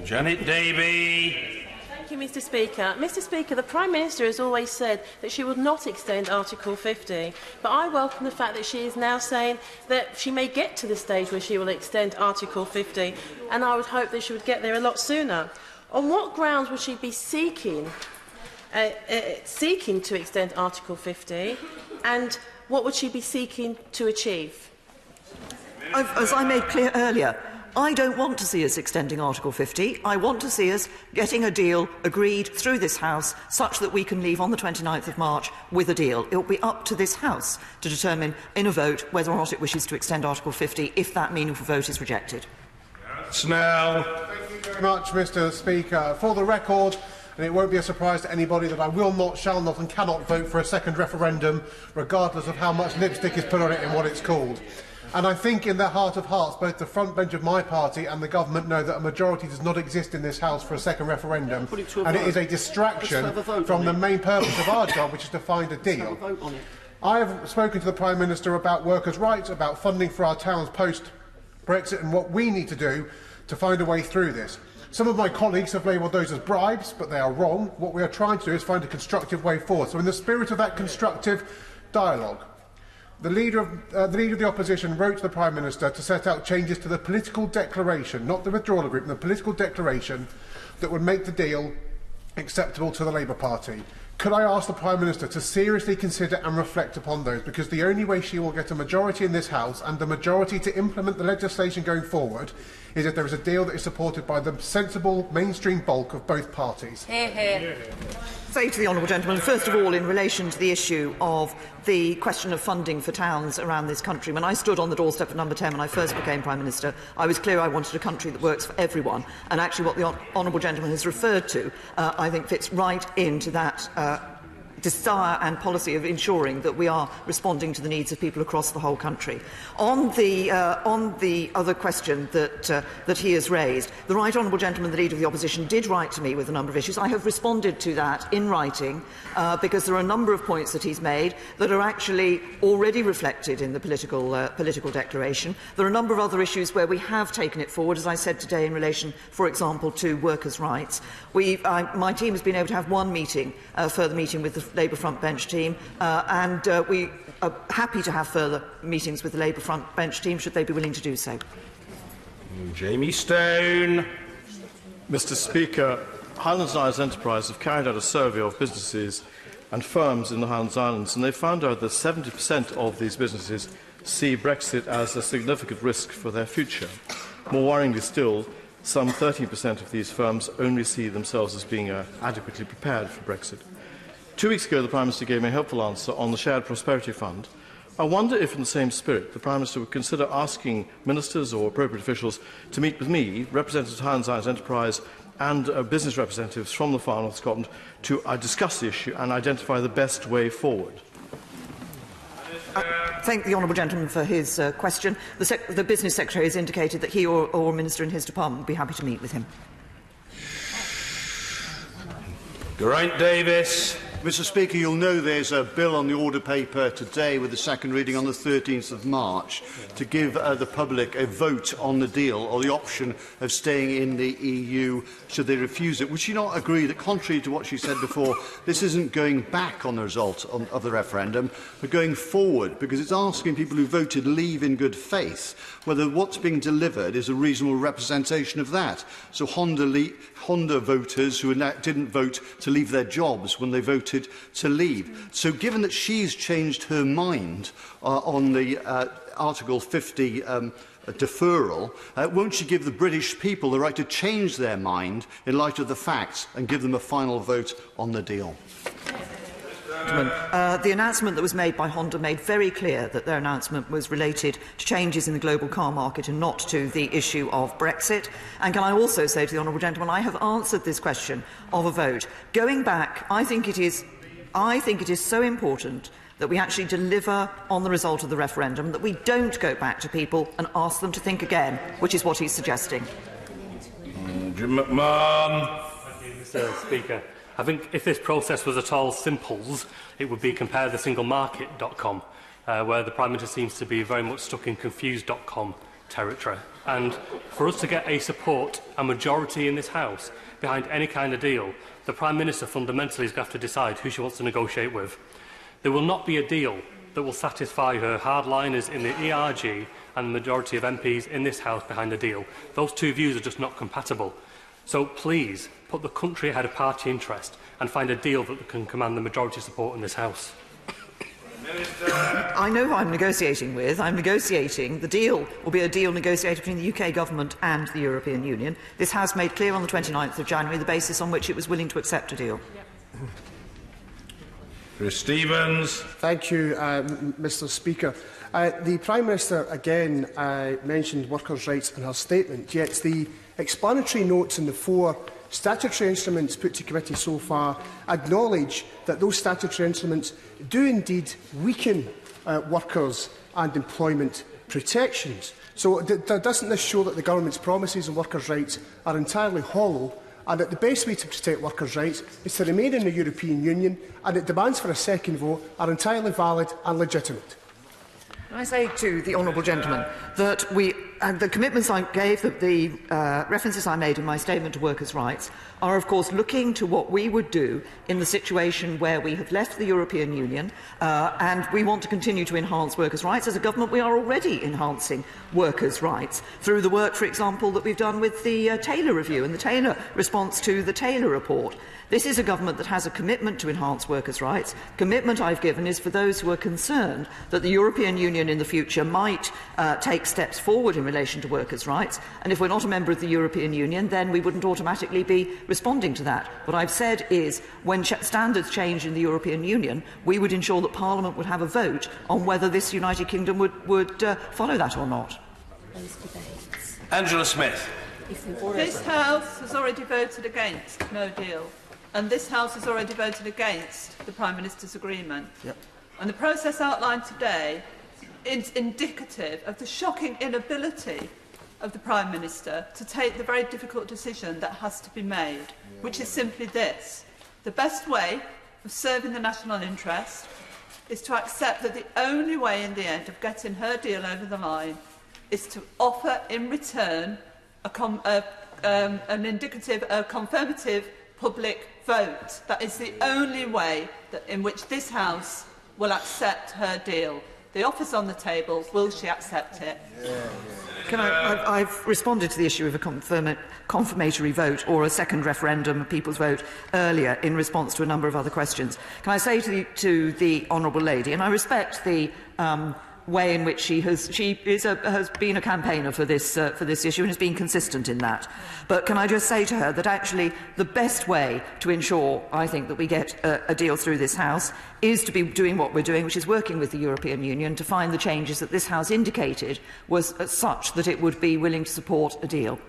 Janet Davey. Thank you, Mr. Speaker. Mr. Speaker, the Prime Minister has always said that she would not extend Article 50, but I welcome the fact that she is now saying that she may get to the stage where she will extend Article 50, and I would hope that she would get there a lot sooner. On what grounds would she be seeking to extend Article 50, and what would she be seeking to achieve? As I made clear earlier, I don't want to see us extending Article 50. I want to see us getting a deal agreed through this House such that we can leave on the 29th of March with a deal. It will be up to this House to determine in a vote whether or not it wishes to extend Article 50 if that meaningful vote is rejected. Snell. Thank you very much, Mr. Speaker. For the record, and it won't be a surprise to anybody that I will not, shall not and cannot vote for a second referendum, regardless of how much lipstick is put on it and what it's called. And I think in their heart of hearts, both the front bench of my party and the government know that a majority does not exist in this House for a second referendum, and it is a distraction from the main purpose of our job, which is to find a deal. I have spoken to the Prime Minister about workers' rights, about funding for our towns post-Brexit and what we need to do to find a way through this. Some of my colleagues have labelled those as bribes, but they are wrong. What we are trying to do is find a constructive way forward. So in the spirit of that constructive dialogue, the leader of the opposition wrote to the Prime Minister to set out changes to the political declaration, not the withdrawal agreement, the political declaration that would make the deal acceptable to the Labour Party. Could I ask the Prime Minister to seriously consider and reflect upon those, because the only way she will get a majority in this House and the majority to implement the legislation going forward is if there is a deal that is supported by the sensible mainstream bulk of both parties. Hear, hear. Say to the honourable gentleman, first of all, in relation to the issue of the question of funding for towns around this country, when I stood on the doorstep of Number 10 when I first became Prime Minister, I was clear I wanted a country that works for everyone, and actually what the honourable gentleman has referred to, I think fits right into that desire and policy of ensuring that we are responding to the needs of people across the whole country. On the other question that he has raised, the Right Honourable Gentleman, the Leader of the Opposition, did write to me with a number of issues. I have responded to that in writing because there are a number of points that he's made that are actually already reflected in the political declaration. There are a number of other issues where we have taken it forward, as I said today, in relation, for example, to workers' rights. My team has been able to have one meeting, further meeting with the Labour Front Bench team, and we are happy to have further meetings with the Labour Front Bench team should they be willing to do so. Jamie Stone. Mr Speaker, Highlands Islands Enterprise have carried out a survey of businesses and firms in the Highlands Islands, and they found out that 70% of these businesses see Brexit as a significant risk for their future. More worryingly still, some 13% of these firms only see themselves as being adequately prepared for Brexit. 2 weeks ago, the Prime Minister gave me a helpful answer on the Shared Prosperity Fund. I wonder if, in the same spirit, the Prime Minister would consider asking ministers or appropriate officials to meet with me, representatives of Highlands Islands Enterprise and business representatives from the Far North Scotland to discuss the issue and identify the best way forward. Thank the honourable gentleman for his question. The Business Secretary has indicated that he or a minister in his department would be happy to meet with him. Geraint Davis. Mr Speaker, you'll know there's a bill on the order paper today with the second reading on the 13th of March to give the public a vote on the deal or the option of staying in the EU should they refuse it. Would she not agree that, contrary to what she said before, this isn't going back on the result of the referendum, but going forward, because it's asking people who voted leave in good faith whether what's being delivered is a reasonable representation of that. So Honda voters who didn't vote to leave their jobs when they voted to leave. So given that she's changed her mind on the Article 50 deferral, won't she give the British people the right to change their mind in light of the facts and give them a final vote on the deal? The announcement that was made by Honda made very clear that their announcement was related to changes in the global car market and not to the issue of Brexit. And can I also say to the honourable gentleman, I have answered this question of a vote. Going back, I think it is so important that we actually deliver on the result of the referendum, that we don't go back to people and ask them to think again, which is what he's suggesting. Jim McMahon. Mr Speaker, I think if this process was at all simples, it would be comparetheninglemarket.com, where the Prime Minister seems to be very much stuck in confused.com territory. And for us to get a majority in this House behind any kind of deal, the Prime Minister fundamentally is going to have to decide who she wants to negotiate with. There will not be a deal that will satisfy her hardliners in the ERG and the majority of MPs in this House behind the deal. Those two views are just not compatible. So please, put the country ahead of party interest and find a deal that can command the majority support in this House. I know who I'm negotiating with. I'm negotiating. The deal will be a deal negotiated between the UK Government and the European Union. This House made clear on the 29th of January the basis on which it was willing to accept a deal. Chris Stevens. Thank you, Mr Speaker. The Prime Minister again mentioned workers' rights in her statement, yet the explanatory notes in the 4 statutory instruments put to committee so far acknowledge that those statutory instruments do indeed weaken workers' and employment protections. So doesn't this show that the government's promises on workers' rights are entirely hollow, and that the best way to protect workers' rights is to remain in the European Union, and that demands for a second vote are entirely valid and legitimate? Can I say to the honourable gentleman that the commitments I gave, the references I made in my statement to workers' rights, are of course looking to what we would do in the situation where we have left the European Union and we want to continue to enhance workers' rights. As a government, we are already enhancing workers' rights through the work, for example, that we've done with the Taylor Review and the Taylor response to the Taylor report. This is a government that has a commitment to enhance workers' rights. Commitment I've given is for those who are concerned that the European Union in the future might take steps forward in relation to workers' rights, and if we're not a member of the European Union, then we wouldn't automatically be responding to that. What I've said is, when standards change in the European Union, we would ensure that Parliament would have a vote on whether this United Kingdom would follow that or not. Angela Smith. This House has already voted against no deal. and this House has already voted against the Prime Minister's agreement. Yep. And the process outlined today is indicative of the shocking inability of the Prime Minister to take the very difficult decision that has to be made, which is simply this. The best way of serving the national interest is to accept that the only way in the end of getting her deal over the line is to offer in return an indicative, confirmative public vote. That is the only way in which this House will accept her deal. The offer's on the table. Will she accept it? I've responded to the issue of a confirmatory vote or a second referendum, a people's vote, earlier in response to a number of other questions. Can I say to the honourable lady, and I respect the way in which she has been a campaigner for this issue and has been consistent in that. But can I just say to her that actually the best way to ensure, I think, that we get a deal through this House is to be doing what we're doing, which is working with the European Union to find the changes that this House indicated was such that it would be willing to support a deal.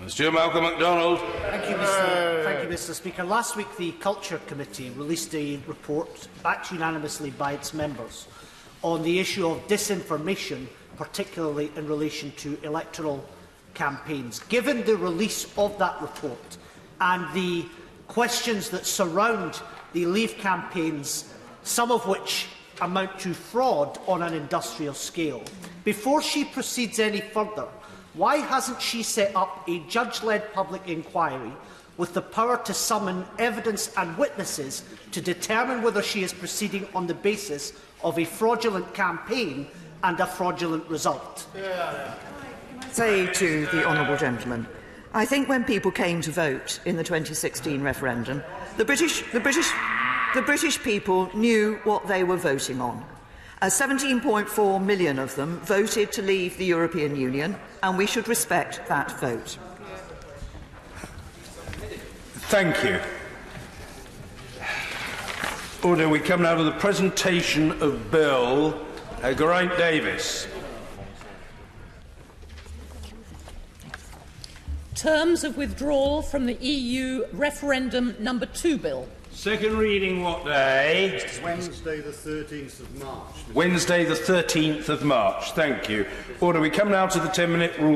Mr. Malcolm MacDonald. Thank you, Mr. Speaker. Last week, the Culture Committee released a report, backed unanimously by its members, on the issue of disinformation, particularly in relation to electoral campaigns. Given the release of that report and the questions that surround the Leave campaigns, some of which amount to fraud on an industrial scale, before she proceeds any further, why hasn't she set up a judge-led public inquiry with the power to summon evidence and witnesses to determine whether she is proceeding on the basis of a fraudulent campaign and a fraudulent result? Say to the honourable gentleman, I think when people came to vote in the 2016 referendum, the British people knew what they were voting on. 17.4 million of them voted to leave the European Union, and we should respect that vote. Thank you. Order. We come now to the presentation of Bill Geraint Davis. Terms of withdrawal from the EU referendum number 2 bill. Second reading what day? Wednesday the 13th of March. Wednesday the 13th of March. Thank you. Order. We come now to the 10-minute rule.